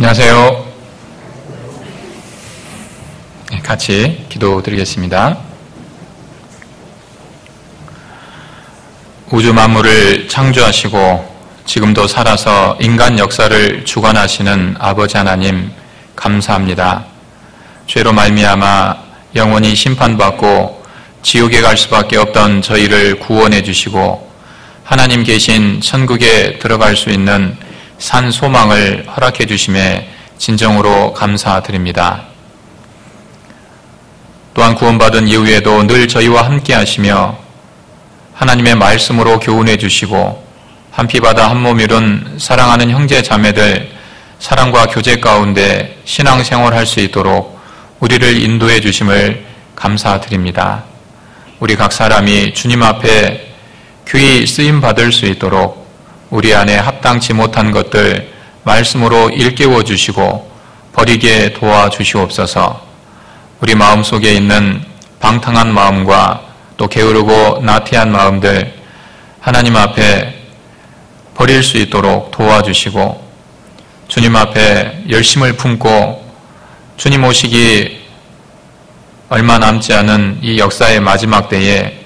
안녕하세요. 같이 기도드리겠습니다. 우주 만물을 창조하시고 지금도 살아서 인간 역사를 주관하시는 아버지 하나님 감사합니다. 죄로 말미암아 영원히 심판받고 지옥에 갈 수밖에 없던 저희를 구원해 주시고 하나님 계신 천국에 들어갈 수 있는 산 소망을 허락해 주심에 진정으로 감사드립니다. 또한 구원받은 이후에도 늘 저희와 함께 하시며 하나님의 말씀으로 교훈해 주시고 한 피 바다 한 몸 이룬 사랑하는 형제 자매들 사랑과 교제 가운데 신앙생활할 수 있도록 우리를 인도해 주심을 감사드립니다. 우리 각 사람이 주님 앞에 귀히 쓰임 받을 수 있도록 우리 안에 합당치 못한 것들 말씀으로 일깨워 주시고 버리게 도와주시옵소서. 우리 마음속에 있는 방탕한 마음과 또 게으르고 나태한 마음들 하나님 앞에 버릴 수 있도록 도와주시고 주님 앞에 열심을 품고 주님 오시기 얼마 남지 않은 이 역사의 마지막 때에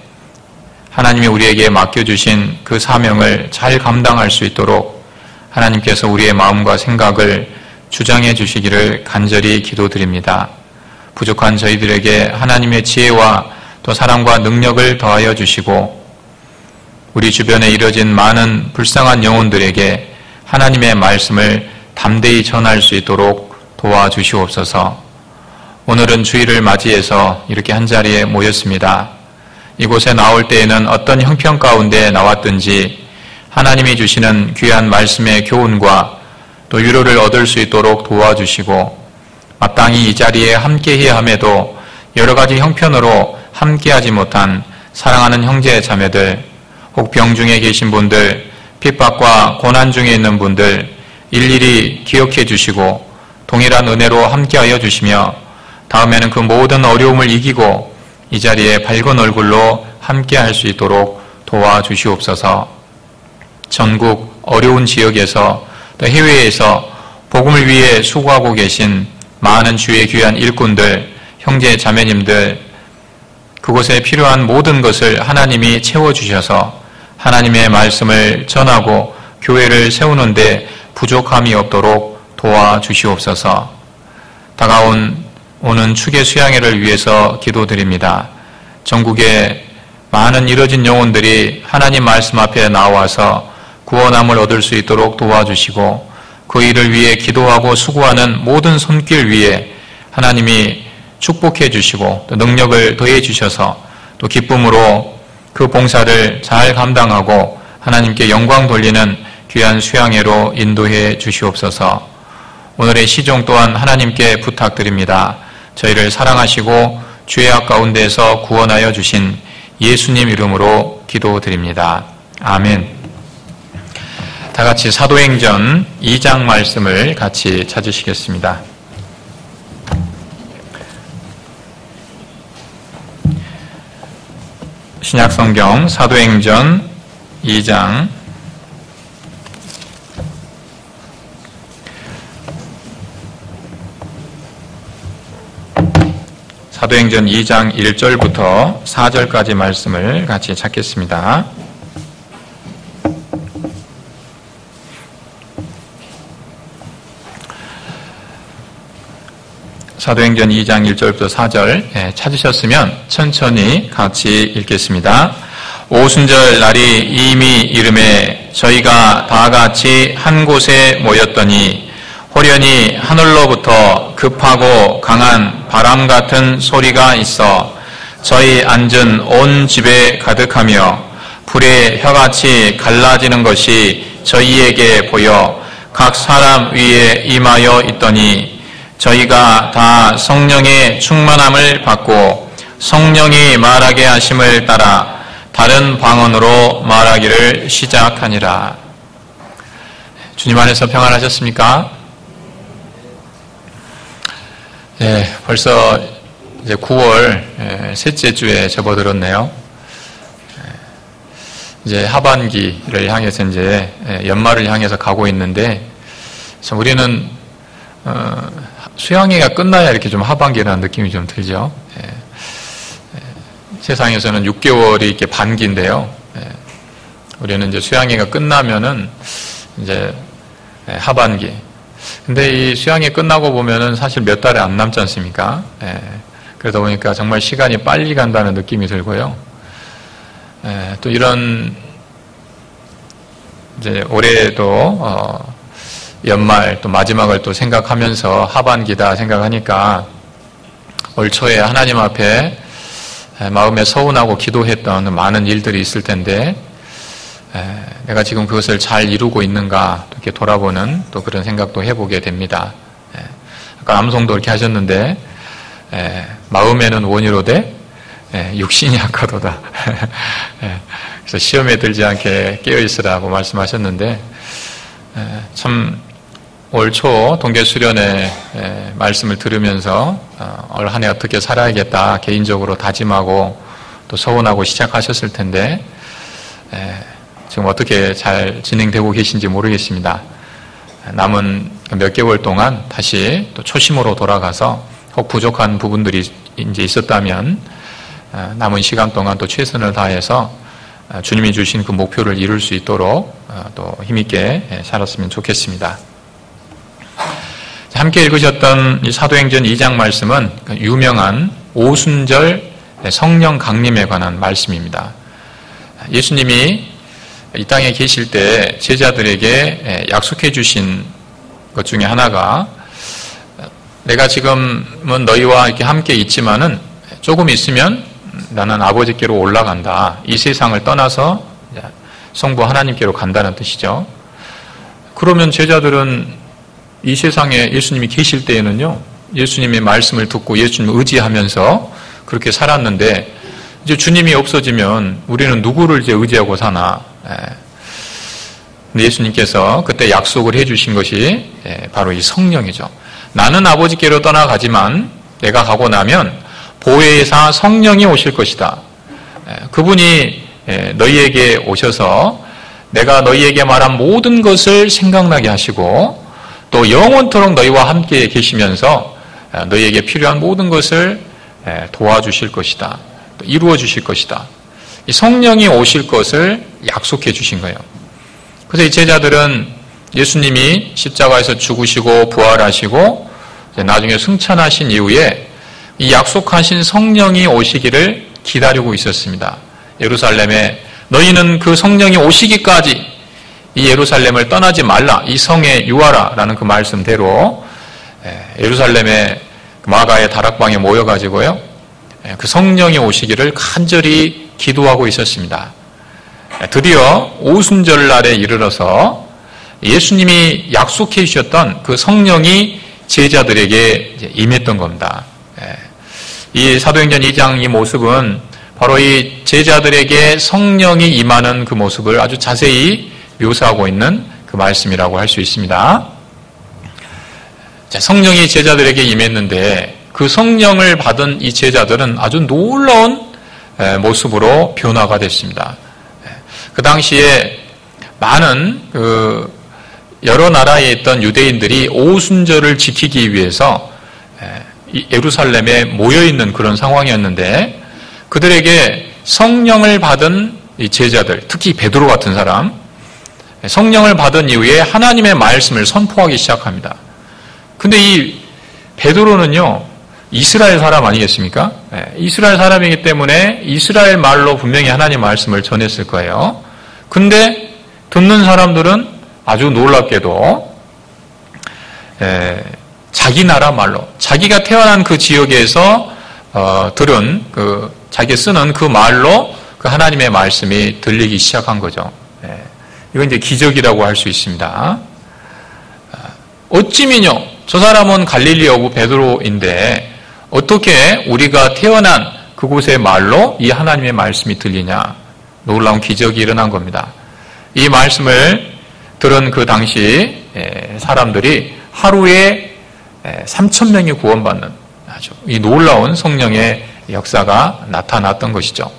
하나님이 우리에게 맡겨주신 그 사명을 잘 감당할 수 있도록 하나님께서 우리의 마음과 생각을 주장해 주시기를 간절히 기도드립니다. 부족한 저희들에게 하나님의 지혜와 또 사랑과 능력을 더하여 주시고 우리 주변에 이뤄진 많은 불쌍한 영혼들에게 하나님의 말씀을 담대히 전할 수 있도록 도와주시옵소서. 오늘은 주일을 맞이해서 이렇게 한자리에 모였습니다. 이곳에 나올 때에는 어떤 형편 가운데 나왔든지 하나님이 주시는 귀한 말씀의 교훈과 또 위로를 얻을 수 있도록 도와주시고 마땅히 이 자리에 함께해야 함에도 여러 가지 형편으로 함께하지 못한 사랑하는 형제 자매들 혹 병중에 계신 분들 핍박과 고난 중에 있는 분들 일일이 기억해 주시고 동일한 은혜로 함께하여 주시며 다음에는 그 모든 어려움을 이기고 이 자리에 밝은 얼굴로 함께할 수 있도록 도와주시옵소서. 전국 어려운 지역에서 또 해외에서 복음을 위해 수고하고 계신 많은 주의 귀한 일꾼들, 형제 자매님들 그곳에 필요한 모든 것을 하나님이 채워주셔서 하나님의 말씀을 전하고 교회를 세우는데 부족함이 없도록 도와주시옵소서. 오는 축의 수양회를 위해서 기도드립니다. 전국에 많은 이뤄진 영혼들이 하나님 말씀 앞에 나와서 구원함을 얻을 수 있도록 도와주시고 그 일을 위해 기도하고 수고하는 모든 손길 위에 하나님이 축복해 주시고 또 능력을 더해 주셔서 또 기쁨으로 그 봉사를 잘 감당하고 하나님께 영광 돌리는 귀한 수양회로 인도해 주시옵소서. 오늘의 시종 또한 하나님께 부탁드립니다. 저희를 사랑하시고 죄악 가운데에서 구원하여 주신 예수님 이름으로 기도드립니다. 아멘. 다 같이 사도행전 2장 말씀을 같이 찾으시겠습니다. 신약성경 사도행전 2장 사도행전 2장 1절부터 4절까지 말씀을 같이 찾겠습니다. 사도행전 2장 1절부터 4절 찾으셨으면 천천히 같이 읽겠습니다. 오순절 날이 이미 이름에 저희가 다 같이 한 곳에 모였더니 호련히 하늘로부터 급하고 강한 바람 같은 소리가 있어 저희 앉은 온 집에 가득하며 불의 혀같이 갈라지는 것이 저희에게 보여 각 사람 위에 임하여 있더니 저희가 다 성령의 충만함을 받고 성령이 말하게 하심을 따라 다른 방언으로 말하기를 시작하니라. 주님 안에서 평안하셨습니까? 네, 벌써 이제 9월 셋째 주에 접어들었네요. 이제 하반기를 향해서 이제 연말을 향해서 가고 있는데 참 우리는 수양회가 끝나야 이렇게 좀 하반기라는 느낌이 좀 들죠. 세상에서는 6개월이 이렇게 반기인데요. 우리는 이제 수양회가 끝나면은 이제 하반기. 근데 이 수양회 끝나고 보면은 사실 몇 달이 안 남지 않습니까? 그러다 보니까 정말 시간이 빨리 간다는 느낌이 들고요. 또 이런 이제 올해도 연말 또 마지막을 또 생각하면서 하반기다 생각하니까 올 초에 하나님 앞에 마음에 서운하고 기도했던 많은 일들이 있을 텐데 내가 지금 그것을 잘 이루고 있는가 이렇게 돌아보는 또 그런 생각도 해보게 됩니다. 아까 암송도 이렇게 하셨는데 마음에는 원이로되 육신이 약하도다. 그래서 시험에 들지 않게 깨어있으라고 말씀하셨는데 참 올 초 동계수련회 말씀을 들으면서 올 한 해 어떻게 살아야겠다 개인적으로 다짐하고 또 서운하고 시작하셨을 텐데 지금 어떻게 잘 진행되고 계신지 모르겠습니다. 남은 몇 개월 동안 다시 또 초심으로 돌아가서 혹 부족한 부분들이 이제 있었다면 남은 시간 동안 또 최선을 다해서 주님이 주신 그 목표를 이룰 수 있도록 또 힘있게 살았으면 좋겠습니다. 함께 읽으셨던 이 사도행전 2장 말씀은 유명한 오순절 성령 강림에 관한 말씀입니다. 예수님이 이 땅에 계실 때 제자들에게 약속해 주신 것 중에 하나가 내가 지금은 너희와 이렇게 함께 있지만은 조금 있으면 나는 아버지께로 올라간다. 이 세상을 떠나서 성부 하나님께로 간다는 뜻이죠. 그러면 제자들은 이 세상에 예수님이 계실 때에는요, 예수님의 말씀을 듣고 예수님을 의지하면서 그렇게 살았는데 이제 주님이 없어지면 우리는 누구를 이제 의지하고 사나? 근데 예수님께서 그때 약속을 해주신 것이 바로 이 성령이죠. 나는 아버지께로 떠나가지만 내가 가고 나면 보혜사 성령이 오실 것이다. 그분이 너희에게 오셔서 내가 너희에게 말한 모든 것을 생각나게 하시고 또 영원토록 너희와 함께 계시면서 너희에게 필요한 모든 것을 도와주실 것이다. 이루어 주실 것이다. 이 성령이 오실 것을 약속해 주신 거예요. 그래서 이 제자들은 예수님이 십자가에서 죽으시고 부활하시고 나중에 승천하신 이후에 이 약속하신 성령이 오시기를 기다리고 있었습니다. 예루살렘에 너희는 그 성령이 오시기까지 이 예루살렘을 떠나지 말라. 이 성에 유하라. 라는 그 말씀대로 예루살렘의 마가의 다락방에 모여가지고요. 그 성령이 오시기를 간절히 기도하고 있었습니다. 드디어 오순절날에 이르러서 예수님이 약속해 주셨던 그 성령이 제자들에게 임했던 겁니다. 이 사도행전 2장 이 모습은 바로 이 제자들에게 성령이 임하는 그 모습을 아주 자세히 묘사하고 있는 그 말씀이라고 할 수 있습니다. 성령이 제자들에게 임했는데 그 성령을 받은 이 제자들은 아주 놀라운 모습으로 변화가 됐습니다. 그 당시에 많은 여러 나라에 있던 유대인들이 오순절을 지키기 위해서 예루살렘에 모여있는 그런 상황이었는데 그들에게 성령을 받은 이 제자들, 특히 베드로 같은 사람, 성령을 받은 이후에 하나님의 말씀을 선포하기 시작합니다. 근데 이 베드로는요, 이스라엘 사람 아니겠습니까? 이스라엘 사람이기 때문에 이스라엘 말로 분명히 하나님 말씀을 전했을 거예요. 근데 듣는 사람들은 아주 놀랍게도 자기 나라 말로, 자기가 태어난 그 지역에서 들은 자기 쓰는 그 말로 그 하나님의 말씀이 들리기 시작한 거죠. 이건 이제 기적이라고 할 수 있습니다. 어찌미뇨 저 사람은 갈릴리어고 베드로인데 어떻게 우리가 태어난 그곳의 말로 이 하나님의 말씀이 들리냐. 놀라운 기적이 일어난 겁니다. 이 말씀을 들은 그 당시 사람들이 하루에 3,000명이 구원받는 아주 이 놀라운 성령의 역사가 나타났던 것이죠.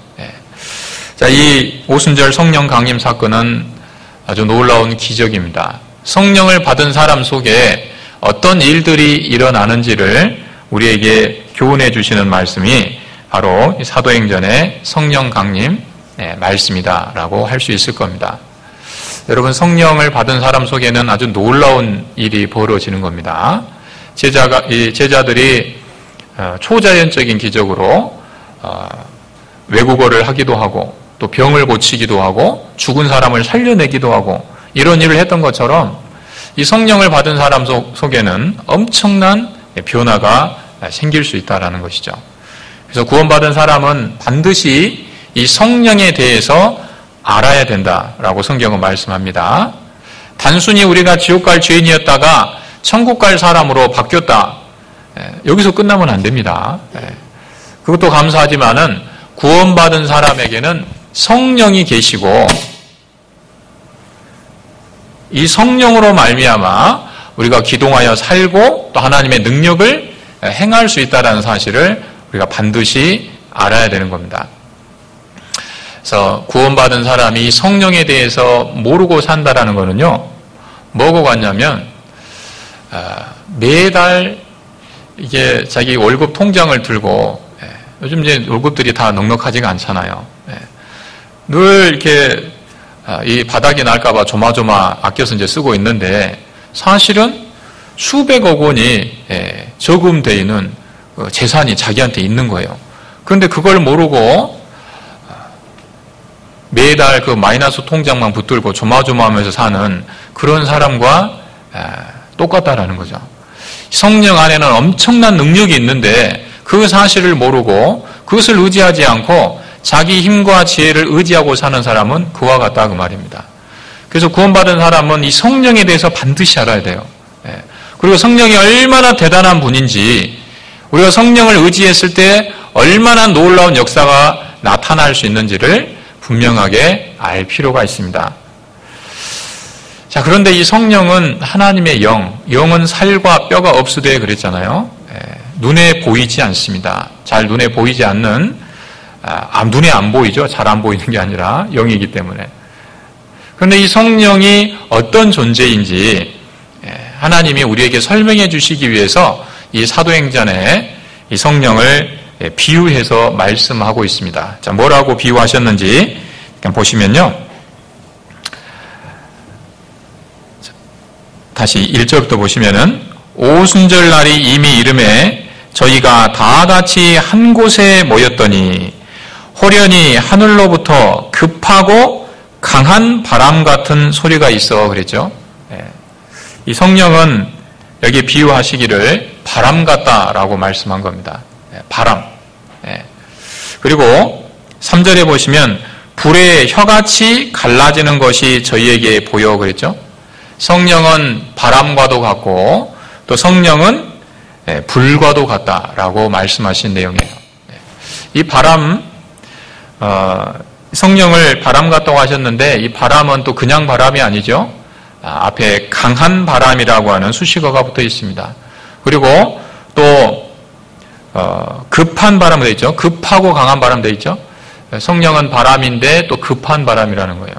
자, 이 오순절 성령 강림 사건은 아주 놀라운 기적입니다. 성령을 받은 사람 속에 어떤 일들이 일어나는지를 우리에게 교훈해 주시는 말씀이 바로 사도행전의 성령 강림 말씀이다라고 할 수 있을 겁니다. 여러분, 성령을 받은 사람 속에는 아주 놀라운 일이 벌어지는 겁니다. 제자들이 초자연적인 기적으로 외국어를 하기도 하고 또 병을 고치기도 하고 죽은 사람을 살려내기도 하고 이런 일을 했던 것처럼 이 성령을 받은 사람 속에는 엄청난 변화가 생길 수 있다는 것이죠. 그래서 구원받은 사람은 반드시 이 성령에 대해서 알아야 된다라고 성경은 말씀합니다. 단순히 우리가 지옥 갈 죄인이었다가 천국 갈 사람으로 바뀌었다. 여기서 끝나면 안 됩니다. 그것도 감사하지만은 구원받은 사람에게는 성령이 계시고 이 성령으로 말미암아 우리가 기동하여 살고 또 하나님의 능력을 행할 수 있다는 사실을 우리가 반드시 알아야 되는 겁니다. 그래서 구원받은 사람이 성령에 대해서 모르고 산다라는 거는요, 뭐고 같냐면 매달 이게 자기 월급 통장을 들고, 요즘 이제 월급들이 다 넉넉하지가 않잖아요. 늘 이렇게 이 바닥이 날까봐 조마조마 아껴서 이제 쓰고 있는데 사실은 수백억 원이 저금되어 있는 재산이 자기한테 있는 거예요. 그런데 그걸 모르고 매달 그 마이너스 통장만 붙들고 조마조마하면서 사는 그런 사람과 똑같다라는 거죠. 성령 안에는 엄청난 능력이 있는데 그 사실을 모르고 그것을 의지하지 않고 자기 힘과 지혜를 의지하고 사는 사람은 그와 같다 그 말입니다. 그래서 구원받은 사람은 이 성령에 대해서 반드시 알아야 돼요. 그리고 성령이 얼마나 대단한 분인지, 우리가 성령을 의지했을 때 얼마나 놀라운 역사가 나타날 수 있는지를 분명하게 알 필요가 있습니다. 자, 그런데 이 성령은 하나님의 영은 살과 뼈가 없으되 그랬잖아요. 눈에 보이지 않습니다. 잘 눈에 보이지 않는, 눈에 안 보이죠. 잘 안 보이는 게 아니라 영이기 때문에. 그런데 이 성령이 어떤 존재인지 하나님이 우리에게 설명해 주시기 위해서 이 사도행전에 이 성령을 비유해서 말씀하고 있습니다. 자, 뭐라고 비유하셨는지 보시면요. 다시 1절부터 보시면은 오순절 날이 이미 이름에 저희가 다 같이 한 곳에 모였더니 호련히 하늘로부터 급하고 강한 바람 같은 소리가 있어 그랬죠. 이 성령은 여기 비유하시기를 바람 같다라고 말씀한 겁니다. 바람. 그리고 3절에 보시면 불의 혀같이 갈라지는 것이 저희에게 보여 그랬죠. 성령은 바람과도 같고 또 성령은 불과도 같다라고 말씀하신 내용이에요. 이 바람, 성령을 바람 같다고 하셨는데 이 바람은 또 그냥 바람이 아니죠. 앞에 강한 바람이라고 하는 수식어가 붙어 있습니다. 그리고 또 급한 바람 되어 있죠. 급하고 강한 바람 되어 있죠. 성령은 바람인데 또 급한 바람이라는 거예요.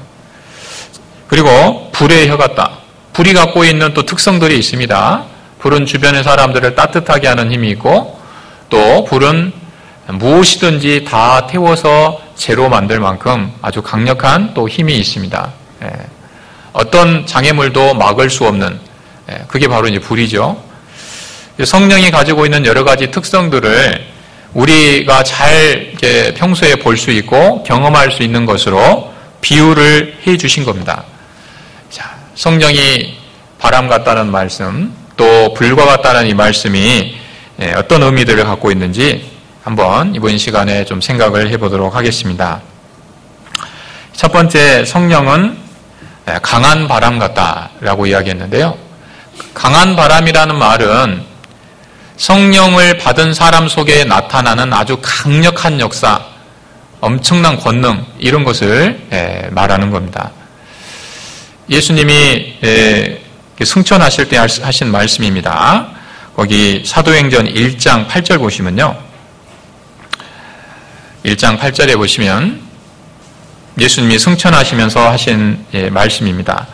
그리고 불의 혀 같다. 불이 갖고 있는 또 특성들이 있습니다. 불은 주변의 사람들을 따뜻하게 하는 힘이 있고 또 불은 무엇이든지 다 태워서 재로 만들 만큼 아주 강력한 또 힘이 있습니다. 어떤 장애물도 막을 수 없는, 그게 바로 이제 불이죠. 성령이 가지고 있는 여러 가지 특성들을 우리가 잘 이렇게 평소에 볼 수 있고 경험할 수 있는 것으로 비유를 해 주신 겁니다. 자, 성령이 바람 같다는 말씀, 또 불과 같다는 이 말씀이 어떤 의미들을 갖고 있는지 한번 이번 시간에 좀 생각을 해보도록 하겠습니다. 첫 번째, 성령은 강한 바람 같다라고 이야기했는데요. 강한 바람이라는 말은 성령을 받은 사람 속에 나타나는 아주 강력한 역사, 엄청난 권능, 이런 것을 말하는 겁니다. 예수님이 승천하실 때 하신 말씀입니다. 거기 사도행전 1장 8절 보시면요. 1장 8절에 보시면 예수님이 승천하시면서 하신 말씀입니다.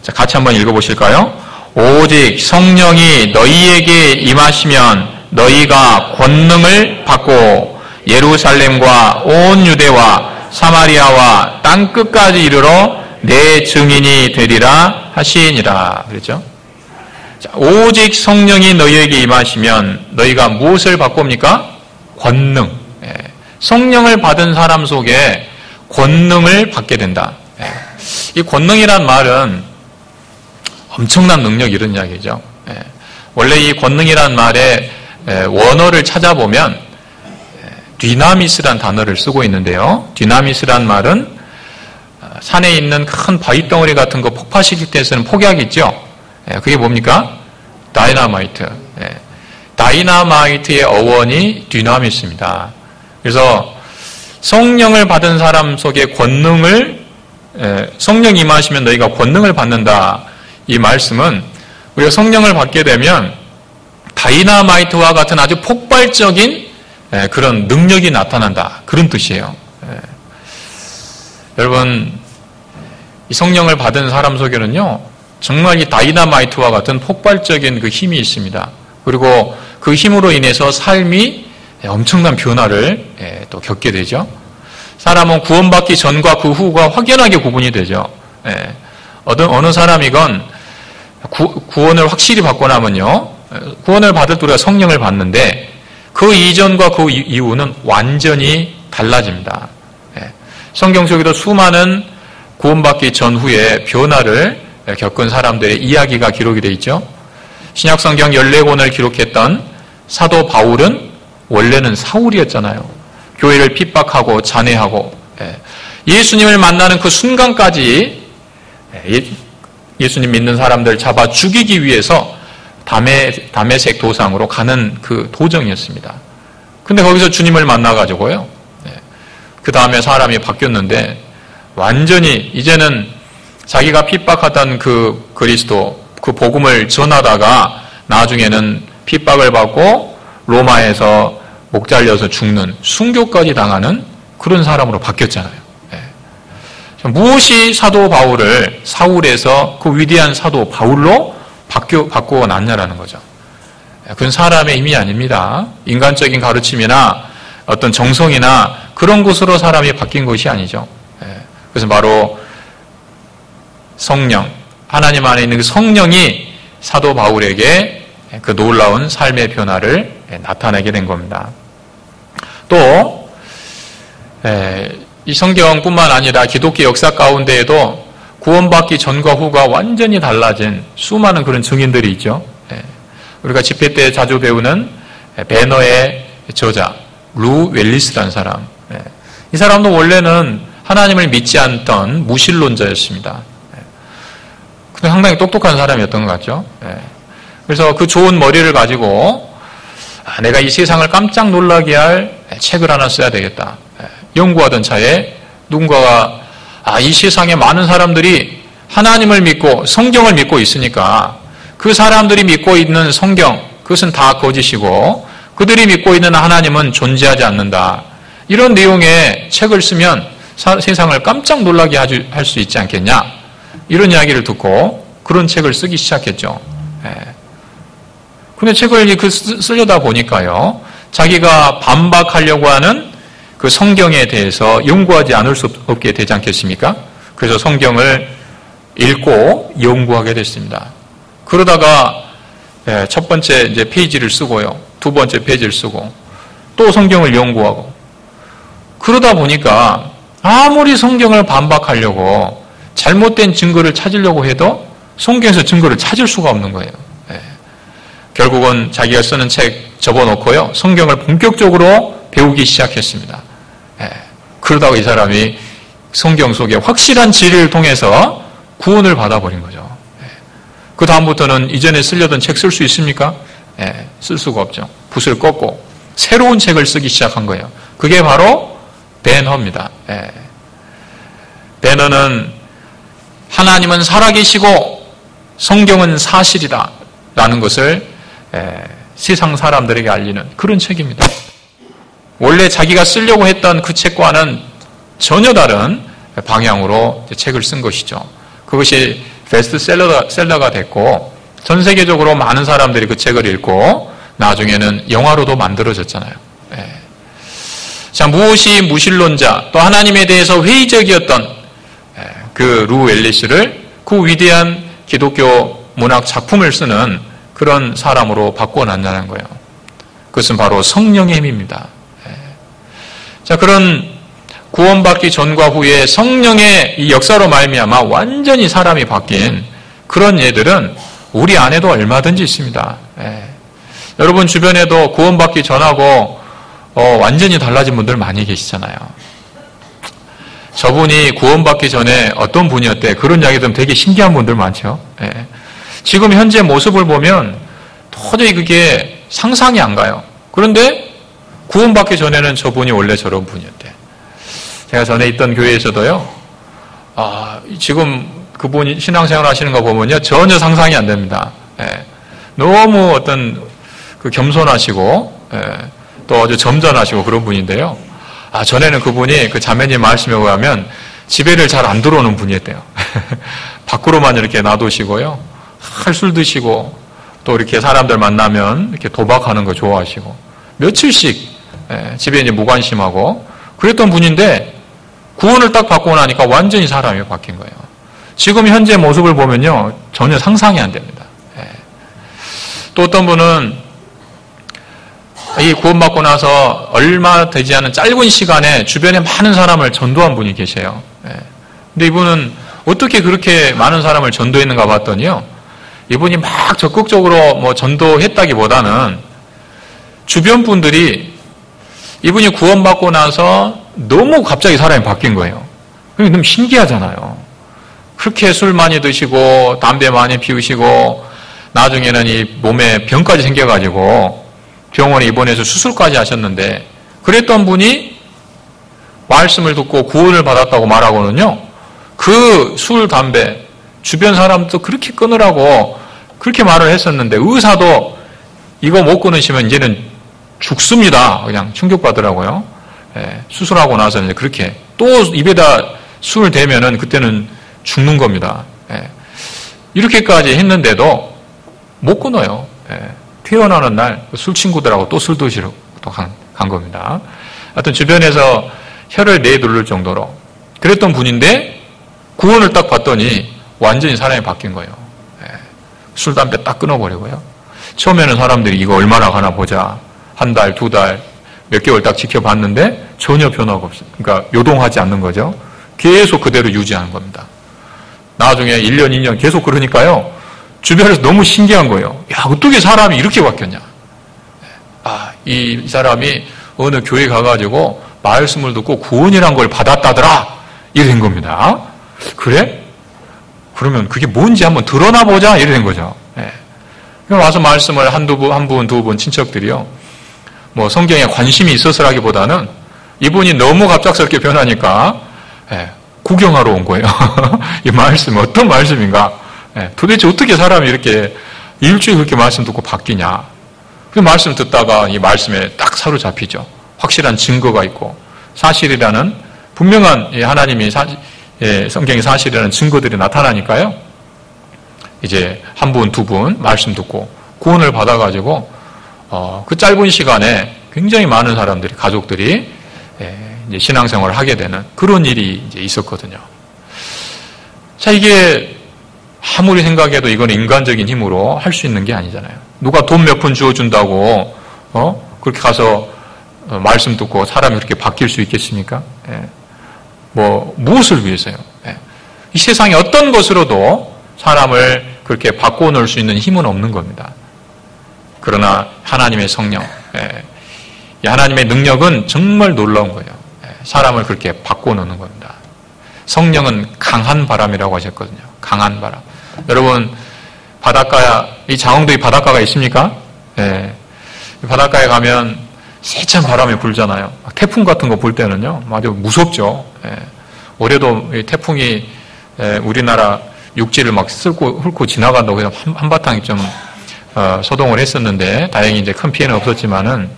자, 같이 한번 읽어보실까요? 오직 성령이 너희에게 임하시면 너희가 권능을 받고 예루살렘과 온 유대와 사마리아와 땅 끝까지 이르러 내 증인이 되리라 하시니라. 그렇죠? 자, 오직 성령이 너희에게 임하시면 너희가 무엇을 받고 옵니까? 권능. 성령을 받은 사람 속에 권능을 받게 된다. 이 권능이란 말은 엄청난 능력 이런 이야기죠. 원래 이 권능이란 말의 원어를 찾아보면 디나미스란 단어를 쓰고 있는데요. 디나미스란 말은 산에 있는 큰 바위 덩어리 같은 거 폭파시킬 때 쓰는 폭약 있죠. 그게 뭡니까? 다이나마이트. 다이나마이트의 어원이 디나미스입니다. 그래서 성령을 받은 사람 속에 권능을 성령이 임하시면 너희가 권능을 받는다. 이 말씀은 우리가 성령을 받게 되면 다이나마이트와 같은 아주 폭발적인 그런 능력이 나타난다. 그런 뜻이에요. 여러분, 이 성령을 받은 사람 속에는요, 정말 이 다이나마이트와 같은 폭발적인 그 힘이 있습니다. 그리고 그 힘으로 인해서 삶이 엄청난 변화를 또 겪게 되죠. 사람은 구원받기 전과 그 후가 확연하게 구분이 되죠. 어느 사람이건 구원을 확실히 받고 나면요, 구원을 받을 때 우리가 성령을 받는데 그 이전과 그 이후는 완전히 달라집니다. 성경 속에도 수많은 구원받기 전후의 변화를 겪은 사람들의 이야기가 기록이 되어 있죠. 신약성경 14권을 기록했던 사도 바울은 원래는 사울이었잖아요. 교회를 핍박하고 잔해하고 예수님을 만나는 그 순간까지 예수님 믿는 사람들 잡아 죽이기 위해서 다메섹 도상으로 가는 그 도정이었습니다. 근데 거기서 주님을 만나가지고요, 그 다음에 사람이 바뀌었는데 완전히 이제는 자기가 핍박하던 그 그리스도, 그 복음을 전하다가 나중에는 핍박을 받고 로마에서 목 잘려서 죽는, 순교까지 당하는 그런 사람으로 바뀌었잖아요. 무엇이 사도 바울을 사울에서 그 위대한 사도 바울로 바꾸어 놨냐라는 거죠. 그건 사람의 힘이 아닙니다. 인간적인 가르침이나 어떤 정성이나 그런 것으로 사람이 바뀐 것이 아니죠. 그래서 바로 성령, 하나님 안에 있는 그 성령이 사도 바울에게 그 놀라운 삶의 변화를 나타내게 된 겁니다. 또 이 성경뿐만 아니라 기독교 역사 가운데에도 구원받기 전과 후가 완전히 달라진 수많은 그런 증인들이 있죠. 우리가 집회 때 자주 배우는 배너의 저자 루 웰리스라는 사람. 이 사람도 원래는 하나님을 믿지 않던 무신론자였습니다. 근데 상당히 똑똑한 사람이었던 것 같죠. 그래서 그 좋은 머리를 가지고 내가 이 세상을 깜짝 놀라게 할 책을 하나 써야 되겠다. 연구하던 차에 누군가가 이 세상에 많은 사람들이 하나님을 믿고 성경을 믿고 있으니까 그 사람들이 믿고 있는 성경, 그것은 다 거짓이고 그들이 믿고 있는 하나님은 존재하지 않는다. 이런 내용의 책을 쓰면 세상을 깜짝 놀라게 할 수 있지 않겠냐. 이런 이야기를 듣고 그런 책을 쓰기 시작했죠. 근데 책을 쓰려다 보니까요, 자기가 반박하려고 하는 그 성경에 대해서 연구하지 않을 수 없게 되지 않겠습니까? 그래서 성경을 읽고 연구하게 됐습니다. 그러다가 첫 번째 이제 페이지를 쓰고요, 두 번째 페이지를 쓰고 또 성경을 연구하고 그러다 보니까 아무리 성경을 반박하려고 잘못된 증거를 찾으려고 해도 성경에서 증거를 찾을 수가 없는 거예요. 결국은 자기가 쓰는 책 접어놓고요, 성경을 본격적으로 배우기 시작했습니다. 그러다가 이 사람이 성경 속에 확실한 진리를 통해서 구원을 받아버린 거죠. 그 다음부터는 이전에 쓰려던 책 쓸 수 있습니까? 쓸 수가 없죠. 붓을 꺾고 새로운 책을 쓰기 시작한 거예요. 그게 바로 베너입니다. 베너는 하나님은 살아계시고 성경은 사실이다 라는 것을 세상 사람들에게 알리는 그런 책입니다. 원래 자기가 쓰려고 했던 그 책과는 전혀 다른 방향으로 책을 쓴 것이죠. 그것이 베스트셀러가 됐고 전 세계적으로 많은 사람들이 그 책을 읽고 나중에는 영화로도 만들어졌잖아요. 예. 자, 무엇이 무신론자, 또 하나님에 대해서 회의적이었던 그 루 앨리스를 그 위대한 기독교 문학 작품을 쓰는 그런 사람으로 바꿔놨다는 거예요. 그것은 바로 성령의 힘입니다. 자, 그런 구원받기 전과 후에 성령의 이 역사로 말미암아 완전히 사람이 바뀐 그런 예들은 우리 안에도 얼마든지 있습니다. 여러분 주변에도 구원받기 전하고 완전히 달라진 분들 많이 계시잖아요. 저분이 구원받기 전에 어떤 분이었대, 그런 이야기 들으면 되게 신기한 분들 많죠. 지금 현재 모습을 보면 도저히 그게 상상이 안 가요. 그런데 구원받기 전에는 저분이 원래 저런 분이었대. 제가 전에 있던 교회에서도요, 지금 그분이 신앙생활 하시는 거 보면요, 전혀 상상이 안 됩니다. 너무 어떤 그 겸손하시고, 또 아주 점잖으시고 그런 분인데요. 전에는 그분이 그 자매님 말씀에 의하면 집에를 잘 안 들어오는 분이었대요. 밖으로만 이렇게 놔두시고요. 술 드시고, 또 이렇게 사람들 만나면 이렇게 도박하는 거 좋아하시고, 며칠씩 집에 이제 무관심하고 그랬던 분인데, 구원을 딱 받고 나니까 완전히 사람이 바뀐 거예요. 지금 현재 모습을 보면요, 전혀 상상이 안 됩니다. 또 어떤 분은 이 구원받고 나서 얼마 되지 않은 짧은 시간에 주변에 많은 사람을 전도한 분이 계세요. 근데 이분은 어떻게 그렇게 많은 사람을 전도했는가 봤더니요, 이분이 막 적극적으로 뭐 전도했다기보다는 주변 분들이 이분이 구원받고 나서 너무 갑자기 사람이 바뀐 거예요. 그게 너무 신기하잖아요. 그렇게 술 많이 드시고 담배 많이 피우시고 나중에는 이 몸에 병까지 생겨가지고 병원에 입원해서 수술까지 하셨는데, 그랬던 분이 말씀을 듣고 구원을 받았다고 말하고는요, 그 술, 담배, 주변 사람도 그렇게 끊으라고 그렇게 말을 했었는데, 의사도 이거 못 끊으시면 이제는 죽습니다. 그냥 충격받으라고요. 수술하고 나서 이제 그렇게 또 입에다 술을 대면은 그때는 죽는 겁니다. 이렇게까지 했는데도 못 끊어요. 퇴원하는 날 술 친구들하고 또 술 드시러 또 간 겁니다. 하여튼 주변에서 혀를 내두를 정도로 그랬던 분인데, 구원을 딱 봤더니 완전히 사람이 바뀐 거예요. 술, 담배 딱 끊어버리고요. 처음에는 사람들이 이거 얼마나 가나 보자. 한 달, 두 달, 몇 개월 딱 지켜봤는데 전혀 변화가 없어요. 그러니까 요동하지 않는 거죠. 계속 그대로 유지하는 겁니다. 나중에 1년, 2년 계속 그러니까요, 주변에서 너무 신기한 거예요. 야, 어떻게 사람이 이렇게 바뀌었냐. 이 사람이 어느 교회 가가지고 말씀을 듣고 구원이란 걸 받았다더라. 이래 된 겁니다. 그래? 그러면 그게 뭔지 한번 드러나 보자. 이래 된 거죠. 와서 말씀을 한 분, 두 분 친척들이요, 뭐 성경에 관심이 있어서라기보다는 이분이 너무 갑작스럽게 변하니까 구경하러 온 거예요. 이 말씀 어떤 말씀인가? 도대체 어떻게 사람이 이렇게 일주일 그렇게 말씀 듣고 바뀌냐? 그 말씀 듣다가 이 말씀에 딱 사로잡히죠. 확실한 증거가 있고 사실이라는 분명한 하나님이 성경의 사실이라는 증거들이 나타나니까요. 이제 한 분, 두 분 말씀 듣고 구원을 받아가지고 그 짧은 시간에 굉장히 많은 사람들이, 가족들이 이제 신앙생활을 하게 되는 그런 일이 이제 있었거든요. 자, 이게 아무리 생각해도 이건 인간적인 힘으로 할 수 있는 게 아니잖아요. 누가 돈 몇 푼 주어준다고 그렇게 가서 말씀 듣고 사람이 그렇게 바뀔 수 있겠습니까? 무엇을 위해서요? 이 세상에 어떤 것으로도 사람을 그렇게 바꿔놓을 수 있는 힘은 없는 겁니다. 그러나 하나님의 성령, 이 하나님의 능력은 정말 놀라운 거예요. 사람을 그렇게 바꿔놓는 겁니다. 성령은 강한 바람이라고 하셨거든요. 강한 바람. 여러분, 이 장흥도에 바닷가가 있습니까? 바닷가에 가면 세찬 바람이 불잖아요. 태풍 같은 거 불 때는요, 아주 무섭죠. 올해도 태풍이 우리나라 육지를 막 훑고 지나간다고 해서 한바탕 좀 소동을 했었는데, 다행히 이제 큰 피해는 없었지만은,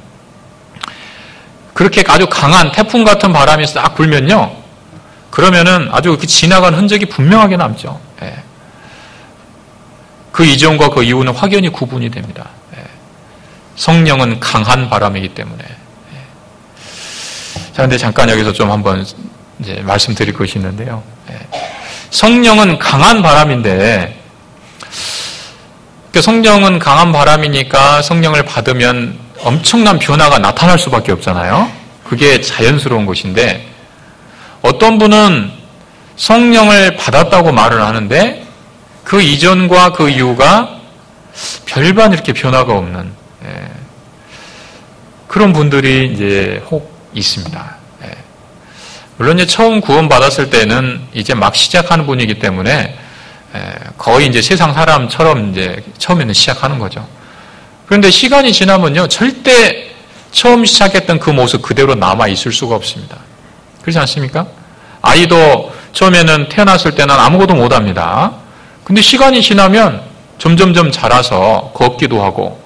그렇게 아주 강한 태풍 같은 바람이 싹 불면요, 그러면은 아주 그 지나간 흔적이 분명하게 남죠. 그 이전과 그 이후는 확연히 구분이 됩니다. 성령은 강한 바람이기 때문에. 자, 근데 잠깐 여기서 좀 한번 이제 말씀드릴 것이 있는데요. 성령은 강한 바람인데, 성령은 강한 바람이니까 성령을 받으면 엄청난 변화가 나타날 수밖에 없잖아요. 그게 자연스러운 것인데, 어떤 분은 성령을 받았다고 말을 하는데, 그 이전과 그 이후가 별반 이렇게 변화가 없는, 그런 분들이 이제 혹 있습니다. 물론 이제 처음 구원받았을 때는 이제 막 시작하는 분이기 때문에 거의 이제 세상 사람처럼 이제 처음에는 시작하는 거죠. 그런데 시간이 지나면요, 절대 처음 시작했던 그 모습 그대로 남아 있을 수가 없습니다. 그렇지 않습니까? 아이도 처음에는 태어났을 때는 아무것도 못합니다. 근데 시간이 지나면 점점점 자라서 걷기도 하고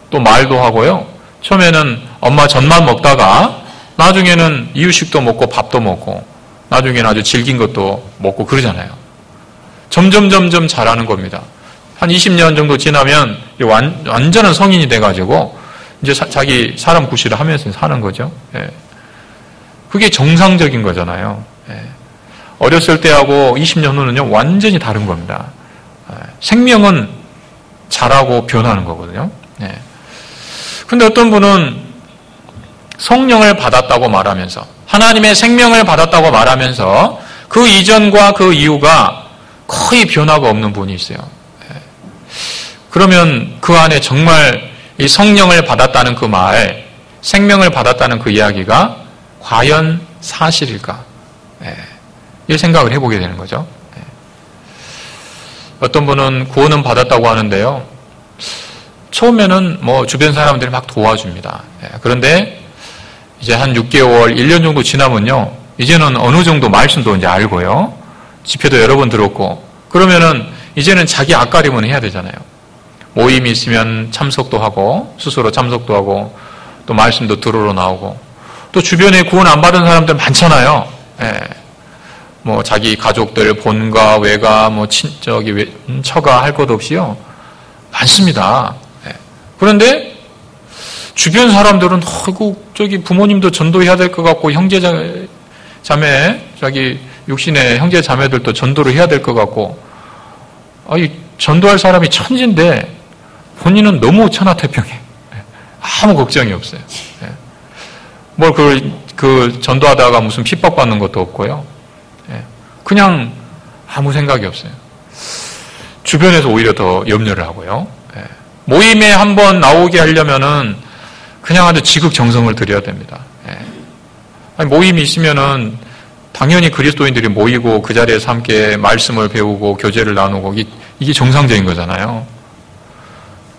또 말도 하고요. 처음에는 엄마 젖만 먹다가 나중에는 이유식도 먹고 밥도 먹고 나중에는 아주 질긴 것도 먹고 그러잖아요. 점점 자라는 겁니다. 한 20년 정도 지나면 완전한 성인이 돼가지고 이제 자기 사람 구실을 하면서 사는 거죠. 그게 정상적인 거잖아요. 어렸을 때하고 20년 후는요, 완전히 다른 겁니다. 생명은 자라고 변하는 거거든요. 근데 어떤 분은 성령을 받았다고 말하면서, 하나님의 생명을 받았다고 말하면서 그 이전과 그 이후가 거의 변화가 없는 분이 있어요. 그러면 그 안에 정말 이 성령을 받았다는 그 말, 생명을 받았다는 그 이야기가 과연 사실일까? 이 생각을 해보게 되는 거죠. 어떤 분은 구원은 받았다고 하는데요. 처음에는 뭐 주변 사람들이 막 도와줍니다. 그런데 이제 한 6개월, 1년 정도 지나면요, 이제는 어느 정도 말씀도 이제 알고요, 집회도 여러 번 들었고, 그러면은 이제는 자기 앞가림은 해야 되잖아요. 모임이 있으면 참석도 하고, 스스로 참석도 하고, 또 말씀도 들으러 나오고, 또 주변에 구원 안 받은 사람들 많잖아요. 뭐 자기 가족들, 본가, 외가, 뭐 처가 할 것 없이요, 많습니다. 그런데 주변 사람들은 저기 부모님도 전도해야 될 것 같고, 형제 자매, 자기 육신의 형제 자매들도 전도를 해야 될 것 같고, 전도할 사람이 천지인데 본인은 너무 천하태평해. 아무 걱정이 없어요. 뭘 그 전도하다가 무슨 핍박받는 것도 없고요. 그냥 아무 생각이 없어요. 주변에서 오히려 더 염려를 하고요. 모임에 한번 나오게 하려면은 그냥 아주 지극정성을 들여야 됩니다. 모임이 있으면은 당연히 그리스도인들이 모이고 그 자리에서 함께 말씀을 배우고 교제를 나누고 이게 정상적인 거잖아요.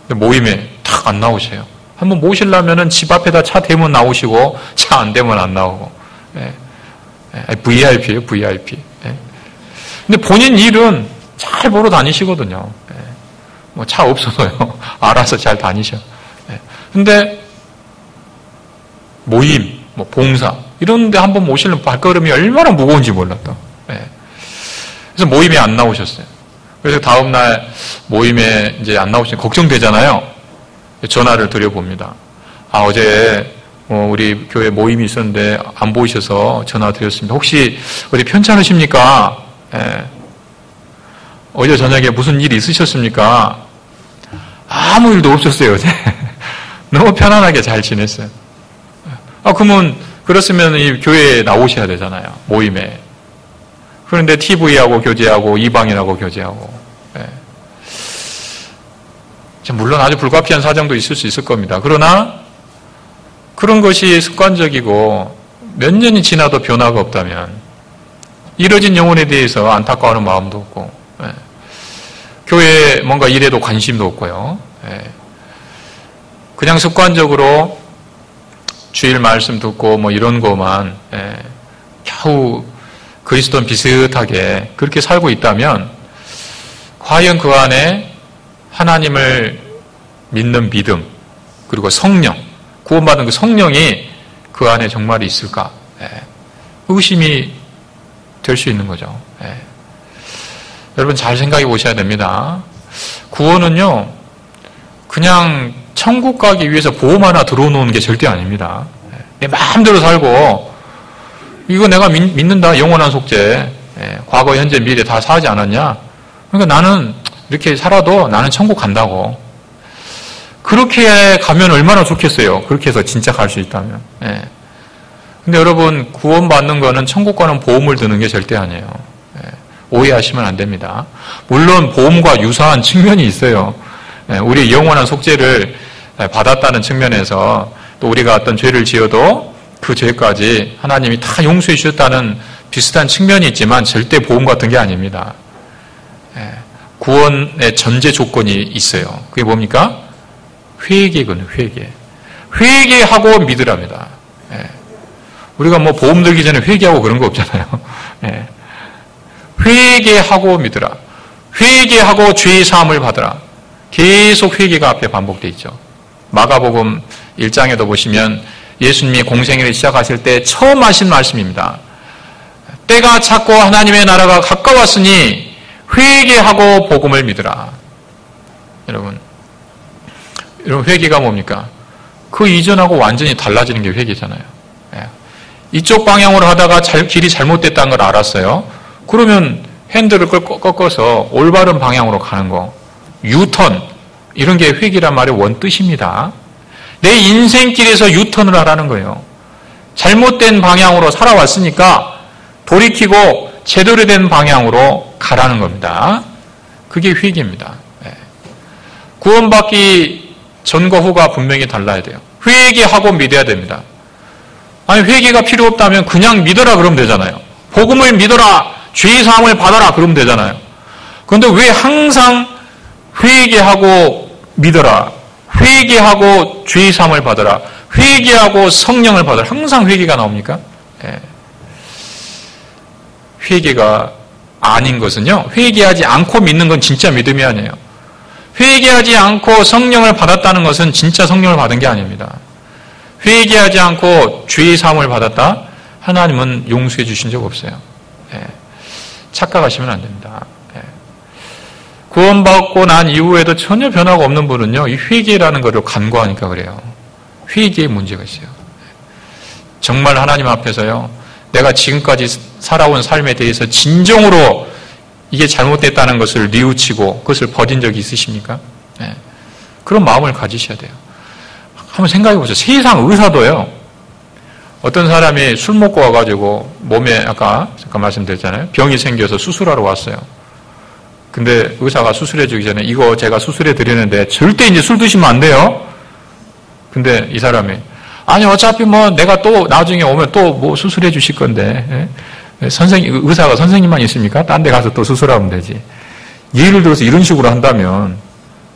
모임에 탁 안 나오세요. 한번 모시려면은 집 앞에다 차 대면 나오시고 차 안 대면 안 나오고. VIP예요, VIP. 근데 본인 일은 잘 보러 다니시거든요. 뭐 차 없어도요, 알아서 잘 다니셔. 근데 모임, 뭐 봉사 이런 데 한번 모시려면 발걸음이 얼마나 무거운지 몰랐다. 그래서 모임에 안 나오셨어요. 그래서 다음날 모임에 이제 안 나오시면 걱정되잖아요. 전화를 드려봅니다. 어제 우리 교회 모임이 있었는데 안 보이셔서 전화 드렸습니다. 혹시 어디 편찮으십니까? 어제 저녁에 무슨 일이 있으셨습니까? 아무 일도 없었어요, 어제. 너무 편안하게 잘 지냈어요. 그러면, 그렇으면 이 교회에 나오셔야 되잖아요, 모임에. 그런데 TV하고 교제하고, 이방인하고 교제하고. 물론 아주 불가피한 사정도 있을 수 있을 겁니다. 그러나, 그런 것이 습관적이고, 몇 년이 지나도 변화가 없다면, 이뤄진 영혼에 대해서 안타까워하는 마음도 없고, 교회에 뭔가 일에도 관심도 없고요. 그냥 습관적으로 주일 말씀 듣고 뭐 이런 거만 겨우 그리스도는 비슷하게 그렇게 살고 있다면 과연 그 안에 하나님을 믿는 믿음 그리고 성령, 구원받은 그 성령이 그 안에 정말 있을까? 의심이 될 수 있는 거죠. 여러분 잘 생각해 보셔야 됩니다. 구원은요, 그냥 천국 가기 위해서 보험 하나 들어놓는 게 절대 아닙니다. 내 마음대로 살고, 이거 내가 믿는다, 영원한 속죄. 과거, 현재, 미래 다 사지 않았냐? 그러니까 나는 이렇게 살아도 나는 천국 간다고. 그렇게 가면 얼마나 좋겠어요. 그렇게 해서 진짜 갈 수 있다면. 근데 여러분, 구원받는 거는 천국과는 보험을 드는 게 절대 아니에요. 오해하시면 안 됩니다. 물론 보험과 유사한 측면이 있어요. 우리 영원한 속죄를 받았다는 측면에서 또 우리가 어떤 죄를 지어도 그 죄까지 하나님이 다 용서해 주셨다는 비슷한 측면이 있지만 절대 보험 같은 게 아닙니다. 구원의 전제 조건이 있어요. 그게 뭡니까? 회개거든요. 회개하고 믿으랍니다. 우리가 뭐 보험 들기 전에 회개하고 그런 거 없잖아요. 회개하고 믿으라. 회개하고 죄의 사함을 받으라. 계속 회개가 앞에 반복되어 있죠. 마가복음 1장에도 보시면 예수님이 공생애를 시작하실 때 처음 하신 말씀입니다. 때가 찼고 하나님의 나라가 가까웠으니 회개하고 복음을 믿으라. 여러분 회개가 뭡니까? 그 이전하고 완전히 달라지는 게 회개잖아요. 이쪽 방향으로 하다가 길이 잘못됐다는 걸 알았어요. 그러면 핸들을 꺾어서 올바른 방향으로 가는 거. 유턴. 이런 게 회개란 말의 원뜻입니다. 내 인생길에서 유턴을 하라는 거예요. 잘못된 방향으로 살아왔으니까 돌이키고 제대로 된 방향으로 가라는 겁니다. 그게 회개입니다. 구원받기 전과 후가 분명히 달라야 돼요. 회개하고 믿어야 됩니다. 아니 회개가 필요 없다면 그냥 믿어라 그러면 되잖아요. 복음을 믿어라, 죄의 사함을 받아라 그러면 되잖아요. 그런데 왜 항상 회개하고 믿어라, 회개하고 죄의 사함을 받아라, 회개하고 성령을 받아라, 항상 회개가 나옵니까? 회개가 아닌 것은요, 회개하지 않고 믿는 건 진짜 믿음이 아니에요. 회개하지 않고 성령을 받았다는 것은 진짜 성령을 받은 게 아닙니다. 회개하지 않고 죄의 사함을 받았다? 하나님은 용서해 주신 적 없어요. 착각하시면 안 됩니다. 구원받고 난 이후에도 전혀 변화가 없는 분은요, 이 회개라는 것을 간과하니까 그래요. 회개에 문제가 있어요. 정말 하나님 앞에서요, 내가 지금까지 살아온 삶에 대해서 진정으로 이게 잘못됐다는 것을 뉘우치고 그것을 버린 적이 있으십니까? 그런 마음을 가지셔야 돼요. 한번 생각해 보세요. 세상 의사도요, 어떤 사람이 술 먹고 와가지고 몸에 아까 잠깐 말씀드렸잖아요. 병이 생겨서 수술하러 왔어요. 근데 의사가 수술해 주기 전에 이거 제가 수술해 드리는데 절대 이제 술 드시면 안 돼요. 근데 이 사람이 아니 어차피 뭐 내가 또 나중에 오면 또 뭐 수술해 주실 건데 의사가 선생님만 있습니까? 딴 데 가서 또 수술하면 되지. 예를 들어서 이런 식으로 한다면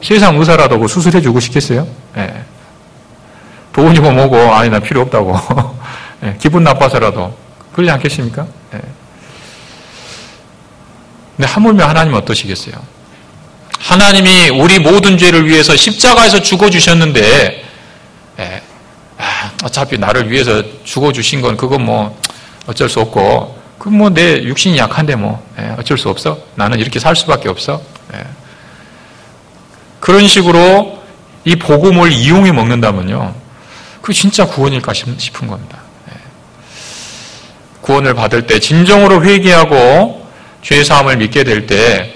세상 의사라도 수술해 주고 싶겠어요? 돈이고 뭐고 아니 나 필요 없다고 기분 나빠서라도 그러지 않겠습니까? 근데 하물며 하나님은 어떠시겠어요? 하나님이 우리 모든 죄를 위해서 십자가에서 죽어주셨는데 어차피 나를 위해서 죽어주신 건 그건 뭐 어쩔 수 없고 그 뭐 내 육신이 약한데 뭐 어쩔 수 없어? 나는 이렇게 살 수밖에 없어? 그런 식으로 이 복음을 이용해 먹는다면요, 그게 진짜 구원일까 싶은 겁니다. 구원을 받을 때 진정으로 회개하고 죄 사함을 믿게 될 때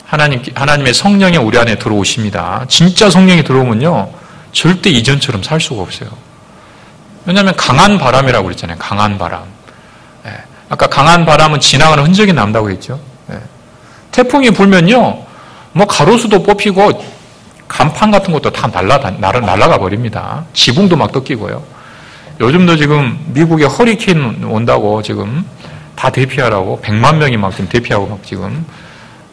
하나님의 성령이 우리 안에 들어오십니다. 진짜 성령이 들어오면요, 절대 이전처럼 살 수가 없어요. 왜냐하면 강한 바람이라고 그랬잖아요. 강한 바람. 아까 강한 바람은 지나가는 흔적이 남다고 했죠. 태풍이 불면요, 뭐 가로수도 뽑히고 간판 같은 것도 다 날아가 버립니다. 지붕도 막 뜯기고요. 요즘도 지금 미국에 허리케인 온다고 지금 다 대피하라고 100만 명이 막 지금 대피하고 막 지금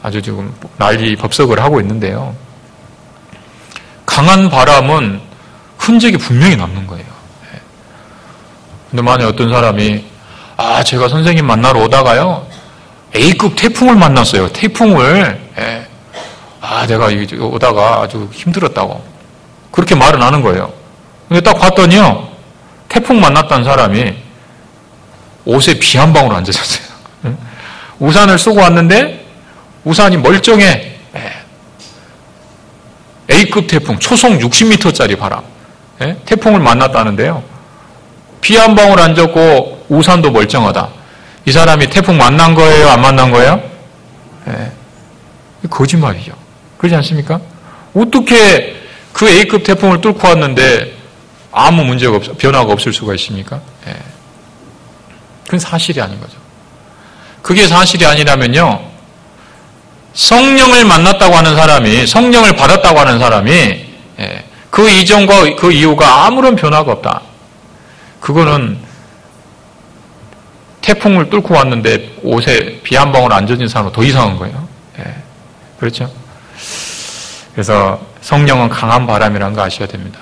아주 지금 난리 법석을 하고 있는데요. 강한 바람은 흔적이 분명히 남는 거예요. 근데 만약에 어떤 사람이 제가 선생님 만나러 오다가요, A급 태풍을 만났어요. 태풍을. 내가 오다가 아주 힘들었다고. 그렇게 말은 하는 거예요. 근데 딱 봤더니요, 태풍 만났다는 사람이 옷에 비 한 방울 안 젖었어요. 우산을 쓰고 왔는데 우산이 멀쩡해. A급 태풍, 초속 60m짜리 바람. 예? 태풍을 만났다는데요. 비 한 방울 안 젖고 우산도 멀쩡하다. 이 사람이 태풍 만난 거예요? 안 만난 거예요? 예. 거짓말이죠. 그렇지 않습니까? 어떻게 그 A급 태풍을 뚫고 왔는데 아무 문제가 변화가 없을 수가 있습니까? 예. 그건 사실이 아닌 거죠. 그게 사실이 아니라면요, 성령을 만났다고 하는 사람이, 성령을 받았다고 하는 사람이, 예, 그 이전과 그 이후가 아무런 변화가 없다. 그거는 태풍을 뚫고 왔는데 옷에 비 한 방울 안 젖은 사람은 더 이상한 거예요. 예, 그렇죠? 그래서 성령은 강한 바람이라는 거 아셔야 됩니다.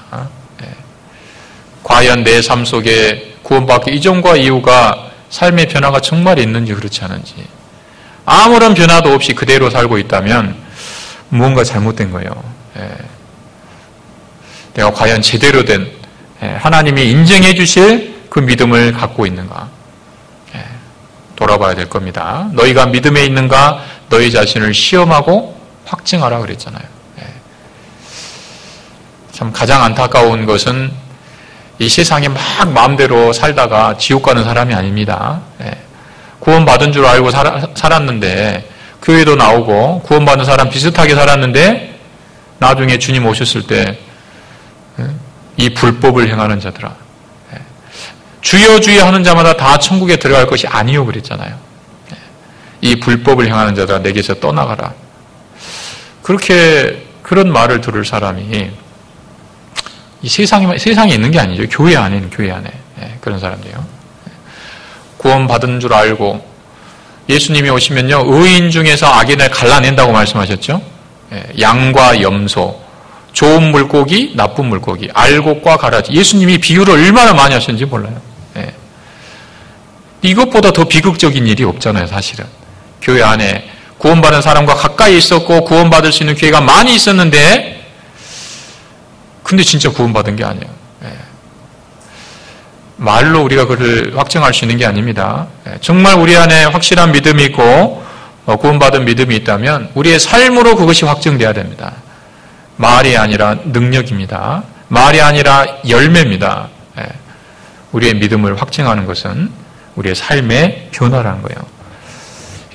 예. 과연 내 삶 속에 구원받기 이전과 이후가 삶의 변화가 정말 있는지 그렇지 않은지, 아무런 변화도 없이 그대로 살고 있다면 무언가 잘못된 거예요. 예. 내가 과연 제대로 된 하나님이 인정해 주실 그 믿음을 갖고 있는가, 예. 돌아봐야 될 겁니다. 너희가 믿음에 있는가 너희 자신을 시험하고 확증하라 그랬잖아요. 예. 참 가장 안타까운 것은 이 세상에 막 마음대로 살다가 지옥 가는 사람이 아닙니다. 예. 구원받은 줄 알고 살았는데, 교회도 나오고 구원받은 사람 비슷하게 살았는데 나중에 주님 오셨을 때 이 불법을 행하는 자들아, 주여 주여 하는 자마다 다 천국에 들어갈 것이 아니요 그랬잖아요. 이 불법을 행하는 자들아 내게서 떠나가라. 그렇게 그런 말을 들을 사람이 이 세상에 있는 게 아니죠. 교회 안에 있는, 교회 안에 그런 사람들이요. 구원받은 줄 알고 예수님이 오시면요, 의인 중에서 악인을 갈라낸다고 말씀하셨죠. 양과 염소, 좋은 물고기, 나쁜 물고기, 알곡과 가라지. 예수님이 비유를 얼마나 많이 하셨는지 몰라요. 이것보다 더 비극적인 일이 없잖아요, 사실은. 교회 안에 구원받은 사람과 가까이 있었고 구원받을 수 있는 기회가 많이 있었는데, 근데 진짜 구원받은 게 아니에요. 말로 우리가 그를 확증할 수 있는 게 아닙니다. 정말 우리 안에 확실한 믿음이 있고 구원받은 믿음이 있다면 우리의 삶으로 그것이 확증돼야 됩니다. 말이 아니라 능력입니다. 말이 아니라 열매입니다. 우리의 믿음을 확증하는 것은 우리의 삶의 변화라는 거예요.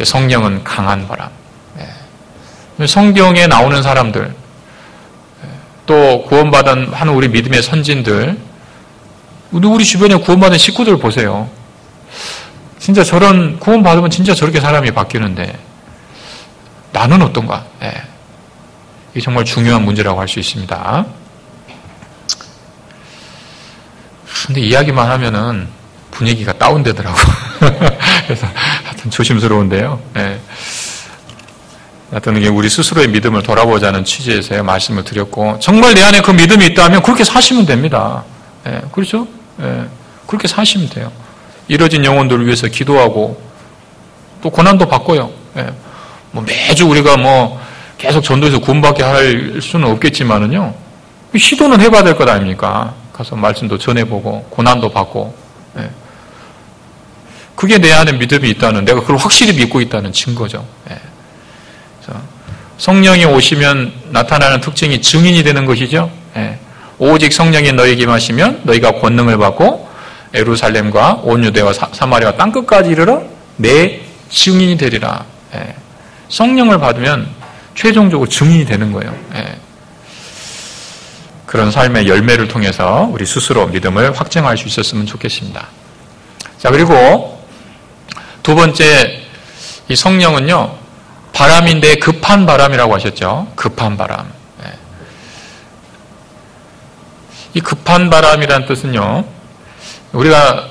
성령은 강한 바람. 성경에 나오는 사람들, 또 구원받은 한 우리 믿음의 선진들, 우리 주변에 구원받은 식구들 보세요. 진짜 저런 구원받으면 진짜 저렇게 사람이 바뀌는데 나는 어떤가? 이게 정말 중요한 문제라고 할 수 있습니다. 근데 이야기만 하면은 분위기가 다운되더라고. 그래서 하여튼 조심스러운데요. 하여튼 이게 우리 스스로의 믿음을 돌아보자는 취지에서 말씀을 드렸고, 정말 내 안에 그 믿음이 있다면 그렇게 사시면 됩니다. 그렇죠? 그렇게 사시면 돼요. 이뤄진 영혼들을 위해서 기도하고 또 고난도 받고요. 뭐 매주 우리가 뭐 계속 전도해서 구원받게 할 수는 없겠지만은요, 시도는 해봐야 될 것 아닙니까? 가서 말씀도 전해보고 고난도 받고. 그게 내 안에 믿음이 있다는, 내가 그걸 확실히 믿고 있다는 증거죠. 그래서 성령이 오시면 나타나는 특징이 증인이 되는 것이죠. 오직 성령이 너에게 임하시면 너희가 권능을 받고 예루살렘과 온 유대와 사마리아와 땅끝까지 이르러 내 증인이 되리라. 성령을 받으면 최종적으로 증인이 되는 거예요. 그런 삶의 열매를 통해서 우리 스스로 믿음을 확증할 수 있었으면 좋겠습니다. 자, 그리고 두 번째, 이 성령은요, 바람인데 급한 바람이라고 하셨죠. 급한 바람. 이 급한 바람이라는 뜻은요, 우리가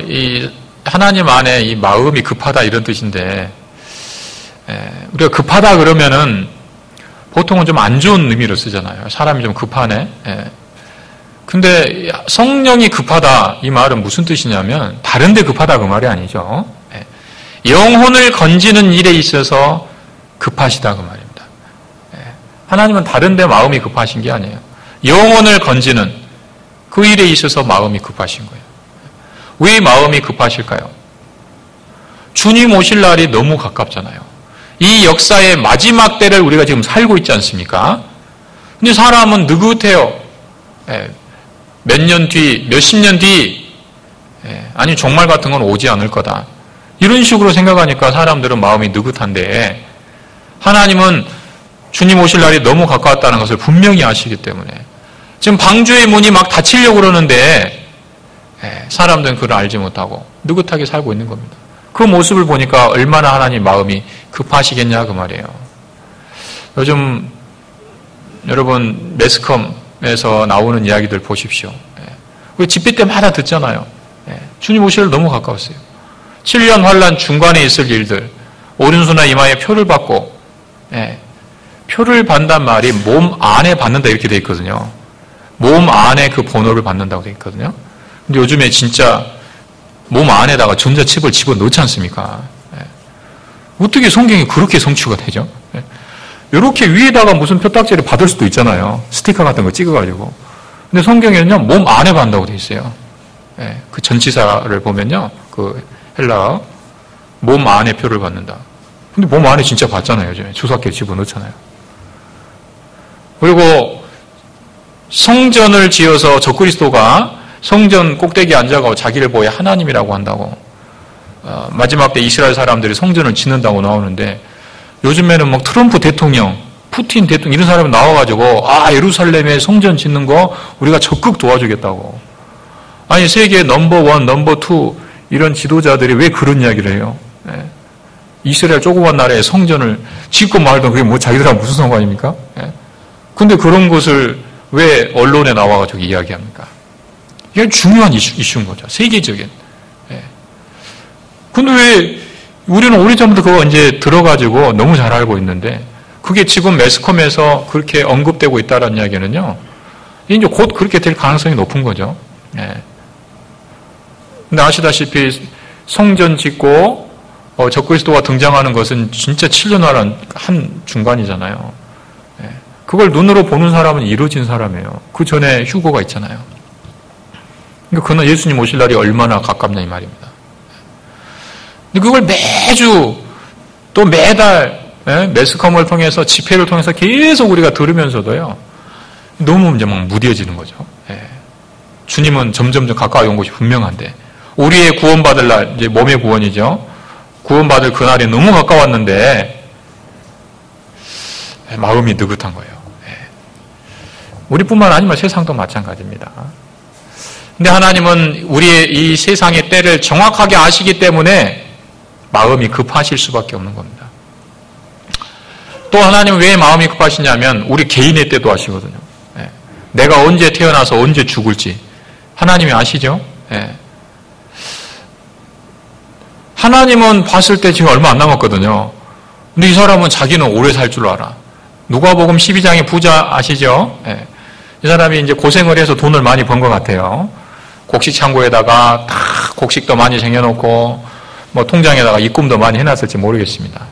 이 하나님 안에 이 마음이 급하다 이런 뜻인데, 우리가 급하다 그러면은 보통은 좀 안 좋은 의미로 쓰잖아요. 사람이 좀 급하네. 근데 성령이 급하다 이 말은 무슨 뜻이냐면 다른 데 급하다 그 말이 아니죠. 영혼을 건지는 일에 있어서 급하시다 그 말입니다. 하나님은 다른 데 마음이 급하신 게 아니에요. 영혼을 건지는 그 일에 있어서 마음이 급하신 거예요. 왜 마음이 급하실까요? 주님 오실 날이 너무 가깝잖아요. 이 역사의 마지막 때를 우리가 지금 살고 있지 않습니까? 근데 사람은 느긋해요. 몇 년 뒤, 몇십 년 뒤, 아니 종말 같은 건 오지 않을 거다. 이런 식으로 생각하니까 사람들은 마음이 느긋한데, 하나님은 주님 오실 날이 너무 가까웠다는 것을 분명히 아시기 때문에 지금 방주의 문이 막 닫히려고 그러는데 사람들은 그걸 알지 못하고 느긋하게 살고 있는 겁니다. 그 모습을 보니까 얼마나 하나님 마음이 급하시겠냐 그 말이에요. 요즘 여러분 매스컴에서 나오는 이야기들 보십시오. 우리 집회 때마다 듣잖아요. 주님 오실 날 너무 가까웠어요. 7년 환란 중간에 있을 일들, 오른손이나 이마에 표를 받고, 표를 받는단 말이 몸 안에 받는다 이렇게 돼 있거든요. 몸 안에 그 번호를 받는다고 돼 있거든요. 근데 요즘에 진짜 몸 안에다가 전자칩을 집어넣지 않습니까? 어떻게 성경이 그렇게 성취가 되죠? 이렇게 위에다가 무슨 표딱지를 받을 수도 있잖아요. 스티커 같은 거 찍어가지고. 근데 성경에는요, 몸 안에 받는다고 돼 있어요. 그 전치사를 보면요, 그 헬라어, 몸 안에 표를 받는다. 근데 몸 안에 진짜 받잖아요. 요즘에 주사기를 집어넣잖아요. 그리고 성전을 지어서 적그리스도가 성전 꼭대기에 앉아가고 자기를 보여 하나님이라고 한다고. 마지막 때 이스라엘 사람들이 성전을 짓는다고 나오는데, 요즘에는 막 트럼프 대통령, 푸틴 대통령 이런 사람이 나와가지고 예루살렘에 성전 짓는 거 우리가 적극 도와주겠다고. 아니 세계 넘버1, 넘버2 이런 지도자들이 왜 그런 이야기를 해요? 이스라엘 조그만 나라에 성전을 짓고 말던 그게 뭐 자기들하고 무슨 상관입니까? 근데 그런 것을 왜 언론에 나와가지고 이야기합니까? 이게 중요한 이슈인 거죠. 세계적인. 근데 왜 우리는 오래전부터 그거 이제 들어가지고 너무 잘 알고 있는데, 그게 지금 매스컴에서 그렇게 언급되고 있다는 이야기는요, 이제 곧 그렇게 될 가능성이 높은 거죠. 근데 아시다시피 성전 짓고 적그리스도가 등장하는 것은 진짜 7년 한 중간이잖아요. 그걸 눈으로 보는 사람은 이루어진 사람이에요. 그 전에 휴거가 있잖아요. 그러니까 그는 예수님 오실 날이 얼마나 가깝냐 이 말입니다. 근데 그걸 매주 또 매달 매스컴을 통해서 집회를 통해서 계속 우리가 들으면서도요, 너무 이제 막 무뎌지는 거죠. 주님은 점점 가까이 온 것이 분명한데, 우리의 구원받을 날, 이제 몸의 구원이죠. 구원받을 그날이 너무 가까웠는데 마음이 느긋한 거예요. 우리뿐만 아니라 세상도 마찬가지입니다. 근데 하나님은 우리의 이 세상의 때를 정확하게 아시기 때문에 마음이 급하실 수밖에 없는 겁니다. 또 하나님은 왜 마음이 급하시냐면 우리 개인의 때도 아시거든요. 내가 언제 태어나서 언제 죽을지 하나님이 아시죠? 하나님은 봤을 때 지금 얼마 안 남았거든요. 근데 이 사람은 자기는 오래 살 줄 알아. 누가복음 12장의 부자 아시죠? 이 사람이 이제 고생을 해서 돈을 많이 번 것 같아요. 곡식 창고에다가 다 곡식도 많이 쟁여놓고 뭐 통장에다가 입금도 많이 해놨을지 모르겠습니다.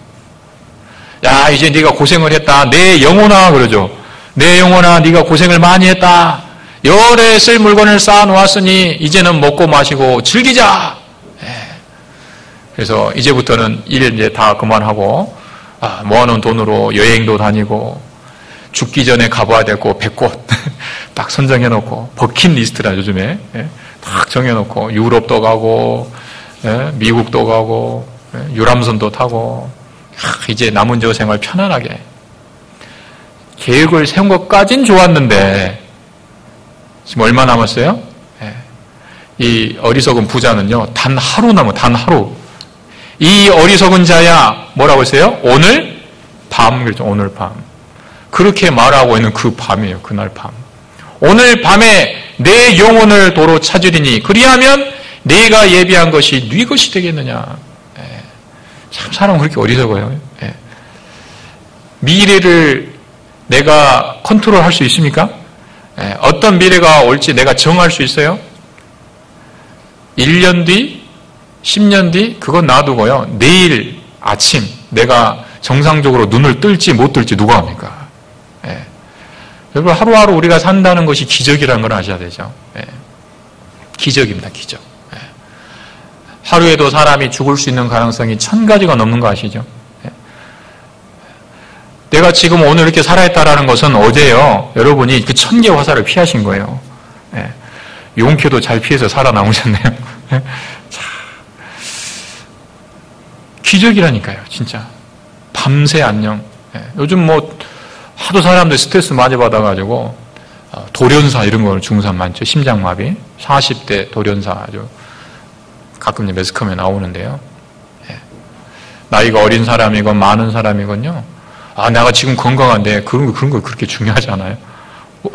야, 이제 네가 고생을 했다. 내 영혼아 그러죠. 내 영혼아 네가 고생을 많이 했다. 열에 쓸 물건을 쌓아놓았으니 이제는 먹고 마시고 즐기자. 그래서 이제부터는 일 이제 다 그만하고 모아놓은 돈으로 여행도 다니고 죽기 전에 가봐야 될 곳 100곳 딱 선정해놓고 버킷리스트라 요즘에 딱 정해놓고 유럽도 가고 미국도 가고 유람선도 타고 이제 남은 저 생활 편안하게 계획을 세운 것까진 좋았는데 지금 얼마 남았어요? 이 어리석은 부자는요 단 하루 남아 단 하루. 이 어리석은 자야 뭐라고 했어요? 오늘 밤 그렇죠. 오늘 밤. 그렇게 말하고 있는 그 밤이에요. 그날 밤. 오늘 밤에 내 영혼을 도로 찾으리니 그리하면 내가 예비한 것이 네 것이 되겠느냐. 참 사람은 그렇게 어리석어요. 미래를 내가 컨트롤할 수 있습니까? 어떤 미래가 올지 내가 정할 수 있어요? 1년 뒤? 10년 뒤? 그건 놔두고요. 내일 아침 내가 정상적으로 눈을 뜰지 못 뜰지 누가 합니까? 여러분 하루하루 우리가 산다는 것이 기적이라는 걸 아셔야 되죠. 기적입니다. 기적. 하루에도 사람이 죽을 수 있는 가능성이 1000가지가 넘는 거 아시죠? 내가 지금 오늘 이렇게 살아있다라는 것은 어제요, 여러분이 그 1000개 화살을 피하신 거예요. 예. 용케도 잘 피해서 살아남으셨네요. 예. 자, 기적이라니까요, 진짜. 밤새 안녕. 예. 요즘 뭐 하도 사람들 스트레스 많이 받아가지고 돌연사 이런 거 중상 많죠. 심장마비. 40대 돌연사 아주 가끔 이제 매스컴에 나오는데요. 예. 나이가 어린 사람이건 많은 사람이건요. 내가 지금 건강한데 그런 거 그렇게 중요하지 않아요. 뭐,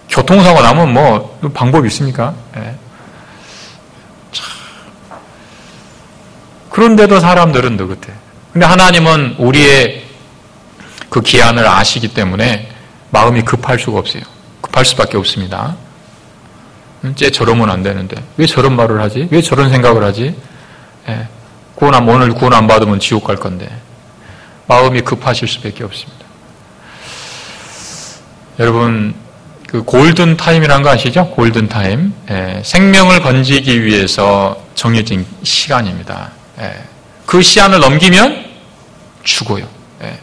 교통사고 나면 뭐 방법이 있습니까? 예. 그런데도 사람들은 느긋해. 근데 하나님은 우리의 그 기한을 아시기 때문에 마음이 급할 수가 없어요. 급할 수밖에 없습니다. 쟤 저러면 안 되는데 왜 저런 말을 하지? 왜 저런 생각을 하지? 예. 오늘 구원 안 받으면 지옥 갈 건데 마음이 급하실 수밖에 없습니다. 여러분, 그 골든 타임이라는 거 아시죠? 골든 타임. 예. 생명을 건지기 위해서 정해진 시간입니다. 예. 그 시간을 넘기면 죽어요. 예.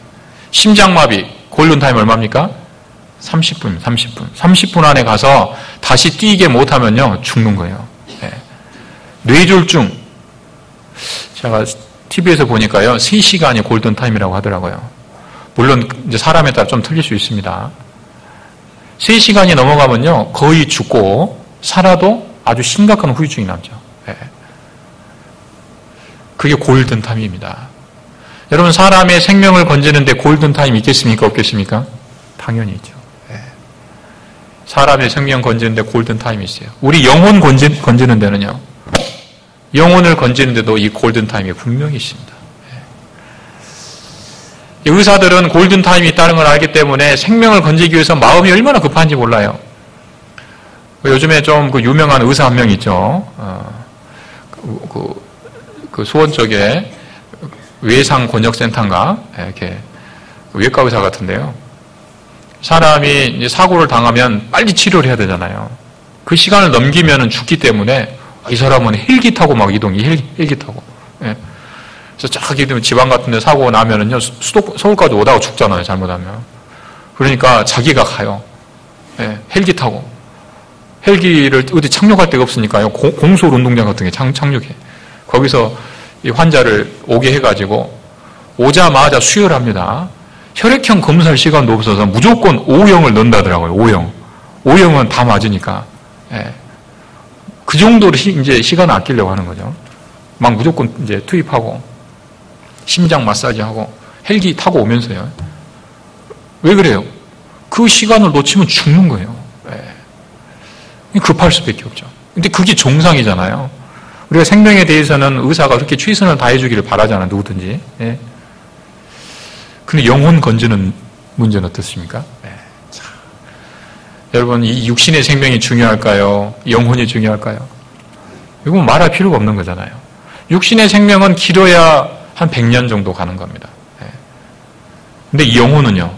심장마비 골든 타임 얼마입니까? 30분. 30분 안에 가서 다시 뛰게 못하면요 죽는 거예요. 예. 뇌졸중. 제가 TV에서 보니까요 3시간이 골든 타임이라고 하더라고요. 물론 이제 사람에 따라 좀 틀릴 수 있습니다. 3시간이 넘어가면요 거의 죽고 살아도 아주 심각한 후유증이 남죠. 예. 그게 골든 타임입니다. 여러분, 사람의 생명을 건지는데 골든 타임이 있겠습니까? 없겠습니까? 당연히 있죠. 예. 사람의 생명 건지는데 골든 타임이 있어요. 우리 영혼 건지는 데는요, 영혼을 건지는데도 이 골든 타임이 분명히 있습니다. 예. 의사들은 골든 타임이 있다는 걸 알기 때문에 생명을 건지기 위해서 마음이 얼마나 급한지 몰라요. 요즘에 좀 그 유명한 의사 한 명 있죠. 그 수원 쪽에 외상 권역센터인가 이렇게 외과 의사 같은데요. 사람이 이제 사고를 당하면 빨리 치료를 해야 되잖아요. 그 시간을 넘기면 죽기 때문에 이 사람은 헬기 타고 막 이동이 헬기 타고. 예. 그래서 쫙 이동면 지방 같은데 사고 나면은요 서울까지 오다가 죽잖아요. 잘못하면. 그러니까 자기가 가요. 예. 헬기 타고. 헬기를 어디 착륙할 데가 없으니까요. 공소울 운동장 같은 게 착륙해. 거기서 이 환자를 오게 해가지고 오자마자 수혈합니다. 혈액형 검사할 시간도 없어서 무조건 O형을 넣는다더라고요. O형은 다 맞으니까. 예. 그 정도로 이제 시간을 아끼려고 하는 거죠. 막 무조건 이제 투입하고 심장 마사지하고 헬기 타고 오면서요. 왜 그래요? 그 시간을 놓치면 죽는 거예요. 예. 급할 수밖에 없죠. 근데 그게 정상이잖아요. 우리가 생명에 대해서는 의사가 그렇게 최선을 다해주기를 바라잖아요. 누구든지. 예. 근데 영혼 건지는 문제는 어떻습니까? 예. 자, 여러분, 이 육신의 생명이 중요할까요? 영혼이 중요할까요? 이건 말할 필요가 없는 거잖아요. 육신의 생명은 길어야 한 100년 정도 가는 겁니다. 예. 근데 이 영혼은요,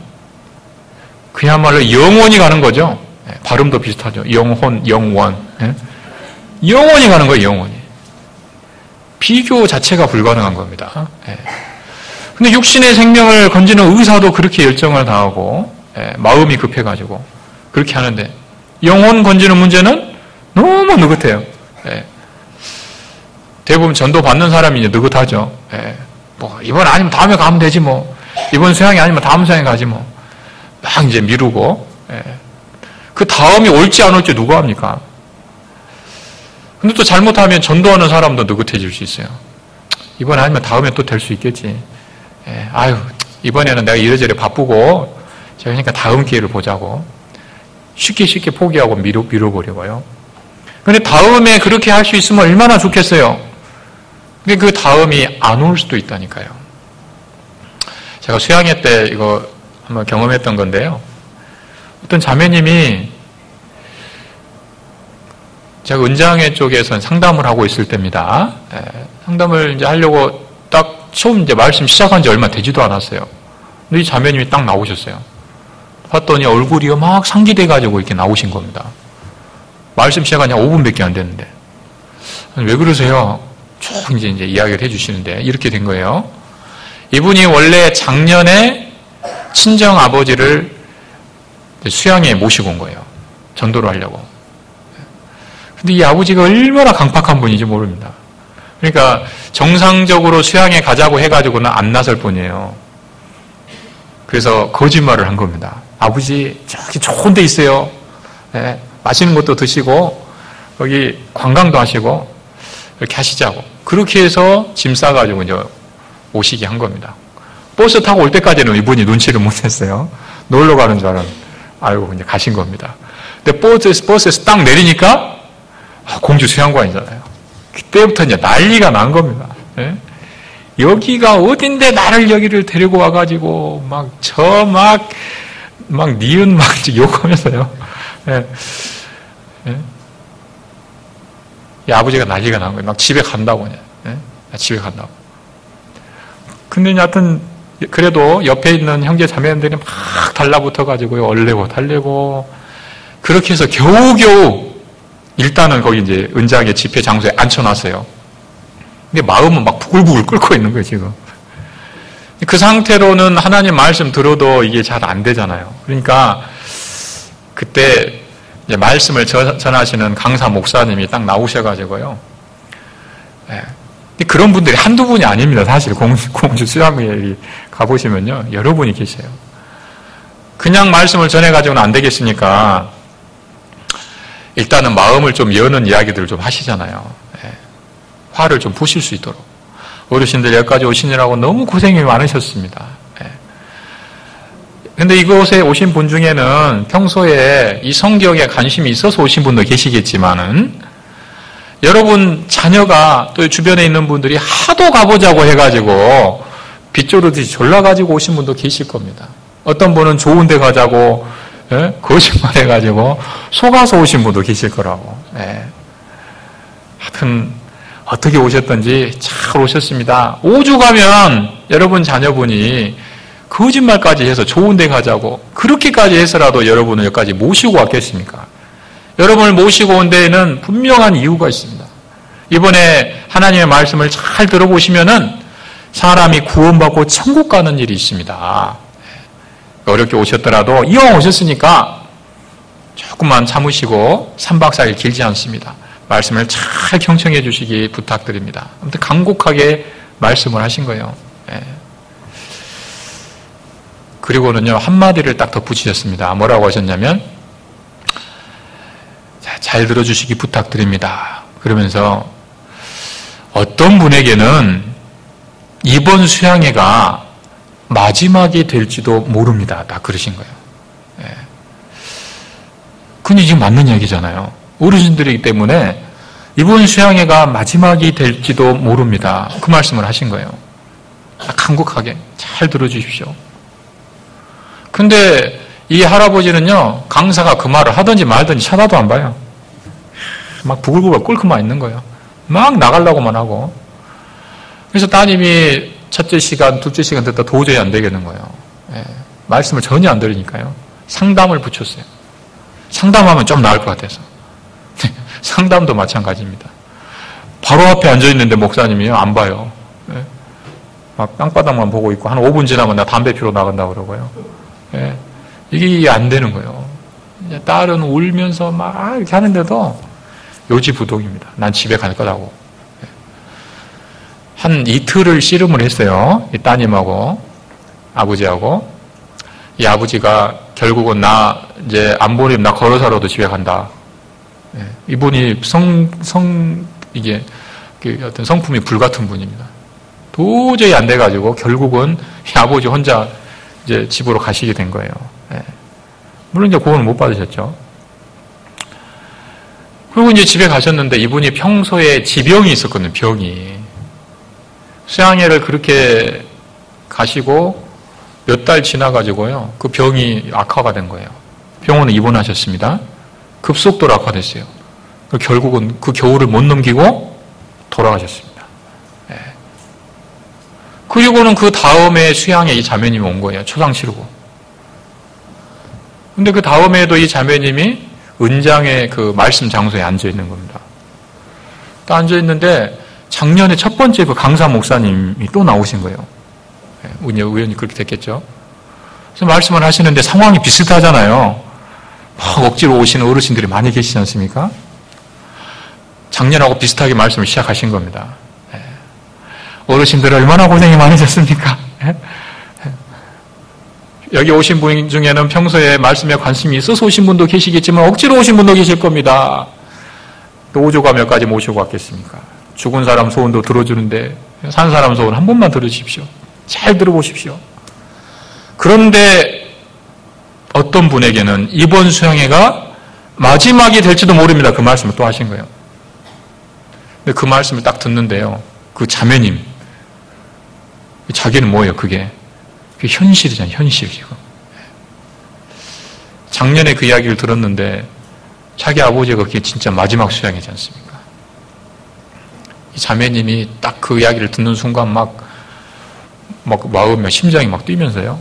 그야말로 영원히 가는 거죠. 예. 발음도 비슷하죠. 영혼, 영원. 예. 영원히 가는 거예요, 영원히. 비교 자체가 불가능한 겁니다. 예. 근데 육신의 생명을 건지는 의사도 그렇게 열정을 다하고, 예, 마음이 급해가지고 그렇게 하는데, 영혼 건지는 문제는 너무 느긋해요. 예. 대부분 전도 받는 사람이 이제 느긋하죠. 예. 뭐 이번 아니면 다음에 가면 되지 뭐. 이번 수양이 아니면 다음 수양에 가지 뭐. 막 이제 미루고, 예. 그 다음이 올지 안 올지 누가 합니까? 근데 또 잘못하면 전도하는 사람도 느긋해질 수 있어요. 이번에 아니면 다음에 또 될 수 있겠지. 예, 아유, 이번에는 내가 이래저래 바쁘고, 제가 그러니까 다음 기회를 보자고. 쉽게 포기하고 미뤄버려요. 근데 다음에 그렇게 할 수 있으면 얼마나 좋겠어요. 근데 그 다음이 안 올 수도 있다니까요. 제가 수양회 때 이거 한번 경험했던 건데요. 어떤 자매님이 제가 은장회 쪽에서 상담을 하고 있을 때입니다. 예, 상담을 이제 하려고 딱 처음 이제 말씀 시작한 지 얼마 되지도 않았어요. 근데 이 자매님이 딱 나오셨어요. 봤더니 얼굴이 막 상기돼가지고 이렇게 나오신 겁니다. 말씀 시작한 지 5분밖에 안 됐는데. 왜 그러세요? 쭉 이제 이야기를 해주시는데, 이렇게 된 거예요. 이분이 원래 작년에 친정 아버지를 수양에 모시고 온 거예요. 전도를 하려고. 근데 이 아버지가 얼마나 강팍한 분인지 모릅니다. 그러니까 정상적으로 수양에 가자고 해가지고는 안 나설 뿐이에요. 그래서 거짓말을 한 겁니다. 아버지 저기 좋은 데 있어요. 네, 맛있는 것도 드시고 거기 관광도 하시고 이렇게 하시자고. 그렇게 해서 짐 싸가지고 이제 오시게 한 겁니다. 버스 타고 올 때까지는 이분이 눈치를 못 챘어요. 놀러 가는 줄 알고 이제 가신 겁니다. 근데 버스에서 딱 내리니까 공주 수양관이잖아요. 그때부터 이제 난리가 난 겁니다. 예? 여기가 어딘데 나를 여기를 데리고 와가지고 니은 욕하면서요. 예. 예? 이 아버지가 난리가 난 거예요. 막 집에 간다고. 예? 집에 간다고. 근데 하여튼 그래도 옆에 있는 형제 자매들이 막 달라붙어가지고요. 얼레고 달래고 그렇게 해서 겨우겨우 일단은 거기 이제 은장의 집회 장소에 앉혀놨어요. 근데 마음은 막 부글부글 끓고 있는 거예요, 지금. 그 상태로는 하나님 말씀 들어도 이게 잘 안 되잖아요. 그러니까 그때 이제 말씀을 전하시는 강사 목사님이 딱 나오셔가지고요. 네. 그런 분들이 한두 분이 아닙니다. 사실 공주 수양회에 가보시면요. 여러 분이 계세요. 그냥 말씀을 전해가지고는 안 되겠으니까 일단은 마음을 좀 여는 이야기들을 좀 하시잖아요. 네. 화를 좀 푸실 수 있도록. 어르신들 여기까지 오시느라고 너무 고생이 많으셨습니다. 그런데 이곳에 오신 분 중에는 평소에 이 성경에 관심이 있어서 오신 분도 계시겠지만은 여러분 자녀가 또 주변에 있는 분들이 하도 가보자고 해가지고 빗조르듯이 졸라가지고 오신 분도 계실 겁니다. 어떤 분은 좋은 데 가자고 거짓말 해가지고 속아서 오신 분도 계실 거라고. 하여튼 어떻게 오셨던지 잘 오셨습니다. 5주 가면 여러분 자녀분이 거짓말까지 해서 좋은 데 가자고 그렇게까지 해서라도 여러분을 여기까지 모시고 왔겠습니까? 여러분을 모시고 온 데에는 분명한 이유가 있습니다. 이번에 하나님의 말씀을 잘 들어보시면은 사람이 구원받고 천국 가는 일이 있습니다. 어렵게 오셨더라도 이왕 오셨으니까 조금만 참으시고 3박 4일 길지 않습니다. 말씀을 잘 경청해 주시기 부탁드립니다. 아무튼 간곡하게 말씀을 하신 거예요. 그리고는요 한마디를 딱 덧붙이셨습니다. 뭐라고 하셨냐면 잘 들어주시기 부탁드립니다. 그러면서 어떤 분에게는 이번 수양회가 마지막이 될지도 모릅니다. 딱 그러신 거예요. 근데 지금 맞는 얘기잖아요. 어르신들이기 때문에 이번 수양회가 마지막이 될지도 모릅니다. 그 말씀을 하신 거예요. 간곡하게 잘 들어주십시오. 근데 이 할아버지는요 강사가 그 말을 하든지 말든지 쳐다도 안 봐요. 막 부글부글 끓고만 있는 거예요. 막 나가려고만 하고. 그래서 따님이 첫째 시간, 둘째 시간 듣다 도저히 안 되겠는 거예요. 말씀을 전혀 안 들으니까요. 상담을 붙였어요. 상담하면 좀 나을 것 같아서. 상담도 마찬가지입니다. 바로 앞에 앉아있는데 목사님이요 안 봐요. 막 땅바닥만 보고 있고 한 5분 지나면 나 담배 피러 나간다고 그러고요. 이게 안 되는 거예요. 딸은 울면서 막 이렇게 하는데도 요지부동입니다. 난 집에 갈 거라고. 한 이틀을 씨름을 했어요. 이 따님하고 아버지하고. 이 아버지가 결국은 나 이제 안 보내면 나 걸어서라도 집에 간다. 이분이 이게 어떤 성품이 불같은 분입니다. 도저히 안 돼가지고 결국은 이 아버지 혼자 이제 집으로 가시게 된 거예요. 물론 이제 구원을 못 받으셨죠. 그리고 이제 집에 가셨는데 이분이 평소에 지병이 있었거든요. 병이. 수양회를 그렇게 가시고 몇 달 지나가지고요. 그 병이 악화가 된 거예요. 병원에 입원하셨습니다. 급속도로 악화됐어요. 결국은 그 겨울을 못 넘기고 돌아가셨습니다. 그리고는 그 다음에 수양회 이 자매님이 온 거예요. 초상 치르고. 근데 그 다음에도 이 자매님이 은장의 그 말씀 장소에 앉아 있는 겁니다. 또 앉아 있는데 작년에 첫 번째 그 강사 목사님이 또 나오신 거예요. 우연히 그렇게 됐겠죠. 그래서 말씀을 하시는데 상황이 비슷하잖아요. 막 억지로 오시는 어르신들이 많이 계시지 않습니까? 작년하고 비슷하게 말씀을 시작하신 겁니다. 어르신들 얼마나 고생이 많으셨습니까? 여기 오신 분 중에는 평소에 말씀에 관심이 있어서 오신 분도 계시겠지만 억지로 오신 분도 계실 겁니다. 또 오조가 몇 가지 모시고 왔겠습니까? 죽은 사람 소원도 들어주는데 산 사람 소원 한 번만 들어주십시오. 잘 들어보십시오. 그런데 어떤 분에게는 이번 수양회가 마지막이 될지도 모릅니다. 그 말씀을 또 하신 거예요. 근데 그 말씀을 딱 듣는데요. 그 자매님, 자기는 뭐예요, 그게? 그게 현실이잖아요, 현실, 지금. 작년에 그 이야기를 들었는데, 자기 아버지가 그게 진짜 마지막 수양이지 않습니까? 이 자매님이 딱 그 이야기를 듣는 순간 막 마음에 심장이 막 뛰면서요.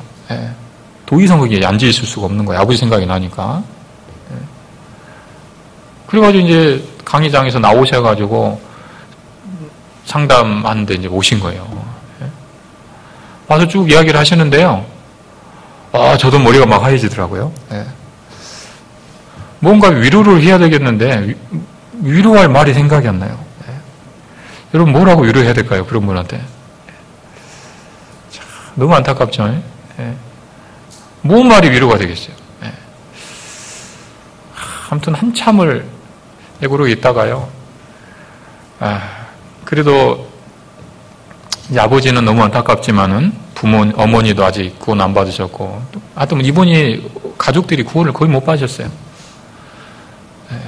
더 이상 거기에 앉아있을 수가 없는 거예요. 아버지 생각이 나니까. 그래가지고 이제 강의장에서 나오셔가지고 상담하는데 이제 오신 거예요. 와서 쭉 이야기를 하시는데요. 저도 머리가 막 하얘지더라고요. 뭔가 위로를 해야 되겠는데 위로할 말이 생각이 안 나요. 여러분 뭐라고 위로해야 될까요? 그런 분한테. 너무 안타깝죠. 뭔 말이 위로가 되겠어요. 아무튼 한참을 그러고 있다가요. 그래도 이제 아버지는 너무 안타깝지만은 어머니도 아직 구원 안 받으셨고, 하여튼 이분이 가족들이 구원을 거의 못 받으셨어요.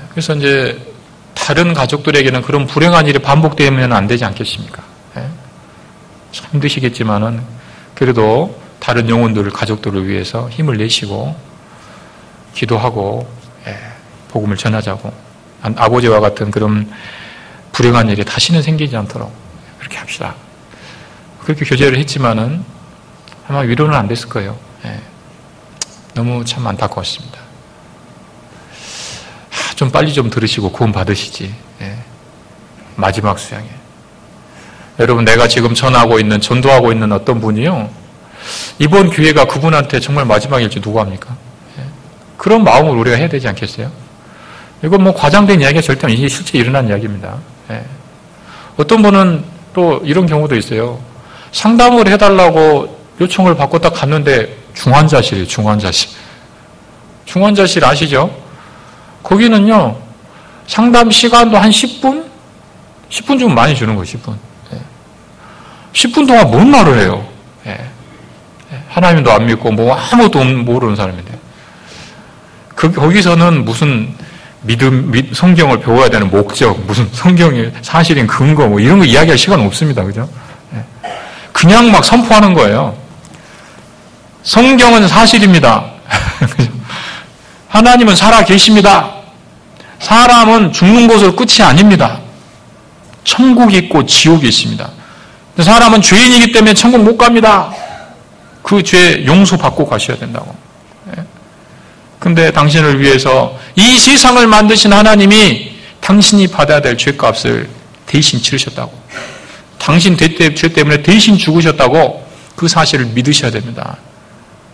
그래서 이제 다른 가족들에게는 그런 불행한 일이 반복되면 안 되지 않겠습니까? 참 힘드시겠지만은 그래도 다른 영혼들을, 가족들을 위해서 힘을 내시고 기도하고 복음을 전하자고, 아버지와 같은 그런 불행한 일이 다시는 생기지 않도록 그렇게 합시다. 그렇게 교제를 했지만은 아마 위로는 안 됐을 거예요. 너무 참 안타까웠습니다. 좀 빨리 좀 들으시고 구원 받으시지. 마지막 수양에. 여러분, 내가 지금 전도하고 있는 어떤 분이요, 이번 기회가 그분한테 정말 마지막일지 누가 합니까? 그런 마음을 우리가 해야 되지 않겠어요? 이건 뭐 과장된 이야기가 절대 아니에요. 이게 실제 일어난 이야기입니다. 어떤 분은 또 이런 경우도 있어요. 상담을 해달라고 요청을 받고 딱 갔는데 중환자실이에요. 중환자실 아시죠? 거기는요, 상담 시간도 한 10분? 10분 좀 많이 주는 거예요, 10분. 10분 동안 뭔 말을 해요? 하나님도 안 믿고 뭐 아무것도 모르는 사람인데. 거기서는 무슨 성경을 배워야 되는 목적, 무슨 성경의 사실인 근거, 뭐 이런 거 이야기할 시간 없습니다. 그죠? 그냥 막 선포하는 거예요. 성경은 사실입니다. 하나님은 살아 계십니다. 사람은 죽는 곳으로 끝이 아닙니다. 천국이 있고 지옥이 있습니다. 사람은 죄인이기 때문에 천국 못 갑니다. 그 죄 용서받고 가셔야 된다고. 근데 당신을 위해서 이 세상을 만드신 하나님이 당신이 받아야 될 죄값을 대신 치르셨다고. 당신 죄 때문에 대신 죽으셨다고 그 사실을 믿으셔야 됩니다.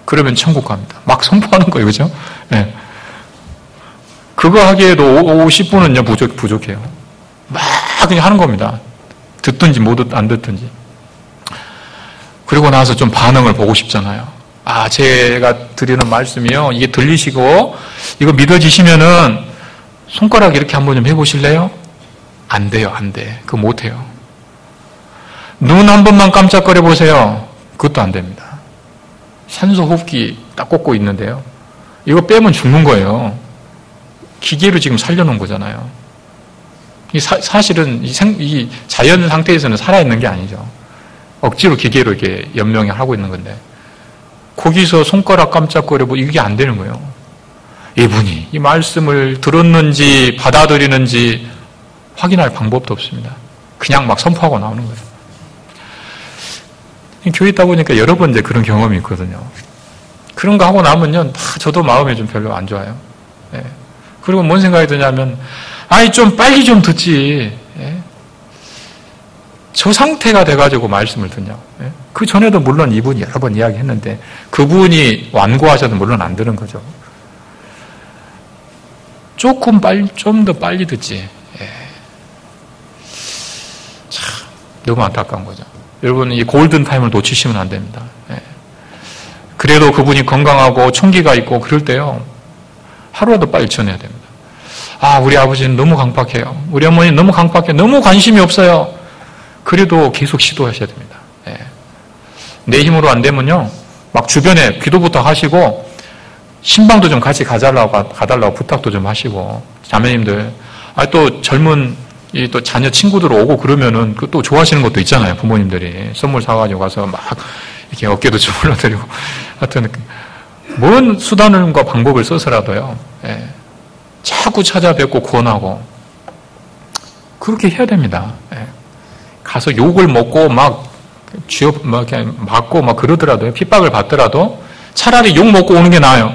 그러면 천국 갑니다. 막 선포하는 거예요. 그죠? 그거 하기에도 50분은요, 부족해요. 막 그냥 하는 겁니다. 듣든지 안 듣든지. 그리고 나서 좀 반응을 보고 싶잖아요. 제가 드리는 말씀이요, 이게 들리시고 이거 믿어지시면은 손가락 이렇게 한번 좀 해보실래요? 안 돼요, 안 돼. 그거 못해요. 눈 한 번만 깜짝거려 보세요. 그것도 안 됩니다. 산소 호흡기 딱 꽂고 있는데요, 이거 빼면 죽는 거예요. 기계로 지금 살려놓은 거잖아요. 사실은 이 자연 상태에서는 살아있는 게 아니죠. 억지로 기계로 이렇게 연명을 하고 있는 건데, 거기서 손가락 깜짝거려 이게 안 되는 거예요. 이분이 이 말씀을 들었는지 받아들이는지 확인할 방법도 없습니다. 그냥 막 선포하고 나오는 거예요. 교회 있다 보니까 여러 번 이제 그런 경험이 있거든요. 그런 거 하고 나면요, 저도 마음이 좀 별로 안 좋아요. 그리고 뭔 생각이 드냐면, 좀 빨리 좀 듣지. 저 상태가 돼가지고 말씀을 듣냐고. 그 전에도 물론 이분이 여러 번 이야기했는데 그분이 완고하셔도 물론 안 되는 거죠. 조금 좀 더 빨리 듣지. 참 너무 안타까운 거죠. 여러분 이 골든 타임을 놓치시면 안 됩니다. 그래도 그분이 건강하고 총기가 있고 그럴 때요. 하루라도 빨리 전해야 됩니다. 아, 우리 아버지는 너무 강팍해요. 우리 어머니는 너무 강팍해요. 너무 관심이 없어요. 그래도 계속 시도하셔야 됩니다. 내 힘으로 안 되면요. 막 주변에 기도부터 하시고 신방도 좀 같이 가달라고 부탁도 좀 하시고 자매님들 또 젊은 또 자녀 친구들 오고 그러면은 또 좋아하시는 것도 있잖아요. 부모님들이 선물 사가지고 가서 막 이렇게 어깨도 주물러드리고 하여튼 뭔 수단과 방법을 써서라도요. 자꾸 찾아뵙고 권하고 그렇게 해야 됩니다. 가서 욕을 먹고 막 이렇게 맞고 막 그러더라도요. 핍박을 받더라도 차라리 욕 먹고 오는 게 나아요.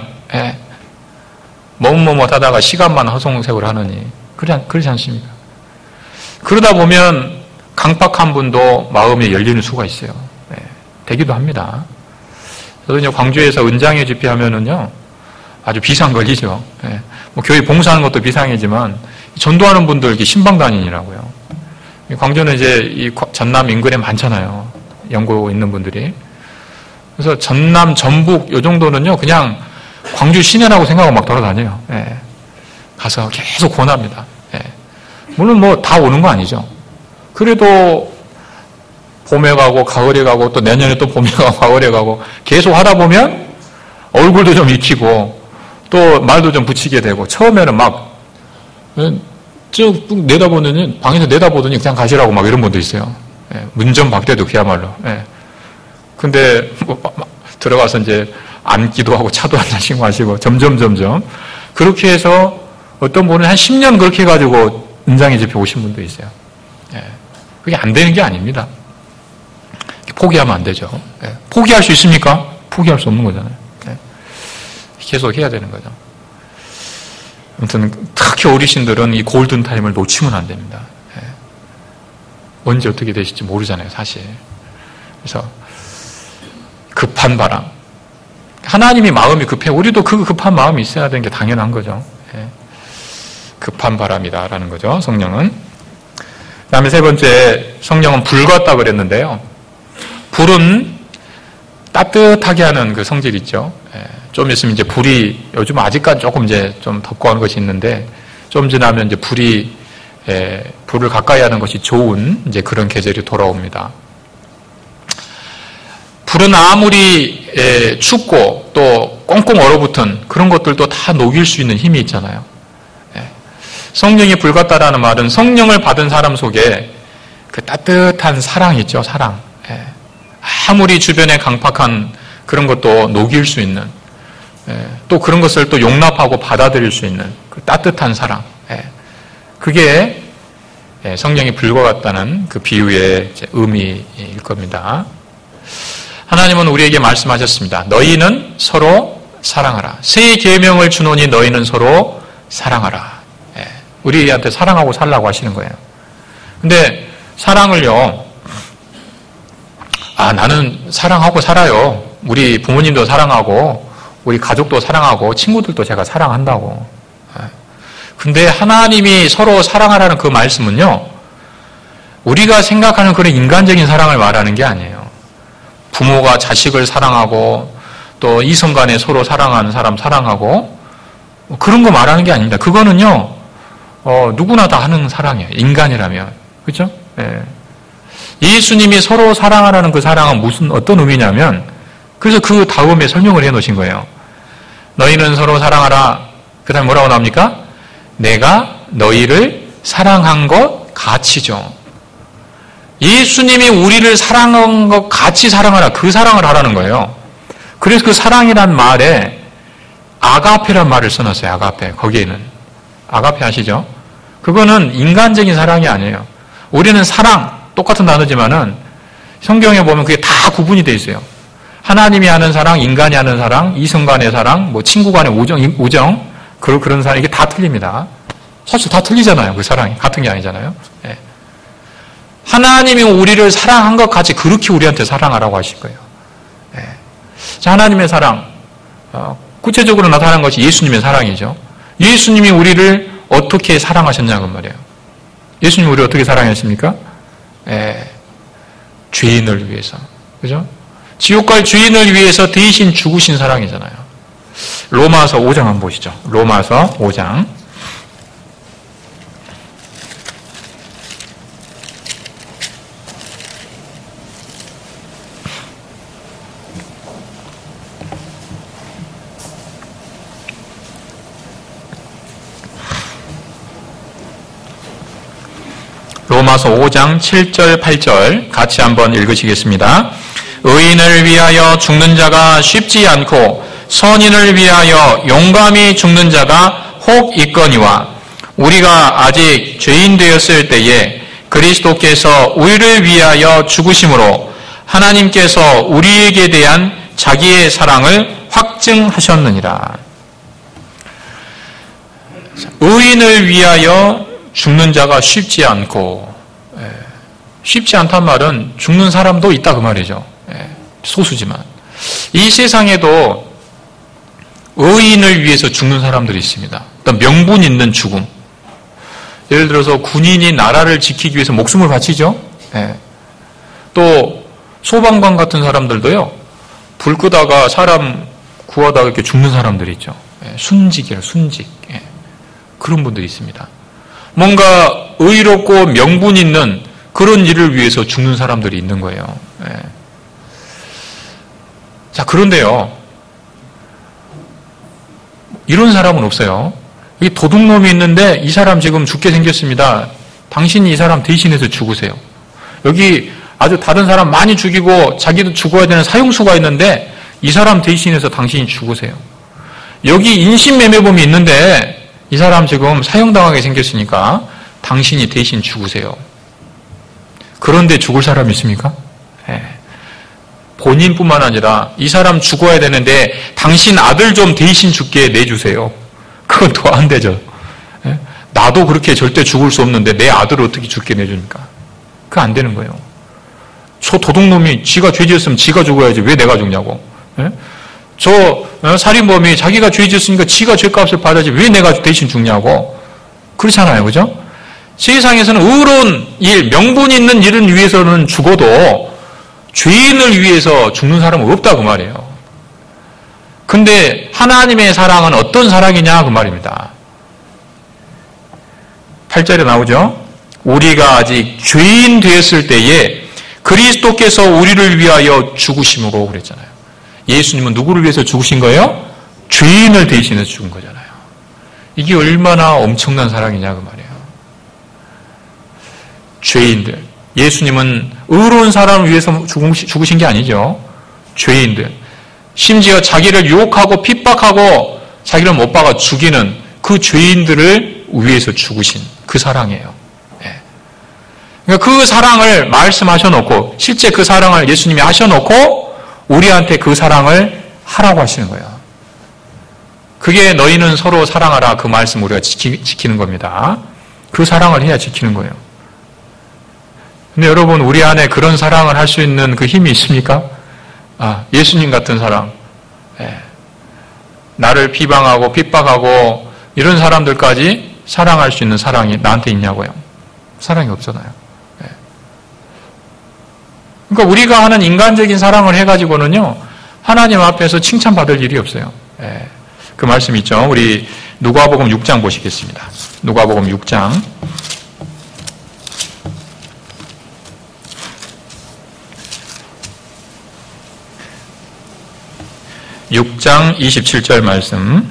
뭐뭇 하다가 시간만 허송세월 하느니 그러지 않습니까? 그러다 보면 강팍한 분도 마음이 열리는 수가 있어요. 되기도 합니다. 저도 이제 광주에서 은장회 집회하면은요 아주 비상 걸리죠. 뭐 교회 봉사하는 것도 비상이지만 전도하는 분들 이렇게 신방단인이라고요. 광주는 이제 이 전남 인근에 많잖아요. 연고 있는 분들이. 그래서 전남, 전북 요 정도는요 그냥 광주 시내라고 생각하고 막 돌아다녀요. 가서 계속 권합니다. 물론 뭐 다 오는 거 아니죠. 그래도 봄에 가고 가을에 가고 또 내년에 또 봄에 가고 가을에 가고 계속 하다 보면 얼굴도 좀 익히고 또 말도 좀 붙이게 되고 처음에는 막 쭉 내다보더니 방에서 내다보더니 그냥 가시라고 막 이런 분도 있어요. 문전박대도 그야말로. 근데 뭐 들어가서 이제 앉기도 하고 차도 한 잔씩 마시고 점점 그렇게 해서 어떤 분은 한 10년 그렇게 해가지고 은장에 집에 오신 분도 있어요. 그게 안 되는 게 아닙니다. 포기하면 안 되죠. 포기할 수 있습니까? 포기할 수 없는 거잖아요. 계속 해야 되는 거죠. 아무튼 특히 어르신들은 이 골든타임을 놓치면 안 됩니다. 언제 어떻게 되실지 모르잖아요, 사실. 그래서 급한 바람. 하나님이 마음이 급해요. 우리도 그 급한 마음이 있어야 되는 게 당연한 거죠. 급한 바람이다라는 거죠, 성령은. 그 다음에 세 번째, 성령은 불 같다 그랬는데요. 불은 따뜻하게 하는 그 성질이 있죠. 좀 있으면 이제 불이, 요즘 아직까지 조금 이제 좀 덥고 하는 것이 있는데, 좀 지나면 이제 불을 가까이 하는 것이 좋은 이제 그런 계절이 돌아옵니다. 불은 아무리 춥고 또 꽁꽁 얼어붙은 그런 것들도 다 녹일 수 있는 힘이 있잖아요. 성령이 불 같다라는 말은 성령을 받은 사람 속에 그 따뜻한 사랑이 있죠, 사랑. 아무리 주변에 강팍한 그런 것도 녹일 수 있는, 또 그런 것을 또 용납하고 받아들일 수 있는 그 따뜻한 사랑. 그게 성령이 불과 같다는 그 비유의 의미일 겁니다. 하나님은 우리에게 말씀하셨습니다. 너희는 서로 사랑하라. 새 계명을 주노니 너희는 서로 사랑하라. 우리한테 사랑하고 살라고 하시는 거예요. 근데 사랑을요, 나는 사랑하고 살아요. 우리 부모님도 사랑하고 우리 가족도 사랑하고 친구들도 제가 사랑한다고. 근데 하나님이 서로 사랑하라는 그 말씀은요, 우리가 생각하는 그런 인간적인 사랑을 말하는 게 아니에요. 부모가 자식을 사랑하고 또 이성 간에 서로 사랑하는 사람 사랑하고 그런 거 말하는 게 아닙니다. 그거는요, 누구나 다 하는 사랑이에요. 인간이라면. 그렇죠? 예수님이 서로 사랑하라는 그 사랑은 어떤 의미냐면, 그래서 그 다음에 설명을 해 놓으신 거예요. 너희는 서로 사랑하라. 그 다음에 뭐라고 나옵니까? 내가 너희를 사랑한 것 같이죠. 예수님이 우리를 사랑한 것 같이 사랑하라. 그 사랑을 하라는 거예요. 그래서 그 사랑이란 말에 아가페란 말을 써놨어요. 아가페. 거기에는. 아가페 아시죠? 그거는 인간적인 사랑이 아니에요. 우리는 사랑, 똑같은 단어지만은 성경에 보면 그게 다 구분이 되어 있어요. 하나님이 하는 사랑, 인간이 하는 사랑, 이성 간의 사랑, 뭐 친구 간의 우정, 그런 사랑, 이게 다 틀립니다. 사실 다 틀리잖아요. 그 사랑이. 같은 게 아니잖아요. 하나님이 우리를 사랑한 것 같이 그렇게 우리한테 사랑하라고 하실 거예요. 예. 자, 하나님의 사랑, 구체적으로 나타난 것이 예수님의 사랑이죠. 예수님이 우리를 어떻게 사랑하셨냐고 말이에요. 예수님이 우리를 어떻게 사랑하십니까? 죄인을 위해서. 그죠? 지옥 갈 죄인을 위해서 대신 죽으신 사랑이잖아요. 로마서 5장 한번 보시죠. 로마서 5장. 로마서 5장 7절 8절 같이 한번 읽으시겠습니다. 의인을 위하여 죽는 자가 쉽지 않고 선인을 위하여 용감히 죽는 자가 혹 있거니와 우리가 아직 죄인 되었을 때에 그리스도께서 우리를 위하여 죽으심으로 하나님께서 우리에게 대한 자기의 사랑을 확증하셨느니라. 의인을 위하여 죽는 자가 쉽지 않고, 쉽지 않단 말은 죽는 사람도 있다 그 말이죠. 소수지만 이 세상에도 의인을 위해서 죽는 사람들이 있습니다. 어떤 명분 있는 죽음. 예를 들어서 군인이 나라를 지키기 위해서 목숨을 바치죠. 또 소방관 같은 사람들도요, 불 끄다가 사람 구하다가 이렇게 죽는 사람들이 있죠. 순직이에요, 순직. 그런 분들이 있습니다. 뭔가 의롭고 명분 있는 그런 일을 위해서 죽는 사람들이 있는 거예요. 자, 그런데요, 이런 사람은 없어요. 여기 도둑놈이 있는데 이 사람 지금 죽게 생겼습니다. 당신이 이 사람 대신해서 죽으세요. 여기 아주 다른 사람 많이 죽이고 자기도 죽어야 되는 사형수가 있는데 이 사람 대신해서 당신이 죽으세요. 여기 인신매매범이 있는데 이 사람 지금 사형당하게 생겼으니까 당신이 대신 죽으세요. 그런데 죽을 사람이 있습니까? 본인뿐만 아니라 이 사람 죽어야 되는데 당신 아들 좀 대신 죽게 내주세요. 그건 더 안 되죠. 나도 그렇게 절대 죽을 수 없는데 내 아들을 어떻게 죽게 내줍니까? 그거 안 되는 거예요. 저 도둑놈이 지가 죄 지었으면 지가 죽어야지 왜 내가 죽냐고. 저 살인범이 자기가 죄 지었으니까 지가 죄값을 받아야지 왜 내가 대신 죽냐고. 그렇잖아요. 그죠? 세상에서는 의로운 일, 명분 있는 일을 위해서는 죽어도 죄인을 위해서 죽는 사람은 없다 그 말이에요. 근데 하나님의 사랑은 어떤 사랑이냐 그 말입니다. 8절에 나오죠. 우리가 아직 죄인 되었을 때에 그리스도께서 우리를 위하여 죽으심으로 그랬잖아요. 예수님은 누구를 위해서 죽으신 거예요? 죄인을 대신해서 죽은 거잖아요. 이게 얼마나 엄청난 사랑이냐 그 말이에요. 죄인들. 예수님은 의로운 사람을 위해서 죽으신 게 아니죠. 죄인들. 심지어 자기를 유혹하고 핍박하고 자기를 못 박아 죽이는 그 죄인들을 위해서 죽으신 그 사랑이에요. 그러니까 그 사랑을 말씀하셔놓고 실제 그 사랑을 예수님이 하셔놓고 우리한테 그 사랑을 하라고 하시는 거예요. 그게 너희는 서로 사랑하라 그 말씀 우리가 지키는 겁니다. 그 사랑을 해야 지키는 거예요. 근데 여러분 우리 안에 그런 사랑을 할 수 있는 그 힘이 있습니까? 예수님 같은 사랑. 나를 비방하고 핍박하고 이런 사람들까지 사랑할 수 있는 사랑이 나한테 있냐고요. 사랑이 없잖아요. 그러니까 우리가 하는 인간적인 사랑을 해가지고는요, 하나님 앞에서 칭찬받을 일이 없어요. 그 말씀 있죠. 우리 누가복음 6장 보시겠습니다. 누가복음 6장. 6장 27절 말씀.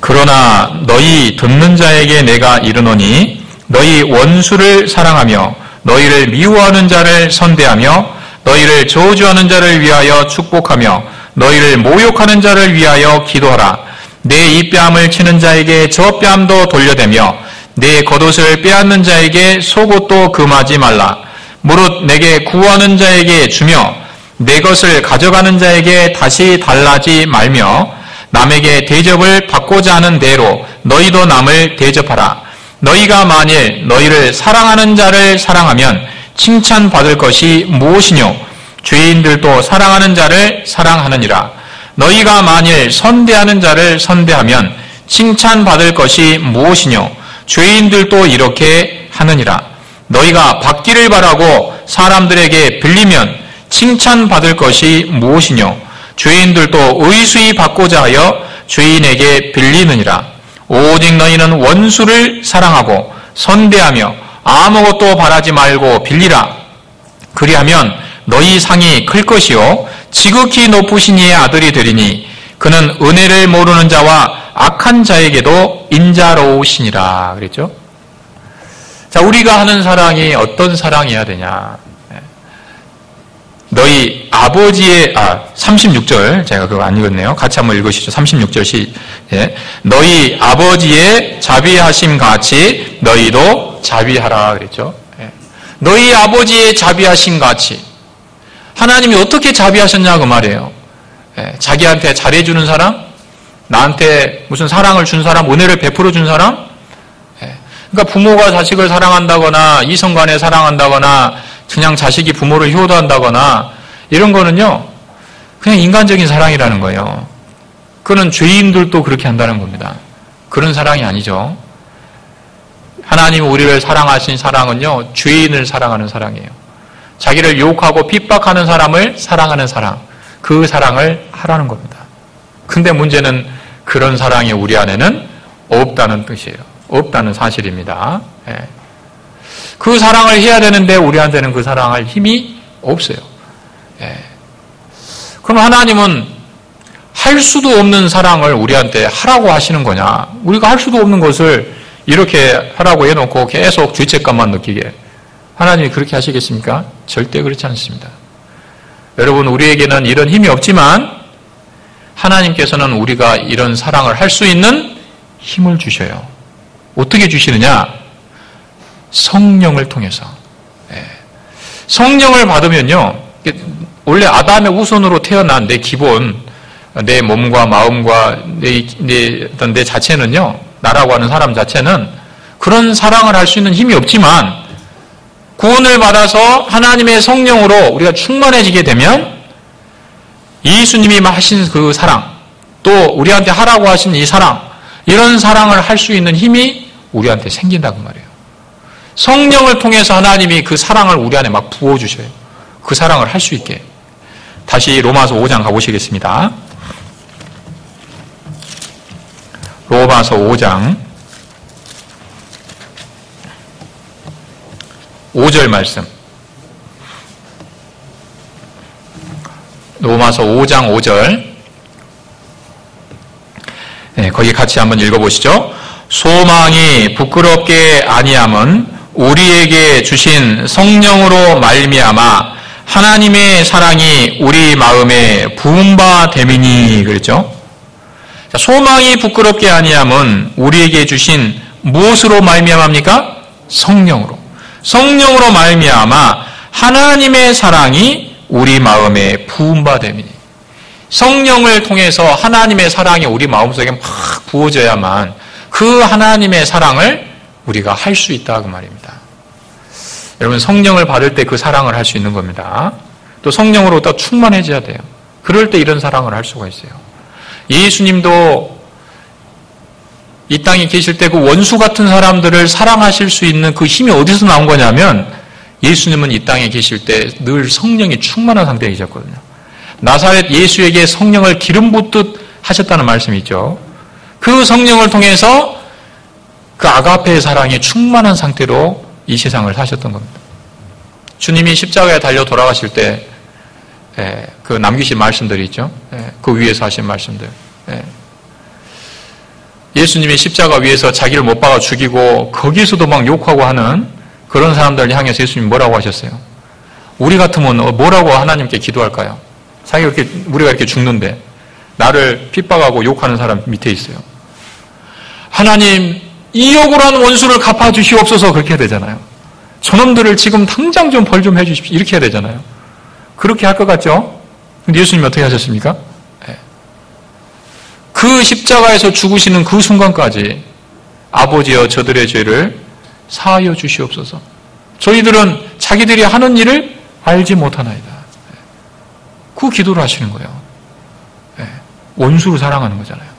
그러나 너희 듣는 자에게 내가 이르노니 너희 원수를 사랑하며 너희를 미워하는 자를 선대하며 너희를 저주하는 자를 위하여 축복하며 너희를 모욕하는 자를 위하여 기도하라. 내 입뺨을 치는 자에게 저 뺨도 돌려대며 내 겉옷을 빼앗는 자에게 속옷도 금하지 말라. 무릇 내게 구하는 자에게 주며 내 것을 가져가는 자에게 다시 달라지 말며 남에게 대접을 받고자 하는 대로 너희도 남을 대접하라. 너희가 만일 너희를 사랑하는 자를 사랑하면 칭찬받을 것이 무엇이뇨? 죄인들도 사랑하는 자를 사랑하느니라. 너희가 만일 선대하는 자를 선대하면 칭찬받을 것이 무엇이뇨? 죄인들도 이렇게 하느니라. 너희가 받기를 바라고 사람들에게 빌리면 칭찬받을 것이 무엇이뇨? 죄인들도 의수히 받고자 하여 죄인에게 빌리느니라. 오직 너희는 원수를 사랑하고 선대하며 아무것도 바라지 말고 빌리라. 그리하면 너희 상이 클 것이요 지극히 높으신 이의 아들이 되리니 그는 은혜를 모르는 자와 악한 자에게도 인자로우시니라. 그랬죠? 자, 우리가 하는 사랑이 어떤 사랑이어야 되냐? 너희 아버지의 36절 제가 그거 안 읽었네요. 같이 한번 읽으시죠. 36절 너희 아버지의 자비하심 같이 너희도 자비하라 그랬죠. 너희 아버지의 자비하심 같이 하나님이 어떻게 자비하셨냐 그 말이에요. 자기한테 잘해주는 사람, 나한테 무슨 사랑을 준 사람, 은혜를 베풀어 준 사람. 그러니까 부모가 자식을 사랑한다거나 이성간에 사랑한다거나 그냥 자식이 부모를 효도한다거나 이런 거는요 그냥 인간적인 사랑이라는 거예요. 그는 죄인들도 그렇게 한다는 겁니다. 그런 사랑이 아니죠. 하나님 우리를 사랑하신 사랑은요 죄인을 사랑하는 사랑이에요. 자기를 욕하고 핍박하는 사람을 사랑하는 사랑, 그 사랑을 하라는 겁니다. 근데 문제는 그런 사랑이 우리 안에는 없다는 뜻이에요. 없다는 사실입니다. 그 사랑을 해야 되는데 우리한테는 그 사랑할 힘이 없어요. 그럼 하나님은 할 수도 없는 사랑을 우리한테 하라고 하시는 거냐? 우리가 할 수도 없는 것을 이렇게 하라고 해놓고 계속 죄책감만 느끼게 하나님이 그렇게 하시겠습니까? 절대 그렇지 않습니다. 여러분, 우리에게는 이런 힘이 없지만 하나님께서는 우리가 이런 사랑을 할 수 있는 힘을 주셔요. 어떻게 주시느냐? 성령을 통해서. 성령을 받으면요, 원래 아담의 후손으로 태어난 내 기본, 내 몸과 마음과 내 자체는요, 나라고 하는 사람 자체는 그런 사랑을 할 수 있는 힘이 없지만 구원을 받아서 하나님의 성령으로 우리가 충만해지게 되면 예수님이 하신 그 사랑, 또 우리한테 하라고 하신 이 사랑, 이런 사랑을 할 수 있는 힘이 우리한테 생긴다고 말이에요. 성령을 통해서 하나님이 그 사랑을 우리 안에 막 부어주셔요. 그 사랑을 할 수 있게. 다시 로마서 5장 가보시겠습니다. 로마서 5장 5절 말씀. 로마서 5장 5절. 거기 같이 한번 읽어보시죠. 소망이 부끄럽게 아니함은 우리에게 주신 성령으로 말미암아 하나님의 사랑이 우리 마음에 부은 바 됨이니. 그랬죠? 소망이 부끄럽게 아니함은 우리에게 주신 무엇으로 말미암합니까? 성령으로. 성령으로 말미암아 하나님의 사랑이 우리 마음에 부은 바 됨이니. 성령을 통해서 하나님의 사랑이 우리 마음속에 막 부어져야만 그 하나님의 사랑을 우리가 할 수 있다 그 말입니다. 여러분, 성령을 받을 때 그 사랑을 할 수 있는 겁니다. 또 성령으로 더 충만해져야 돼요. 그럴 때 이런 사랑을 할 수가 있어요. 예수님도 이 땅에 계실 때 그 원수 같은 사람들을 사랑하실 수 있는 그 힘이 어디서 나온 거냐면 예수님은 이 땅에 계실 때 늘 성령이 충만한 상태에 계셨거든요. 나사렛 예수에게 성령을 기름 붓듯 하셨다는 말씀이 있죠. 그 성령을 통해서 그 아가페의 사랑에 충만한 상태로 이 세상을 사셨던 겁니다. 주님이 십자가에 달려 돌아가실 때 그 남기신 말씀들이 있죠. 그 위에서 하신 말씀들. 예수님이 십자가 위에서 자기를 못 박아 죽이고 거기서도 막 욕하고 하는 그런 사람들 향해서 예수님이 뭐라고 하셨어요? 우리 같으면 뭐라고 하나님께 기도할까요? 우리가 이렇게 죽는데 나를 핍박하고 욕하는 사람 밑에 있어요. 하나님, 이 억울한 원수를 갚아주시옵소서. 그렇게 해야 되잖아요. 저놈들을 지금 당장 좀 벌 좀 해주십시오. 이렇게 해야 되잖아요. 그렇게 할 것 같죠? 근데 예수님이 어떻게 하셨습니까? 그 십자가에서 죽으시는 그 순간까지 아버지여 저들의 죄를 사하여 주시옵소서. 저희들은 자기들이 하는 일을 알지 못하나이다. 그 기도를 하시는 거예요. 원수를 사랑하는 거잖아요.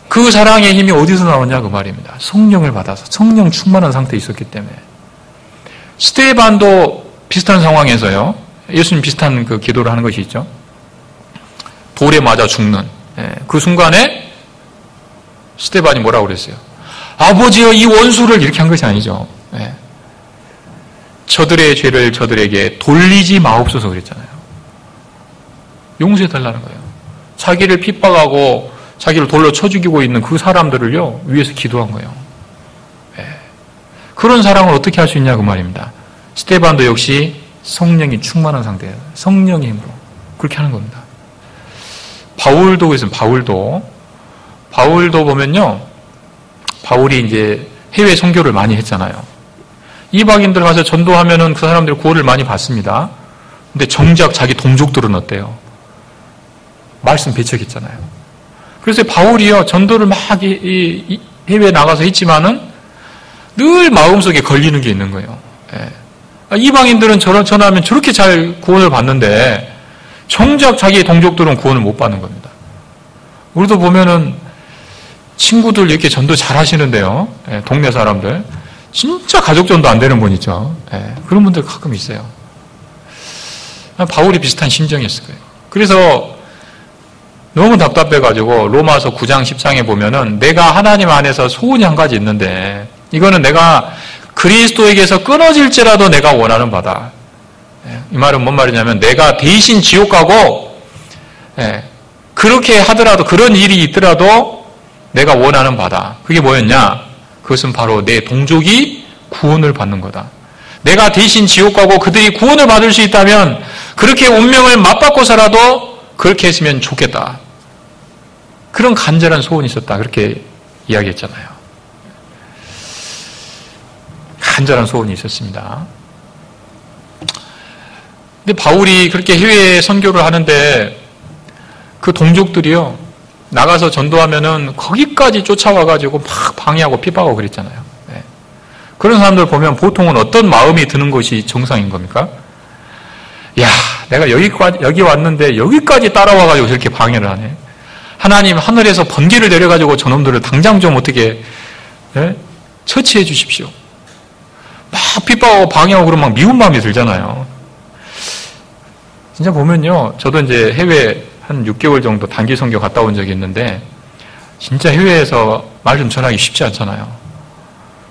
그 사랑의 힘이 어디서 나오냐 그 말입니다. 성령을 받아서 성령 충만한 상태에 있었기 때문에. 스데반도 비슷한 상황에서요. 예수님 비슷한 그 기도를 하는 것이 있죠. 돌에 맞아 죽는 그 순간에 스데반이 뭐라고 그랬어요? 아버지여 이 원수를 이렇게 한 것이 아니죠. 저들의 죄를 저들에게 돌리지 마옵소서 그랬잖아요. 용서해달라는 거예요. 자기를 핍박하고 자기를 돌로 쳐 죽이고 있는 그 사람들을요 위해서 기도한 거예요. 그런 사랑을 어떻게 할 수 있냐 그 말입니다. 스데반도 역시 성령이 충만한 상태예요. 성령의 힘으로 그렇게 하는 겁니다. 바울도 그랬어요. 바울도 보면요, 바울이 이제 해외 선교를 많이 했잖아요. 이방인들 가서 전도하면은 그 사람들이 구원을 많이 받습니다. 근데 정작 자기 동족들은 어때요? 말씀 배척했잖아요. 그래서 바울이요 전도를 막 해외에 나가서 했지만은 늘 마음속에 걸리는 게 있는 거예요. 이방인들은 전하면 저렇게 잘 구원을 받는데 정작 자기 동족들은 구원을 못 받는 겁니다. 우리도 보면은 친구들 이렇게 전도 잘 하시는데요. 동네 사람들. 진짜 가족 전도 안 되는 분 있죠. 그런 분들 가끔 있어요. 바울이 비슷한 심정이었을 거예요. 그래서 너무 답답해가지고 로마서 9장 10장에 보면은 내가 하나님 안에서 소원이 한 가지 있는데 이거는 내가 그리스도에게서 끊어질지라도 내가 원하는 바다. 이 말은 뭔 말이냐면 내가 대신 지옥 가고 그렇게 하더라도 그런 일이 있더라도 내가 원하는 바다. 그게 뭐였냐? 그것은 바로 내 동족이 구원을 받는 거다. 내가 대신 지옥 가고 그들이 구원을 받을 수 있다면 그렇게 운명을 맞바꿔서라도 그렇게 했으면 좋겠다. 그런 간절한 소원이 있었다. 그렇게 이야기했잖아요. 간절한 소원이 있었습니다. 근데 바울이 그렇게 해외 선교를 하는데 그 동족들이요 나가서 전도하면은 거기까지 쫓아와가지고 막 방해하고 핍박하고 그랬잖아요. 그런 사람들 보면 보통은 어떤 마음이 드는 것이 정상인 겁니까? 야, 내가 여기 왔는데 여기까지 따라와가지고 저렇게 방해를 하네. 하나님 하늘에서 번개를 내려가지고 저놈들을 당장 좀 어떻게 처치해 주십시오. 막 핍박하고 방해하고 그러면 막 미운 마음이 들잖아요. 진짜 보면요, 저도 이제 해외 한 6개월 정도 단기 선교 갔다 온 적이 있는데 진짜 해외에서 말 좀 전하기 쉽지 않잖아요.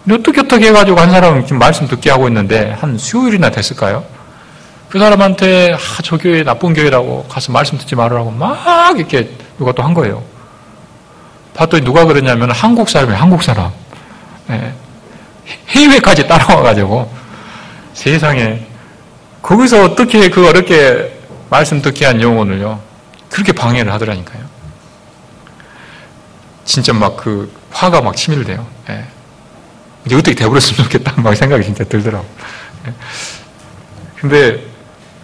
근데 어떻게 해가지고 한 사람은 지금 말씀 듣게 하고 있는데 한 수요일이나 됐을까요? 그 사람한테 저 교회 나쁜 교회라고 가서 말씀 듣지 말으라고 막 이렇게 누가 또 한 거예요. 봤더니 누가 그러냐면 한국 사람이에요. 한국 사람. 해외까지 따라와가지고 세상에 거기서 어떻게 그 어렵게 말씀 듣게 한 영혼을요 그렇게 방해를 하더라니까요. 진짜 막 그 화가 막 치밀대요. 이제 어떻게 돼버렸으면 좋겠다 막 생각이 진짜 들더라고. 근데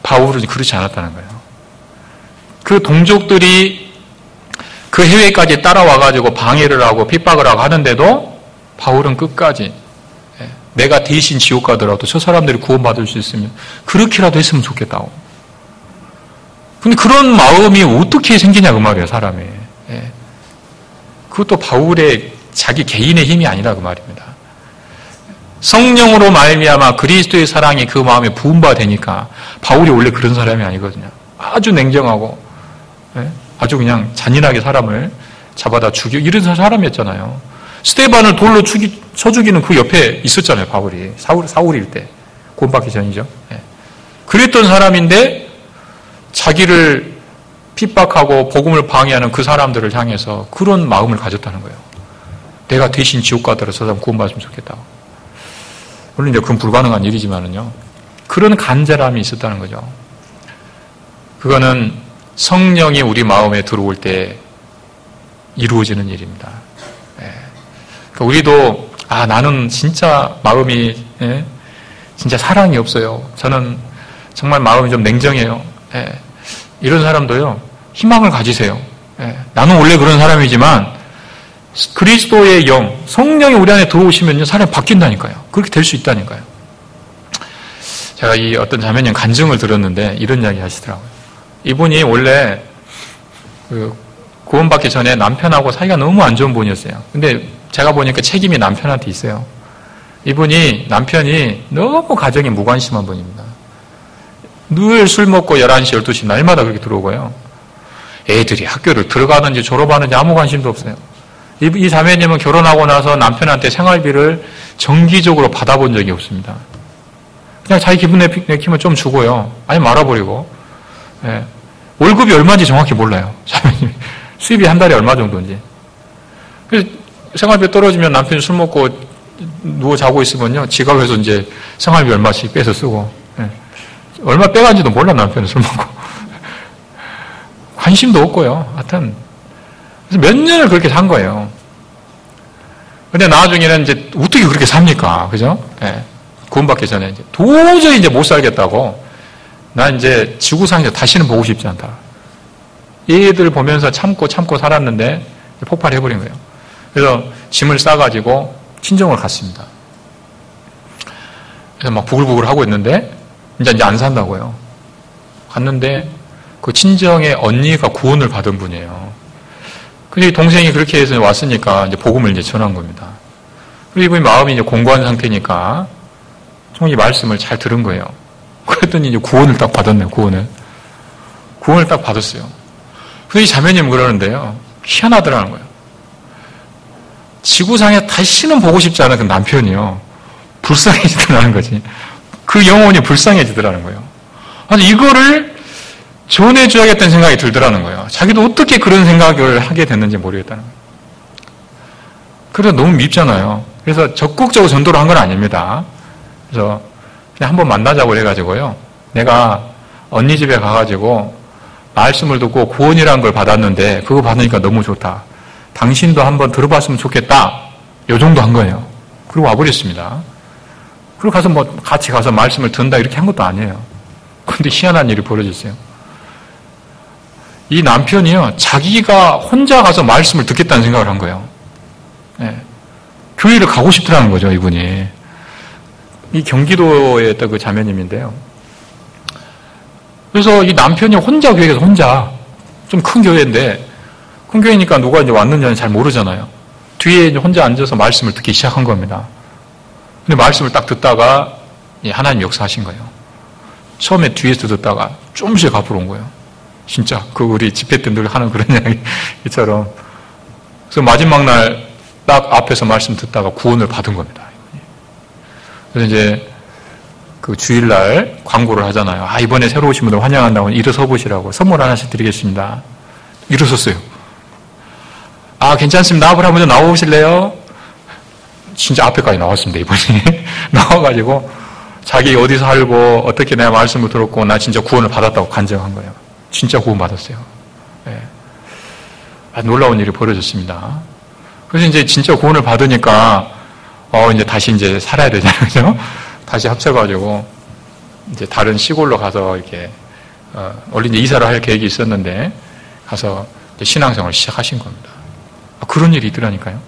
바울은 그렇지 않았다는 거예요. 그 동족들이 그 해외까지 따라와가지고 방해를 하고 핍박을 하고 하는데도 바울은 끝까지 내가 대신 지옥 가더라도 저 사람들이 구원받을 수 있으면 그렇게라도 했으면 좋겠다고. 근데 그런 마음이 어떻게 생기냐 그 말이에요, 사람이. 그것도 바울의 자기 개인의 힘이 아니라 그 말입니다. 성령으로 말미암아 그리스도의 사랑이 그 마음에 부음바 되니까 바울이 원래 그런 사람이 아니거든요. 아주 냉정하고 아주 그냥 잔인하게 사람을 잡아다 죽여 이런 사람이었잖아요. 스데반을 돌로 쳐 죽이는 그 옆에 있었잖아요, 바울이. 사울일 때. 구원받기 전이죠. 그랬던 사람인데 자기를 핍박하고 복음을 방해하는 그 사람들을 향해서 그런 마음을 가졌다는 거예요. 내가 대신 지옥 가더라도 저 사람 구원받으면 좋겠다고. 물론 이제 그건 불가능한 일이지만은요. 그런 간절함이 있었다는 거죠. 그거는 성령이 우리 마음에 들어올 때 이루어지는 일입니다. 그러니까 우리도 나는 진짜 마음이 진짜 사랑이 없어요. 저는 정말 마음이 좀 냉정해요. 이런 사람도요 희망을 가지세요. 나는 원래 그런 사람이지만 그리스도의 영, 성령이 우리 안에 들어오시면요, 사람이 바뀐다니까요. 그렇게 될 수 있다니까요. 제가 이 어떤 자매님 간증을 들었는데 이런 이야기 하시더라고요. 이분이 원래 구원받기 전에 남편하고 사이가 너무 안 좋은 분이었어요. 근데 제가 보니까 책임이 남편한테 있어요. 이분이, 남편이 너무 가정에 무관심한 분입니다. 늘 술 먹고 11시, 12시 날마다 그렇게 들어오고요. 애들이 학교를 들어가는지 졸업하는지 아무 관심도 없어요. 이 자매님은 결혼하고 나서 남편한테 생활비를 정기적으로 받아본 적이 없습니다. 그냥 자기 기분 내키면 좀 주고요. 아니 말아버리고. 월급이 얼마인지 정확히 몰라요. 자매님이. 수입이 한 달에 얼마 정도인지. 그래서 생활비 떨어지면 남편이 술 먹고 누워 자고 있으면요, 지갑에서 이제 생활비 얼마씩 빼서 쓰고, 얼마 빼간지도 몰라, 남편은 술 먹고. 관심도 없고요. 하여튼. 그래서 몇 년을 그렇게 산 거예요. 근데 나중에는 이제 어떻게 그렇게 삽니까? 그죠? 구원받기 전에 이제 도저히 이제 못 살겠다고, 나 이제 지구상에서 다시는 보고 싶지 않다. 얘들 보면서 참고 살았는데 폭발해버린 거예요. 그래서 짐을 싸가지고 친정을 갔습니다. 그래서 막 부글부글 하고 있는데 이제 안 산다고요. 갔는데 그 친정의 언니가 구원을 받은 분이에요. 근데 동생이 그렇게 해서 왔으니까 이제 복음을 이제 전한 겁니다. 그리고 이분이 마음이 이제 공고한 상태니까 좀 이 말씀을 잘 들은 거예요. 그랬더니 이제 구원을 딱 받았네요. 구원을 딱 받았어요. 근데 이 자매님은 그러는데요, 희한하더라는 거예요. 지구상에 다시는 보고 싶지 않은 그 남편이요, 불쌍해지더라는 거지. 그 영혼이 불쌍해지더라는 거예요. 아니, 이거를 전해줘야겠다는 생각이 들더라는 거예요. 자기도 어떻게 그런 생각을 하게 됐는지 모르겠다는 거예요. 그래서 너무 밉잖아요. 그래서 적극적으로 전도를 한 건 아닙니다. 그래서 그냥 한번 만나자고 해가지고요, 내가 언니 집에 가가지고 말씀을 듣고 구원이라는 걸 받았는데 그거 받으니까 너무 좋다. 당신도 한번 들어봤으면 좋겠다. 요 정도 한 거예요. 그리고 와버렸습니다. 그리고 가서 같이 가서 말씀을 듣는다 이렇게 한 것도 아니에요. 그런데 희한한 일이 벌어졌어요. 이 남편이요, 자기가 혼자 가서 말씀을 듣겠다는 생각을 한 거예요. 교회를 가고 싶더라는 거죠, 이분이. 이 경기도에 있던 그 자매님인데요. 그래서 이 남편이 혼자 교회에 가서 혼자, 좀 큰 교회인데, 큰 교회니까 누가 이제 왔는지는 잘 모르잖아요. 뒤에 이제 혼자 앉아서 말씀을 듣기 시작한 겁니다. 근데 말씀을 딱 듣다가 하나님 역사하신 거예요. 처음에 뒤에서 듣다가 조금씩 앞으로 온 거예요. 진짜 그 우리 집회 때 늘 하는 그런 이야기처럼. 그래서 마지막 날 딱 앞에서 말씀 듣다가 구원을 받은 겁니다. 그래서 이제 그 주일날 광고를 하잖아요. 아, 이번에 새로 오신 분들 환영한다고 일어서 보시라고 선물 하나씩 드리겠습니다. 일어섰어요. 아, 괜찮습니다. 앞으로 한번 나오실래요? 진짜 앞에까지 나왔습니다, 이분이. 나와가지고 자기 어디서 살고 어떻게 내가 말씀을 들었고 나 진짜 구원을 받았다고 간증한 거예요. 진짜 구원 받았어요. 놀라운 일이 벌어졌습니다. 그래서 이제 진짜 구원을 받으니까 이제 다시 이제 살아야 되잖아요, 그죠? 다시 합쳐가지고 이제 다른 시골로 가서 이렇게 원래 이제 이사를 할 계획이 있었는데 가서 이제 신앙생활을 시작하신 겁니다. 그런 일이 있더라니까요.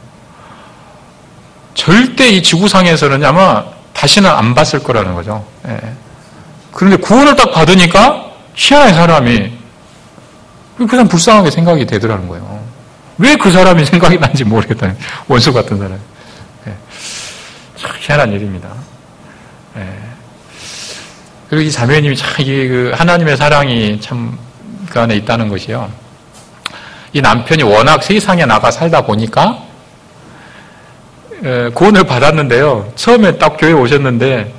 절대 이 지구상에서는 아마 다시는 안 봤을 거라는 거죠. 그런데 구원을 딱 받으니까 희한한 사람이 그 사람 불쌍하게 생각이 되더라는 거예요. 왜 그 사람이 생각이 난지 모르겠다는, 원수 같은 사람이. 참 희한한 일입니다. 그리고 이 자매님이 참 이게 그 하나님의 사랑이 참 그 안에 있다는 것이요. 이 남편이 워낙 세상에 나가 살다 보니까 구원을 받았는데요. 처음에 딱 교회에 오셨는데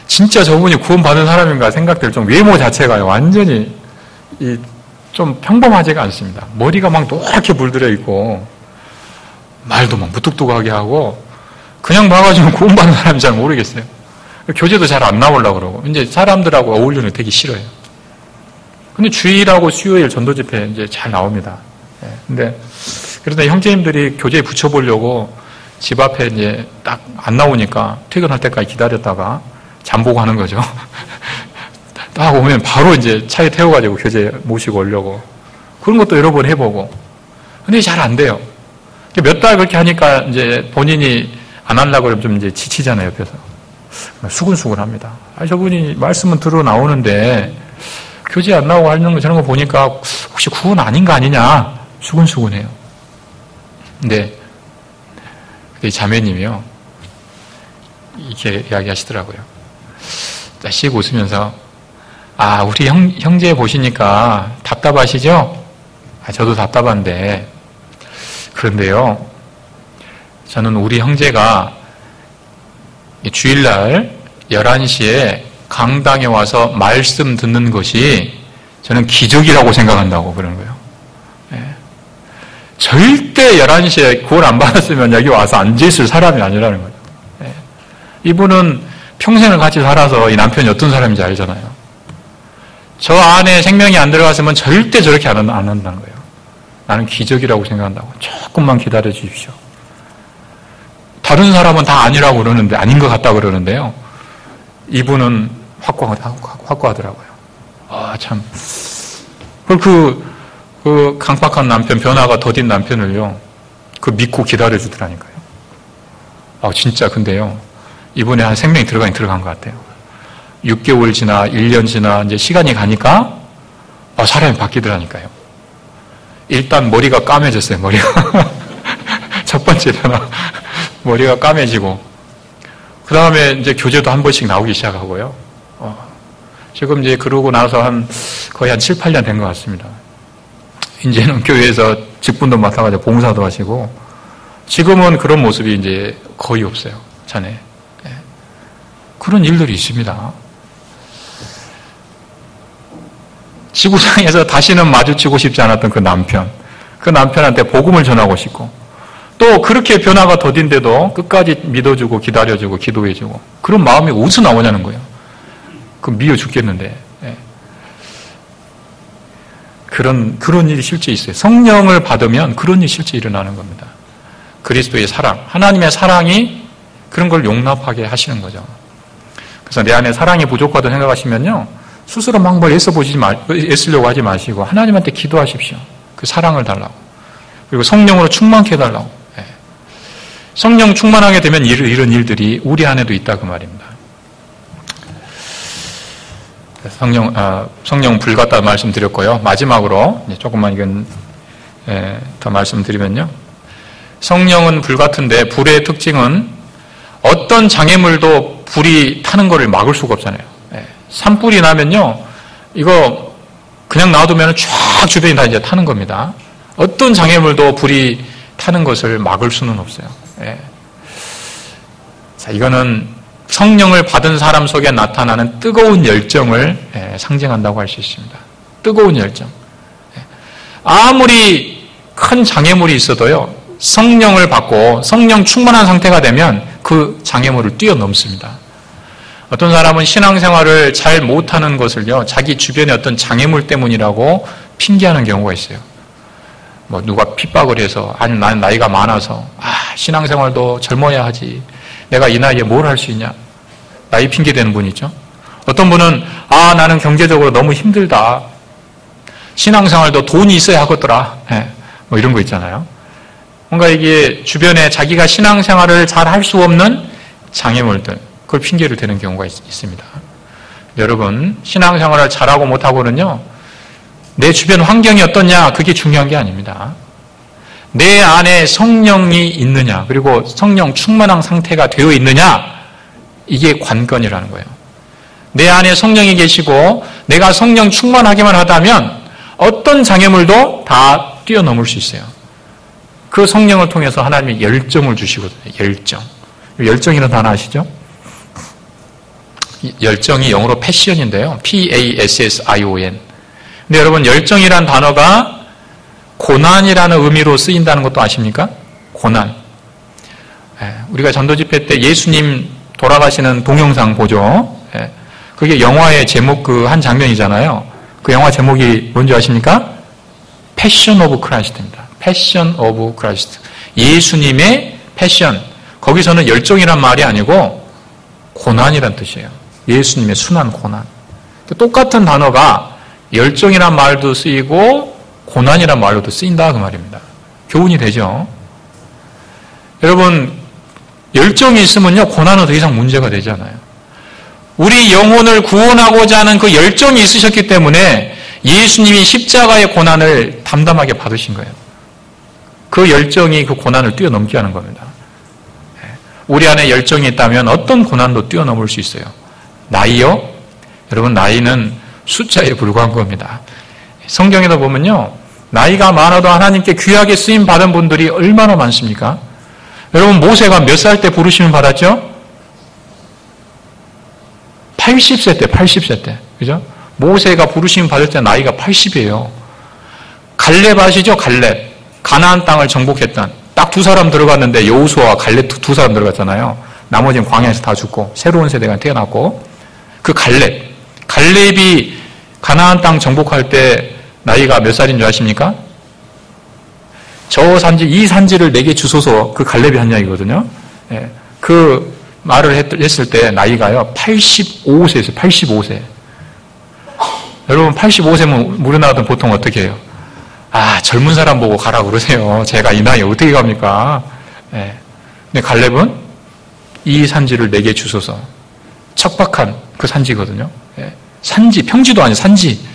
진짜 저분이 구원받은 사람인가 생각될 정도 외모 자체가 완전히 좀 평범하지가 않습니다. 머리가 막 노랗게 물들어 있고 말도 막 무뚝뚝하게 하고 그냥 봐가지고 구원받은 사람인지 잘 모르겠어요. 교제도 잘 안 나오려고 그러고 이제 사람들하고 어울리는 거 되게 싫어요. 근데 주일하고 수요일 전도 집회 이제 잘 나옵니다. 근데 그러다 형제님들이 교제에 붙여보려고 집 앞에 이제 딱 안 나오니까 퇴근할 때까지 기다렸다가 잠보고 하는 거죠. 딱 오면 바로 이제 차에 태워가지고 교제 모시고 오려고. 그런 것도 여러 번 해보고. 근데 잘 안 돼요. 몇 달 그렇게 하니까 이제 본인이 안 하려고 그러면 좀 이제 지치잖아요, 옆에서. 수근수근 합니다. 저분이 말씀은 들어 나오는데 교제 안 나오고 하는 거 저런 거 보니까 혹시 구원 아닌 거 아니냐? 수근수근해요. 근데 이 자매님이요. 이렇게 이야기하시더라고요. 씩 웃으면서 우리 형제 보시니까 답답하시죠? 저도 답답한데 그런데요. 저는 우리 형제가 주일날 11시에 강당에 와서 말씀 듣는 것이 저는 기적이라고 생각한다고 그러는 거예요. 절대 11시에 구원 안 받았으면 여기 와서 앉아있을 사람이 아니라는 거죠. 이분은 평생을 같이 살아서 이 남편이 어떤 사람인지 알잖아요. 저 안에 생명이 안 들어갔으면 절대 저렇게 안 한다는 거예요. 나는 기적이라고 생각한다고. 조금만 기다려 주십시오. 다른 사람은 다 아니라고 그러는데, 아닌 것 같다고 그러는데요. 이분은 확고하더라고요. 참. 그 강박한 남편, 변화가 더딘 남편을요, 믿고 기다려 주더라니까요. 진짜, 근데요, 이번에 한 생명이 들어간 것 같아요. 6개월 지나, 1년 지나, 이제 시간이 가니까, 사람이 바뀌더라니까요. 일단 머리가 까매졌어요, 머리가. 첫 번째 변화. 머리가 까매지고, 그 다음에 이제 교제도 한 번씩 나오기 시작하고요. 지금 이제 그러고 나서 거의 한 7, 8년 된 것 같습니다. 이제는 교회에서 직분도 맡아가지고 봉사도 하시고, 지금은 그런 모습이 이제 거의 없어요, 자네. 그런 일들이 있습니다. 지구상에서 다시는 마주치고 싶지 않았던 그 남편한테 복음을 전하고 싶고, 또 그렇게 변화가 더딘데도 끝까지 믿어주고 기다려주고 기도해주고, 그런 마음이 어디서 나오냐는 거예요. 미워 죽겠는데. 그런 일이 실제 있어요. 성령을 받으면 그런 일이 실제 일어나는 겁니다. 그리스도의 사랑, 하나님의 사랑이 그런 걸 용납하게 하시는 거죠. 그래서 내 안에 사랑이 부족하다고 생각하시면요, 스스로 막 뭘 애쓰려고 하지 마시고 하나님한테 기도하십시오. 그 사랑을 달라고. 그리고 성령으로 충만케 해달라고. 성령 충만하게 되면 이런 일들이 우리 안에도 있다 그 말입니다. 성령 불같다 말씀드렸고요. 마지막으로 조금만 이건 더 말씀드리면요. 성령은 불같은데 불의 특징은 어떤 장애물도 불이 타는 것을 막을 수가 없잖아요. 산불이 나면요, 이거 그냥 놔두면 쫙 주변이 다 이제 타는 겁니다. 어떤 장애물도 불이 타는 것을 막을 수는 없어요. 자, 이거는 성령을 받은 사람 속에 나타나는 뜨거운 열정을 상징한다고 할 수 있습니다. 뜨거운 열정. 아무리 큰 장애물이 있어도요, 성령을 받고 성령 충만한 상태가 되면 그 장애물을 뛰어넘습니다. 어떤 사람은 신앙생활을 잘 못하는 것을요, 자기 주변의 어떤 장애물 때문이라고 핑계하는 경우가 있어요. 누가 핍박을 해서, 아니 나는 나이가 많아서, 신앙생활도 젊어야 하지, 내가 이 나이에 뭘 할 수 있냐, 나이 핑계대는 분이 있죠. 어떤 분은 나는 경제적으로 너무 힘들다, 신앙생활도 돈이 있어야 하겠더라, 이런 거 있잖아요. 뭔가 이게 주변에 자기가 신앙생활을 잘 할 수 없는 장애물들, 그걸 핑계를 대는 경우가 있습니다. 여러분, 신앙생활을 잘하고 못하고는요, 내 주변 환경이 어떠냐, 그게 중요한 게 아닙니다. 내 안에 성령이 있느냐, 그리고 성령 충만한 상태가 되어 있느냐, 이게 관건이라는 거예요. 내 안에 성령이 계시고 내가 성령 충만하기만 하다면 어떤 장애물도 다 뛰어넘을 수 있어요. 그 성령을 통해서 하나님이 열정을 주시거든요. 열정이라는 단어 아시죠? 열정이 영어로 패션인데요. P-A-S-S-I-O-N. 근데 여러분, 열정이란 단어가 고난이라는 의미로 쓰인다는 것도 아십니까? 고난. 우리가 전도집회 때 예수님 돌아가시는 동영상 보죠. 그게 영화의 제목 그 한 장면이잖아요. 그 영화 제목이 뭔지 아십니까? 패션 오브 크라이스트입니다. 패션 오브 크라이스트. 예수님의 패션. 거기서는 열정이란 말이 아니고 고난이란 뜻이에요. 예수님의 순한 고난. 똑같은 단어가 열정이란 말도 쓰이고 고난이란 말로도 쓰인다 그 말입니다. 교훈이 되죠. 여러분, 열정이 있으면요, 고난은 더 이상 문제가 되지 않아요. 우리 영혼을 구원하고자 하는 그 열정이 있으셨기 때문에 예수님이 십자가의 고난을 담담하게 받으신 거예요. 그 열정이 그 고난을 뛰어넘게 하는 겁니다. 우리 안에 열정이 있다면 어떤 고난도 뛰어넘을 수 있어요. 나이요? 여러분, 나이는 숫자에 불과한 겁니다. 성경에도 보면요, 나이가 많아도 하나님께 귀하게 쓰임 받은 분들이 얼마나 많습니까? 여러분, 모세가 몇 살 때 부르심을 받았죠? 80세 때, 80세 때. 그죠? 모세가 부르심을 받을 때 나이가 80이에요. 갈렙 아시죠? 갈렙. 가나안 땅을 정복했던. 딱 두 사람 들어갔는데 여호수아와 갈렙 두 사람 들어갔잖아요. 나머지는 광야에서 다 죽고 새로운 세대가 태어났고, 그 갈렙이 가나안 땅 정복할 때 나이가 몇 살인 줄 아십니까? 저 산지, 이 산지를 내게 주소서, 그 갈렙이 한 이야기거든요. 예, 그 말을 했을 때 나이가요, 85세였어요. 85세. 여러분, 85세면 우리나라도 보통 어떻게 해요? 아, 젊은 사람 보고 가라 그러세요. 제가 이 나이에 어떻게 갑니까? 예. 근데 갈렙은 이 산지를 내게 주소서. 척박한 그 산지거든요. 예. 산지, 평지도 아니에요. 산지.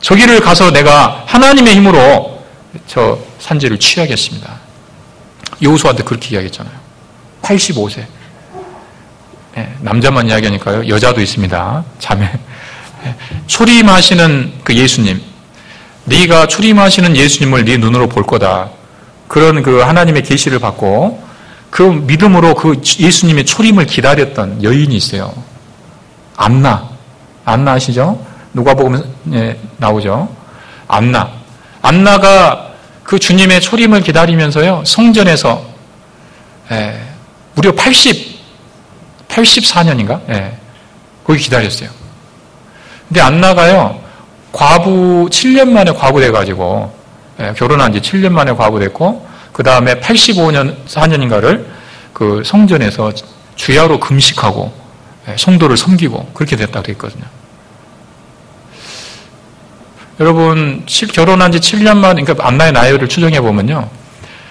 저기를 가서 내가 하나님의 힘으로 저 산지를 취하겠습니다. 여호수아한테 그렇게 이야기했잖아요. 85세. 예, 남자만 이야기하니까요. 여자도 있습니다. 자매. 예, 초림하시는 그 예수님. 네가 초림하시는 예수님을 네 눈으로 볼 거다. 그런 그 하나님의 계시를 받고 그 믿음으로 그 예수님의 초림을 기다렸던 여인이 있어요. 안나 아시죠? 누가복음 나오죠. 안나가 그 주님의 초림을 기다리면서요, 성전에서 무려 84년인가? 거기 기다렸어요. 근데 안나가요, 7년 만에 과부돼가지고, 결혼한 지 7년 만에 과부됐고, 그 다음에 4년인가를 그 성전에서 주야로 금식하고, 성도를 섬기고, 그렇게 됐다고 했거든요. 여러분, 결혼한 지 7년 만에, 그러니까 안나의 나이를 추정해 보면요,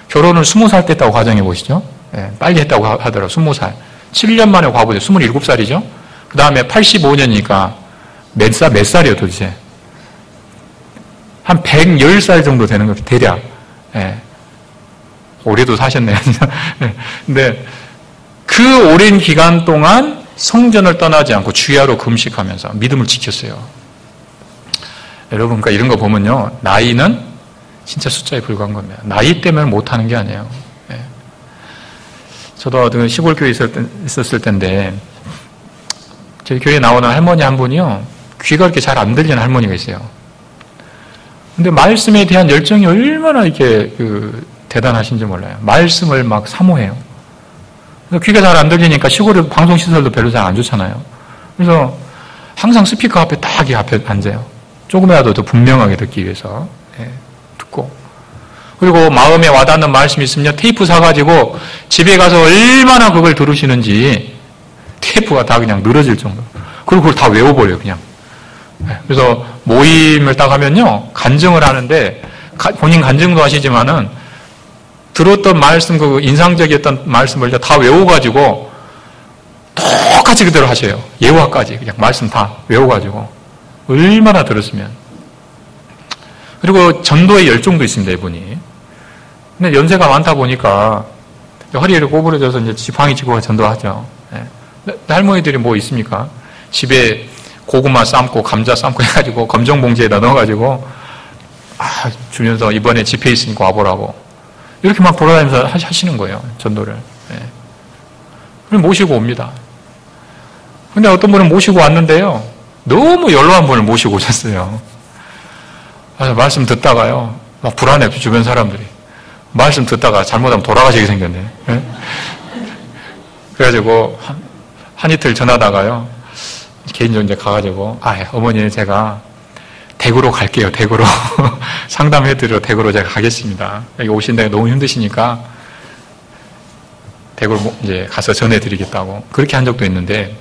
결혼을 20살 때 했다고 가정해 보시죠. 빨리 했다고 하더라고요. 20살. 7년 만에 과부돼, 27살이죠. 그 다음에 85년이니까 몇 살이에요, 도대체? 한 110살 정도 되는 거예요, 대략. 올해도 사셨네요. 근데 그 오랜 기간 동안 성전을 떠나지 않고 주야로 금식하면서 믿음을 지켰어요. 여러분, 그러니까 이런 거 보면요, 나이는 진짜 숫자에 불과한 겁니다. 나이 때문에 못하는 게 아니에요. 저도 시골 교회에 있었을 때인데, 저희 교회에 나오는 할머니 한 분이요, 귀가 이렇게 잘 안 들리는 할머니가 있어요. 근데 말씀에 대한 열정이 얼마나 이렇게 대단하신지 몰라요. 말씀을 막 사모해요. 귀가 잘 안 들리니까 시골에 방송시설도 별로 잘 안 좋잖아요. 그래서 항상 스피커 앞에 딱 앞에 앉아요. 조금이라도 더 분명하게 듣기 위해서. 듣고. 그리고 마음에 와닿는 말씀이 있으면 테이프 사가지고 집에 가서 얼마나 그걸 들으시는지 테이프가 다 그냥 늘어질 정도. 그리고 그걸 다 외워버려요, 그냥. 그래서 모임을 딱 하면요, 간증을 하는데, 본인 간증도 하시지만은, 들었던 말씀, 그 인상적이었던 말씀을 다 외워가지고, 똑같이 그대로 하셔요. 예화까지. 그냥 말씀 다 외워가지고. 얼마나 들었으면. 그리고 전도의 열정도 있습니다, 이분이. 근데 연세가 많다 보니까, 허리를 꼬부러져서 이제 지팡이 쥐고 전도하죠. 할머니들이 뭐 있습니까? 집에 고구마 삶고 감자 삶고 해가지고 검정 봉지에다 넣어가지고 주면서 이번에 집회 있으니까 와보라고 이렇게 막 돌아다니면서 하시는 거예요, 전도를. 그럼 모시고 옵니다. 근데 어떤 분은 모시고 왔는데요, 너무 연로한 분을 모시고 오셨어요. 그래서 말씀 듣다가요, 막 불안해, 주변 사람들이. 말씀 듣다가 잘못하면 돌아가시게 생겼네. 그래가지고 한 이틀 전하다가요, 개인적으로 이제 가가지고, 어머니 제가 대구로 갈게요, 대구로. 상담해드리러 대구로 제가 가겠습니다. 여기 오신다고 너무 힘드시니까 대구로 이제 가서 전해드리겠다고. 그렇게 한 적도 있는데,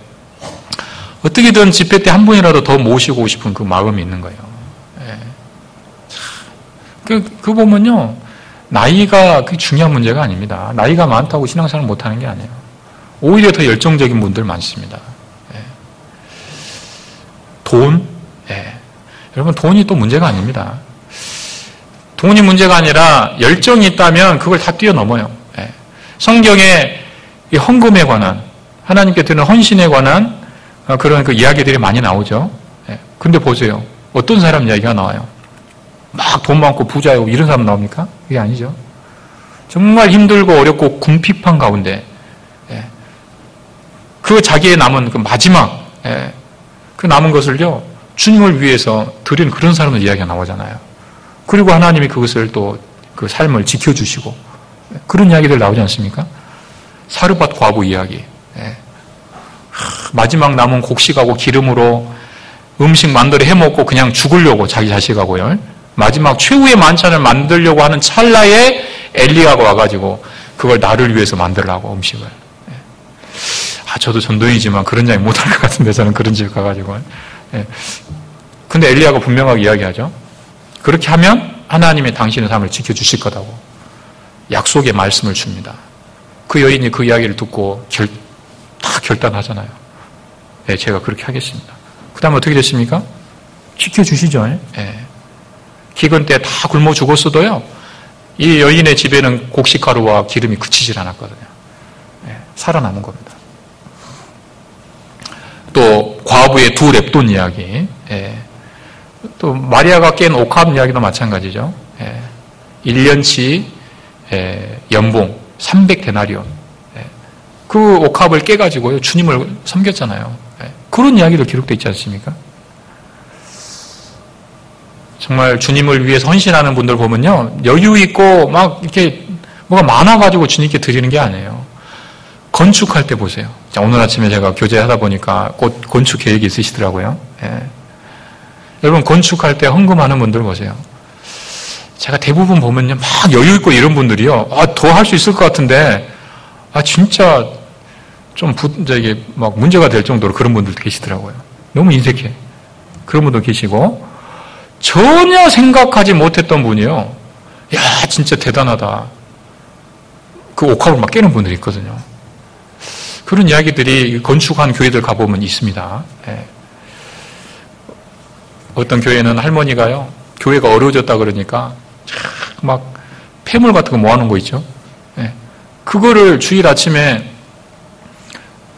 어떻게든 집회 때 한 분이라도 더 모시고 싶은 그 마음이 있는 거예요. 그 보면요. 나이가 그게 중요한 문제가 아닙니다. 나이가 많다고 신앙생활 못하는 게 아니에요. 오히려 더 열정적인 분들 많습니다. 예. 돈? 예. 여러분, 돈이 또 문제가 아닙니다. 돈이 문제가 아니라 열정이 있다면 그걸 다 뛰어넘어요. 예. 성경에 이 헌금에 관한, 하나님께 드리는 헌신에 관한 그런 그 이야기들이 많이 나오죠. 예. 근데 보세요. 어떤 사람 이야기가 나와요? 막 돈 많고 부자고 이런 사람 나옵니까? 그게 아니죠. 정말 힘들고 어렵고 궁핍한 가운데, 예. 그 자기의 남은 그 마지막, 예. 그 남은 것을요, 주님을 위해서 드린 그런 사람의 이야기가 나오잖아요. 그리고 하나님이 그것을 또 그 삶을 지켜주시고, 그런 이야기들 나오지 않습니까? 사르밧 과부 이야기. 예. 마지막 남은 곡식하고 기름으로 음식 만들어 해먹고 그냥 죽으려고 자기 자식하고요. 마지막 최후의 만찬을 만들려고 하는 찰나에 엘리야가 와가지고 그걸 나를 위해서 만들라고 음식을. 예. 저도 전도인이지만 그런 이야기 못할 것 같은데 저는 그런 집에 가가지고. 예. 근데 엘리야가 분명하게 이야기하죠. 그렇게 하면 하나님이 당신의 삶을 지켜주실 거다고 약속의 말씀을 줍니다. 그 여인이 그 이야기를 듣고 다 결단하잖아요. 네, 제가 그렇게 하겠습니다. 그 다음에 어떻게 됐습니까? 지켜주시죠. 네. 기근 때 다 굶어 죽었어도요, 이 여인의 집에는 곡식가루와 기름이 그치질 않았거든요. 네, 살아남은 겁니다. 또 과부의 두 렙돈 이야기, 네. 또 마리아가 깬 옥합 이야기도 마찬가지죠. 예. 1년치 연봉 300데나리온. 예. 그 옥합을 깨가지고요 주님을 섬겼잖아요. 예. 그런 이야기도 기록되어 있지 않습니까? 정말 주님을 위해서 헌신하는 분들 보면요, 여유 있고 막 이렇게 뭐가 많아가지고 주님께 드리는 게 아니에요. 건축할 때 보세요. 자, 오늘 아침에 제가 교제하다 보니까 곧 건축 계획이 있으시더라고요. 예. 여러분, 건축할 때 헌금하는 분들 보세요. 제가 대부분 보면요, 막 여유 있고 이런 분들이요, 더 할 수 있을 것 같은데, 진짜 좀 막 문제가 될 정도로 그런 분들도 계시더라고요. 너무 인색해. 그런 분도 계시고, 전혀 생각하지 못했던 분이요, 야, 진짜 대단하다. 그 옥합을 막 깨는 분들이 있거든요. 그런 이야기들이 건축한 교회들 가보면 있습니다. 예. 어떤 교회는 할머니가요, 교회가 어려워졌다 그러니까 막 폐물 같은 거 모아놓은 거 있죠. 예. 그거를 주일 아침에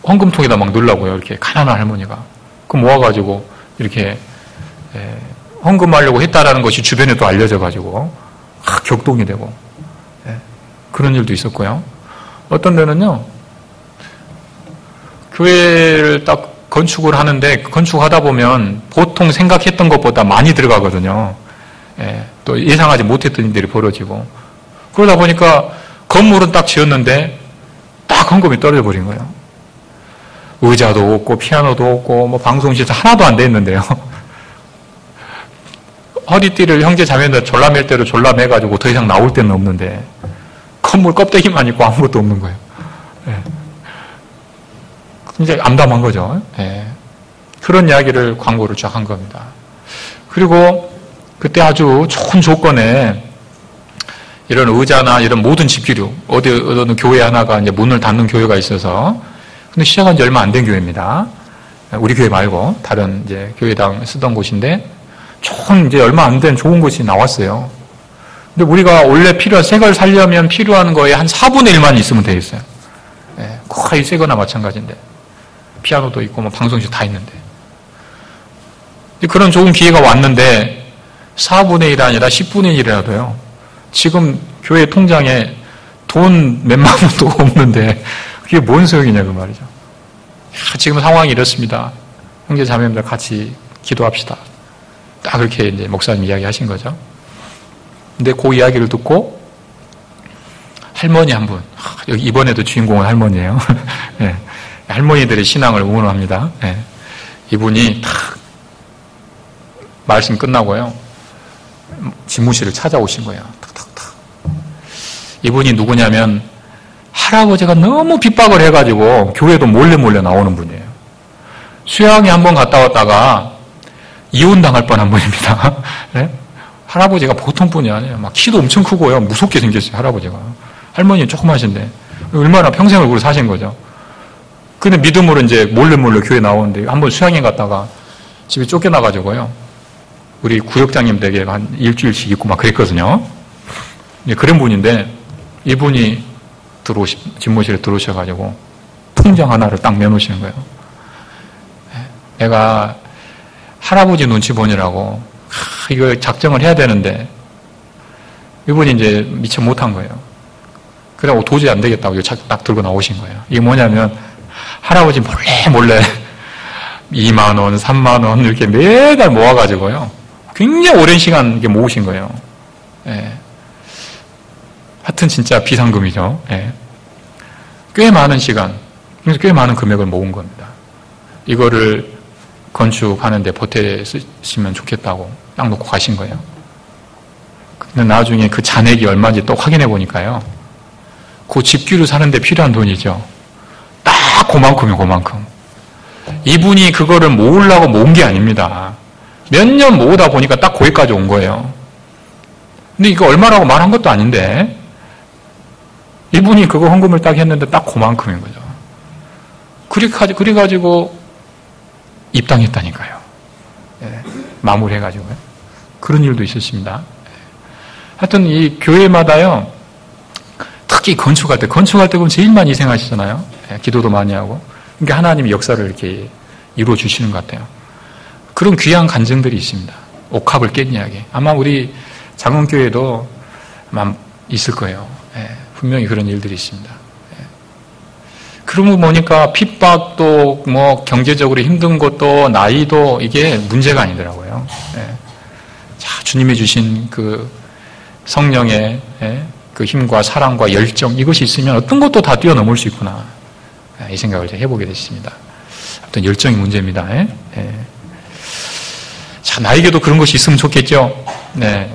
헌금통에다 막 넣으려고요. 이렇게 가난한 할머니가. 그 모아가지고 이렇게 헌금하려고 했다라는 것이 주변에 또 알려져가지고 격동이 되고, 예. 그런 일도 있었고요. 어떤 데는요, 교회를 딱 건축을 하는데 건축하다 보면 보통 생각했던 것보다 많이 들어가거든요. 예, 또 예상하지 못했던 일들이 벌어지고, 그러다 보니까 건물은 딱 지었는데 딱 헌금이 떨어져 버린 거예요. 의자도 없고 피아노도 없고 뭐 방송시설 하나도 안 돼 있는데요. 허리띠를 형제 자매들 졸라맬 대로 졸라매가지고 더 이상 나올 데는 없는데 건물 껍데기만 있고 아무것도 없는 거예요. 예. 이제 암담한 거죠. 예. 그런 이야기를 광고를 쫙 한 겁니다. 그리고 그때 아주 좋은 조건에 이런 의자나 이런 모든 집기류, 어느 교회 하나가 이제 문을 닫는 교회가 있어서, 근데 시작한 지 얼마 안 된 교회입니다. 우리 교회 말고 다른 이제 교회당 쓰던 곳인데, 좋은 이제 얼마 안 된 좋은 곳이 나왔어요. 근데 우리가 원래 새 걸 살려면 필요한 거에 한 4분의 1만 있으면 되겠어요. 예. 거의 새 거나 마찬가지인데. 피아노도 있고 뭐 방송실 다 있는데, 그런 좋은 기회가 왔는데 4분의 1이 아니라 10분의 1이라도요 지금 교회 통장에 돈 몇만 원도 없는데 그게 뭔 소용이냐 그 말이죠. 지금 상황이 이렇습니다. 형제 자매님들 같이 기도합시다. 딱 그렇게 이제 목사님 이야기하신 거죠. 근데 그 이야기를 듣고 할머니 한 분, 여기 이번에도 주인공은 할머니예요. 네. 할머니들의 신앙을 응원합니다. 네. 이분이 탁 말씀 끝나고요, 집무실을 찾아오신 거예요. 탁탁탁. 이분이 누구냐면 할아버지가 너무 핍박을 해가지고 교회도 몰래 나오는 분이에요. 수양에 한번 갔다 왔다가 이혼당할 뻔한 분입니다. 네? 할아버지가 보통 분이 아니에요. 막 키도 엄청 크고요. 무섭게 생겼어요, 할아버지가. 할머니는 조그마신데. 얼마나 평생을 그러고 사신 거죠. 근데 믿음으로 이제 몰래 교회 나오는데 한번 수양회 갔다가 집에 쫓겨나가지고요. 우리 구역장님 댁에 한 일주일씩 있고 막 그랬거든요. 그런 분인데 이분이 집무실에 들어오셔가지고 통장 하나를 딱 내놓으시는 거예요. 내가 할아버지 눈치 보느라고 이걸 작정을 해야 되는데 이분이 이제 미처 못한 거예요. 그래고 도저히 안 되겠다고 이거 딱 들고 나오신 거예요. 이게 뭐냐면 할아버지 몰래 2만 원, 3만 원 이렇게 매달 모아가지고요. 굉장히 오랜 시간 이렇게 모으신 거예요. 예. 하여튼 진짜 비상금이죠. 예. 꽤 많은 시간, 그래서 꽤 많은 금액을 모은 겁니다. 이거를 건축하는데 보태 쓰시면 좋겠다고 딱 놓고 가신 거예요. 근데 나중에 그 잔액이 얼마인지 또 확인해 보니까요. 그 집규를 사는데 필요한 돈이죠. 딱 그만큼이에요, 그만큼. 이분이 그거를 모으려고 모은 게 아닙니다. 몇 년 모으다 보니까 딱 거기까지 온 거예요. 근데 이거 얼마라고 말한 것도 아닌데 이분이 그거 헌금을 딱 했는데 딱 그만큼인 거죠. 그래가지고 입당했다니까요. 예, 마무리해가지고요. 그런 일도 있었습니다. 하여튼 이 교회마다요, 특히 건축할 때 보면 제일 많이 희생하시잖아요. 예, 기도도 많이 하고. 그러니까 하나님이 역사를 이렇게 이루어 주시는 것 같아요. 그런 귀한 간증들이 있습니다. 옥합을 깬 이야기. 아마 우리 장흥교회도 아마 있을 거예요. 예, 분명히 그런 일들이 있습니다. 예. 그러고 보니까 핍박도 뭐 경제적으로 힘든 것도 나이도 이게 문제가 아니더라고요. 예. 자, 주님이 주신 그 성령의 그 힘과 사랑과 열정 이것이 있으면 어떤 것도 다 뛰어넘을 수 있구나. 이 생각을 해보게 됐습니다. 어떤 열정이 문제입니다. 예? 예. 자, 나에게도 그런 것이 있으면 좋겠죠. 네.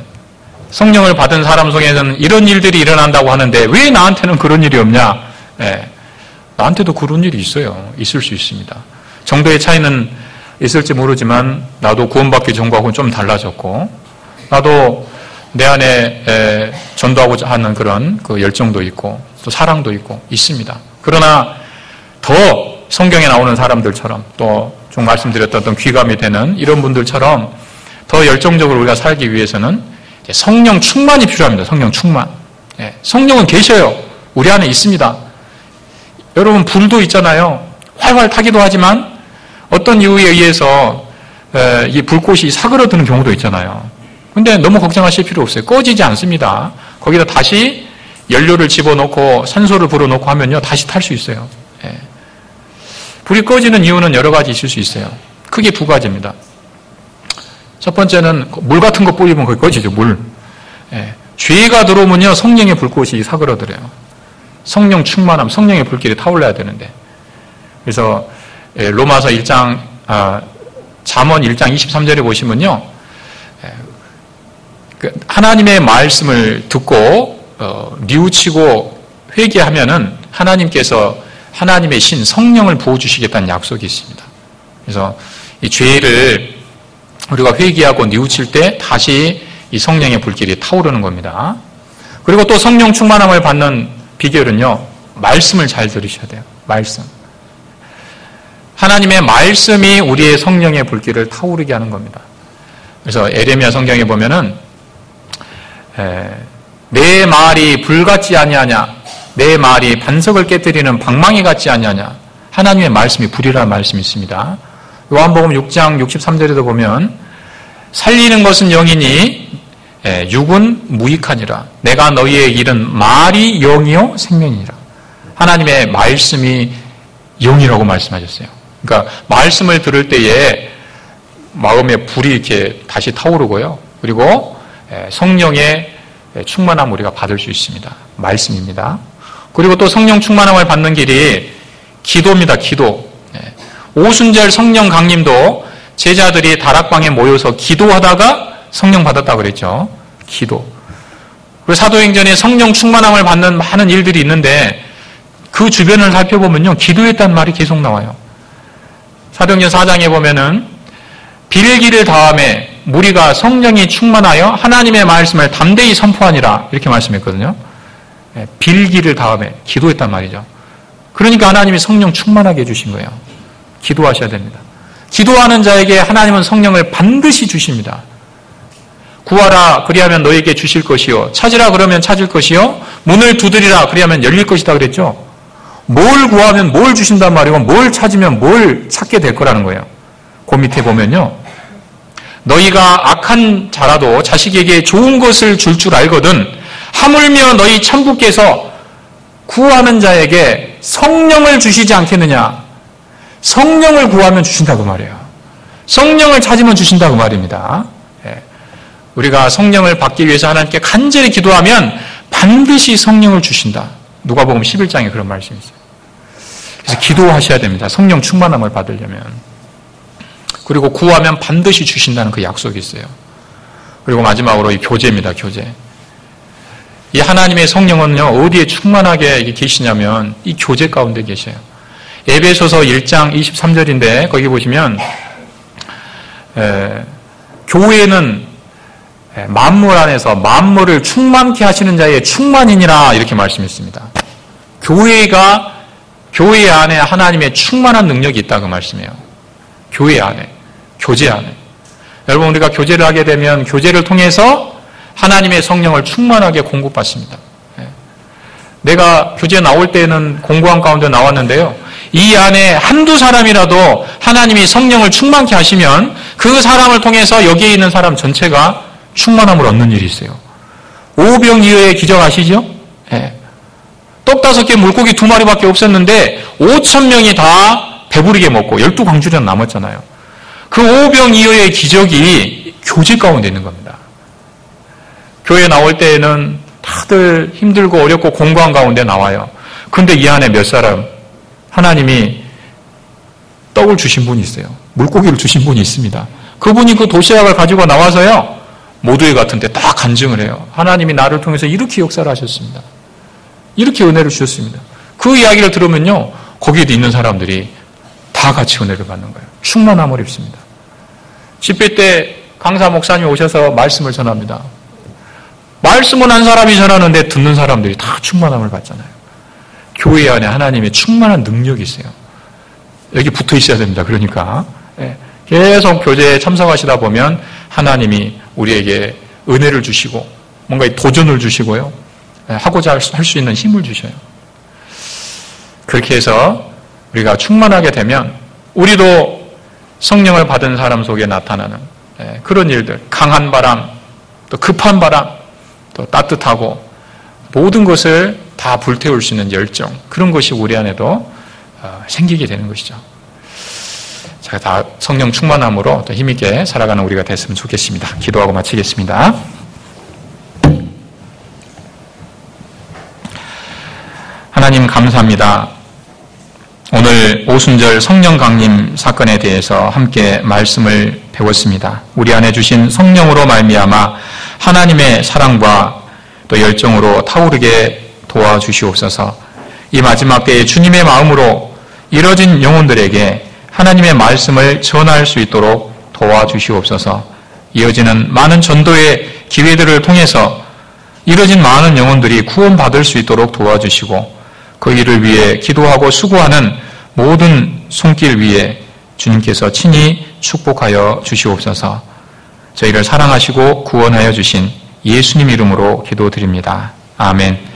성령을 받은 사람 속에서는 이런 일들이 일어난다고 하는데 왜 나한테는 그런 일이 없냐? 예. 나한테도 그런 일이 있어요. 있을 수 있습니다. 정도의 차이는 있을지 모르지만 나도 구원받기 전과하고는 좀 달라졌고 나도 내 안에 전도하고자 하는 그런 그 열정도 있고 또 사랑도 있고 있습니다. 그러나 더 성경에 나오는 사람들처럼 또 좀 말씀드렸던 어떤 귀감이 되는 이런 분들처럼 더 열정적으로 우리가 살기 위해서는 성령 충만이 필요합니다. 성령 충만. 예, 성령은 계셔요. 우리 안에 있습니다. 여러분 불도 있잖아요. 활활 타기도 하지만 어떤 이유에 의해서 이 불꽃이 사그러드는 경우도 있잖아요. 근데 너무 걱정하실 필요 없어요. 꺼지지 않습니다. 거기다 다시 연료를 집어넣고 산소를 불어넣고 하면요. 다시 탈 수 있어요. 예. 불이 꺼지는 이유는 여러 가지 있을 수 있어요. 크게 두 가지입니다. 첫 번째는 물 같은 거 뿌리면 거기 꺼지죠. 물. 예. 죄가 들어오면요. 성령의 불꽃이 사그러들어요. 성령 충만함, 성령의 불길이 타올라야 되는데. 그래서 로마서 1장, 잠언 1장 23절에 보시면요. 하나님의 말씀을 듣고 뉘우치고 회개하면은 하나님께서 하나님의 신 성령을 부어주시겠다는 약속이 있습니다. 그래서 이 죄를 우리가 회개하고 뉘우칠 때 다시 이 성령의 불길이 타오르는 겁니다. 그리고 또 성령 충만함을 받는 비결은요. 말씀을 잘 들으셔야 돼요. 말씀. 하나님의 말씀이 우리의 성령의 불길을 타오르게 하는 겁니다. 그래서 에레미야 성경에 보면은 내 말이 불 같지 아니하냐 내 말이 반석을 깨뜨리는 방망이 같지 아니하냐 하나님의 말씀이 불이라는 말씀이 있습니다. 요한복음 6장 63절에도 보면 살리는 것은 영이니 육은 무익하니라 내가 너희에게 이른 말이 영이요 생명이니라 하나님의 말씀이 영이라고 말씀하셨어요. 그러니까 말씀을 들을 때에 마음에 불이 이렇게 다시 타오르고요. 그리고 성령의 충만함 우리가 받을 수 있습니다. 말씀입니다. 그리고 또 성령 충만함을 받는 길이 기도입니다. 기도. 오순절 성령 강림도 제자들이 다락방에 모여서 기도하다가 성령 받았다고 그랬죠. 기도. 그리고 사도행전에 성령 충만함을 받는 많은 일들이 있는데 그 주변을 살펴보면요. 기도했다는 말이 계속 나와요. 사도행전 4장에 보면은 빌기를 다음에 무리가 성령이 충만하여 하나님의 말씀을 담대히 선포하니라 이렇게 말씀했거든요. 빌기를 다음에 기도했단 말이죠. 그러니까 하나님이 성령 충만하게 해주신 거예요. 기도하셔야 됩니다. 기도하는 자에게 하나님은 성령을 반드시 주십니다. 구하라 그리하면 너에게 주실 것이요 찾으라 그러면 찾을 것이요 문을 두드리라 그리하면 열릴 것이다 그랬죠. 뭘 구하면 뭘 주신단 말이고 뭘 찾으면 뭘 찾게 될 거라는 거예요. 그 밑에 보면요. 너희가 악한 자라도 자식에게 좋은 것을 줄 줄 알거든 하물며 너희 천부께서 구하는 자에게 성령을 주시지 않겠느냐. 성령을 구하면 주신다고 말이에요. 성령을 찾으면 주신다고 말입니다. 우리가 성령을 받기 위해서 하나님께 간절히 기도하면 반드시 성령을 주신다. 누가복음 11장에 그런 말씀이 있어요. 그래서 기도하셔야 됩니다. 성령 충만함을 받으려면. 그리고 구하면 반드시 주신다는 그 약속이 있어요. 그리고 마지막으로 이 교제입니다. 교제. 이 하나님의 성령은요, 어디에 충만하게 계시냐면 이 교제 가운데 계셔요. 에베소서 1장 23절인데 거기 보시면 교회는 만물 안에서 만물을 충만케 하시는 자의 충만이니라 이렇게 말씀했습니다. 교회 안에 하나님의 충만한 능력이 있다 그 말씀이에요. 교회 안에, 교제 안에. 여러분 우리가 교제를 하게 되면 교제를 통해서 하나님의 성령을 충만하게 공급받습니다. 내가 교제 나올 때는 공고한 가운데 나왔는데요. 이 안에 한두 사람이라도 하나님이 성령을 충만케 하시면 그 사람을 통해서 여기에 있는 사람 전체가 충만함을 얻는 일이 있어요. 오병이어의 기적 아시죠? 떡 5개 물고기 2마리밖에 없었는데 5,000명이 다 배부르게 먹고 12광주리나 남았잖아요. 그 오병이어의 기적이 교제 가운데 있는 겁니다. 교회 나올 때에는 다들 힘들고 어렵고 공고한 가운데 나와요. 근데 이 안에 몇 사람 하나님이 떡을 주신 분이 있어요. 물고기를 주신 분이 있습니다. 그분이 그 도시락을 가지고 나와서요. 모두의 같은데 딱 간증을 해요. 하나님이 나를 통해서 이렇게 역사를 하셨습니다. 이렇게 은혜를 주셨습니다. 그 이야기를 들으면요. 거기에 있는 사람들이 다 같이 은혜를 받는 거예요. 충만함을 입습니다. 집회 때 강사 목사님이 오셔서 말씀을 전합니다. 말씀은 한 사람이 전하는데 듣는 사람들이 다 충만함을 받잖아요. 교회 안에 하나님의 충만한 능력이 있어요. 여기 붙어 있어야 됩니다. 그러니까 계속 교제에 참석하시다 보면 하나님이 우리에게 은혜를 주시고 뭔가 도전을 주시고요. 하고자 할 수 있는 힘을 주셔요. 그렇게 해서 우리가 충만하게 되면 우리도 성령을 받은 사람 속에 나타나는 그런 일들, 강한 바람, 또 급한 바람, 또 따뜻하고 모든 것을 다 불태울 수 있는 열정, 그런 것이 우리 안에도 생기게 되는 것이죠. 제가 다 성령 충만함으로 또 힘있게 살아가는 우리가 됐으면 좋겠습니다. 기도하고 마치겠습니다. 하나님 감사합니다. 오늘 오순절 성령 강림 사건에 대해서 함께 말씀을 배웠습니다. 우리 안에 주신 성령으로 말미암아 하나님의 사랑과 또 열정으로 타오르게 도와주시옵소서. 이 마지막 때에 주님의 마음으로 이뤄진 영혼들에게 하나님의 말씀을 전할 수 있도록 도와주시옵소서. 이어지는 많은 전도의 기회들을 통해서 이뤄진 많은 영혼들이 구원받을 수 있도록 도와주시고 그 일을 위해 기도하고 수고하는 모든 손길 위에 주님께서 친히 축복하여 주시옵소서. 저희를 사랑하시고 구원하여 주신 예수님 이름으로 기도드립니다. 아멘.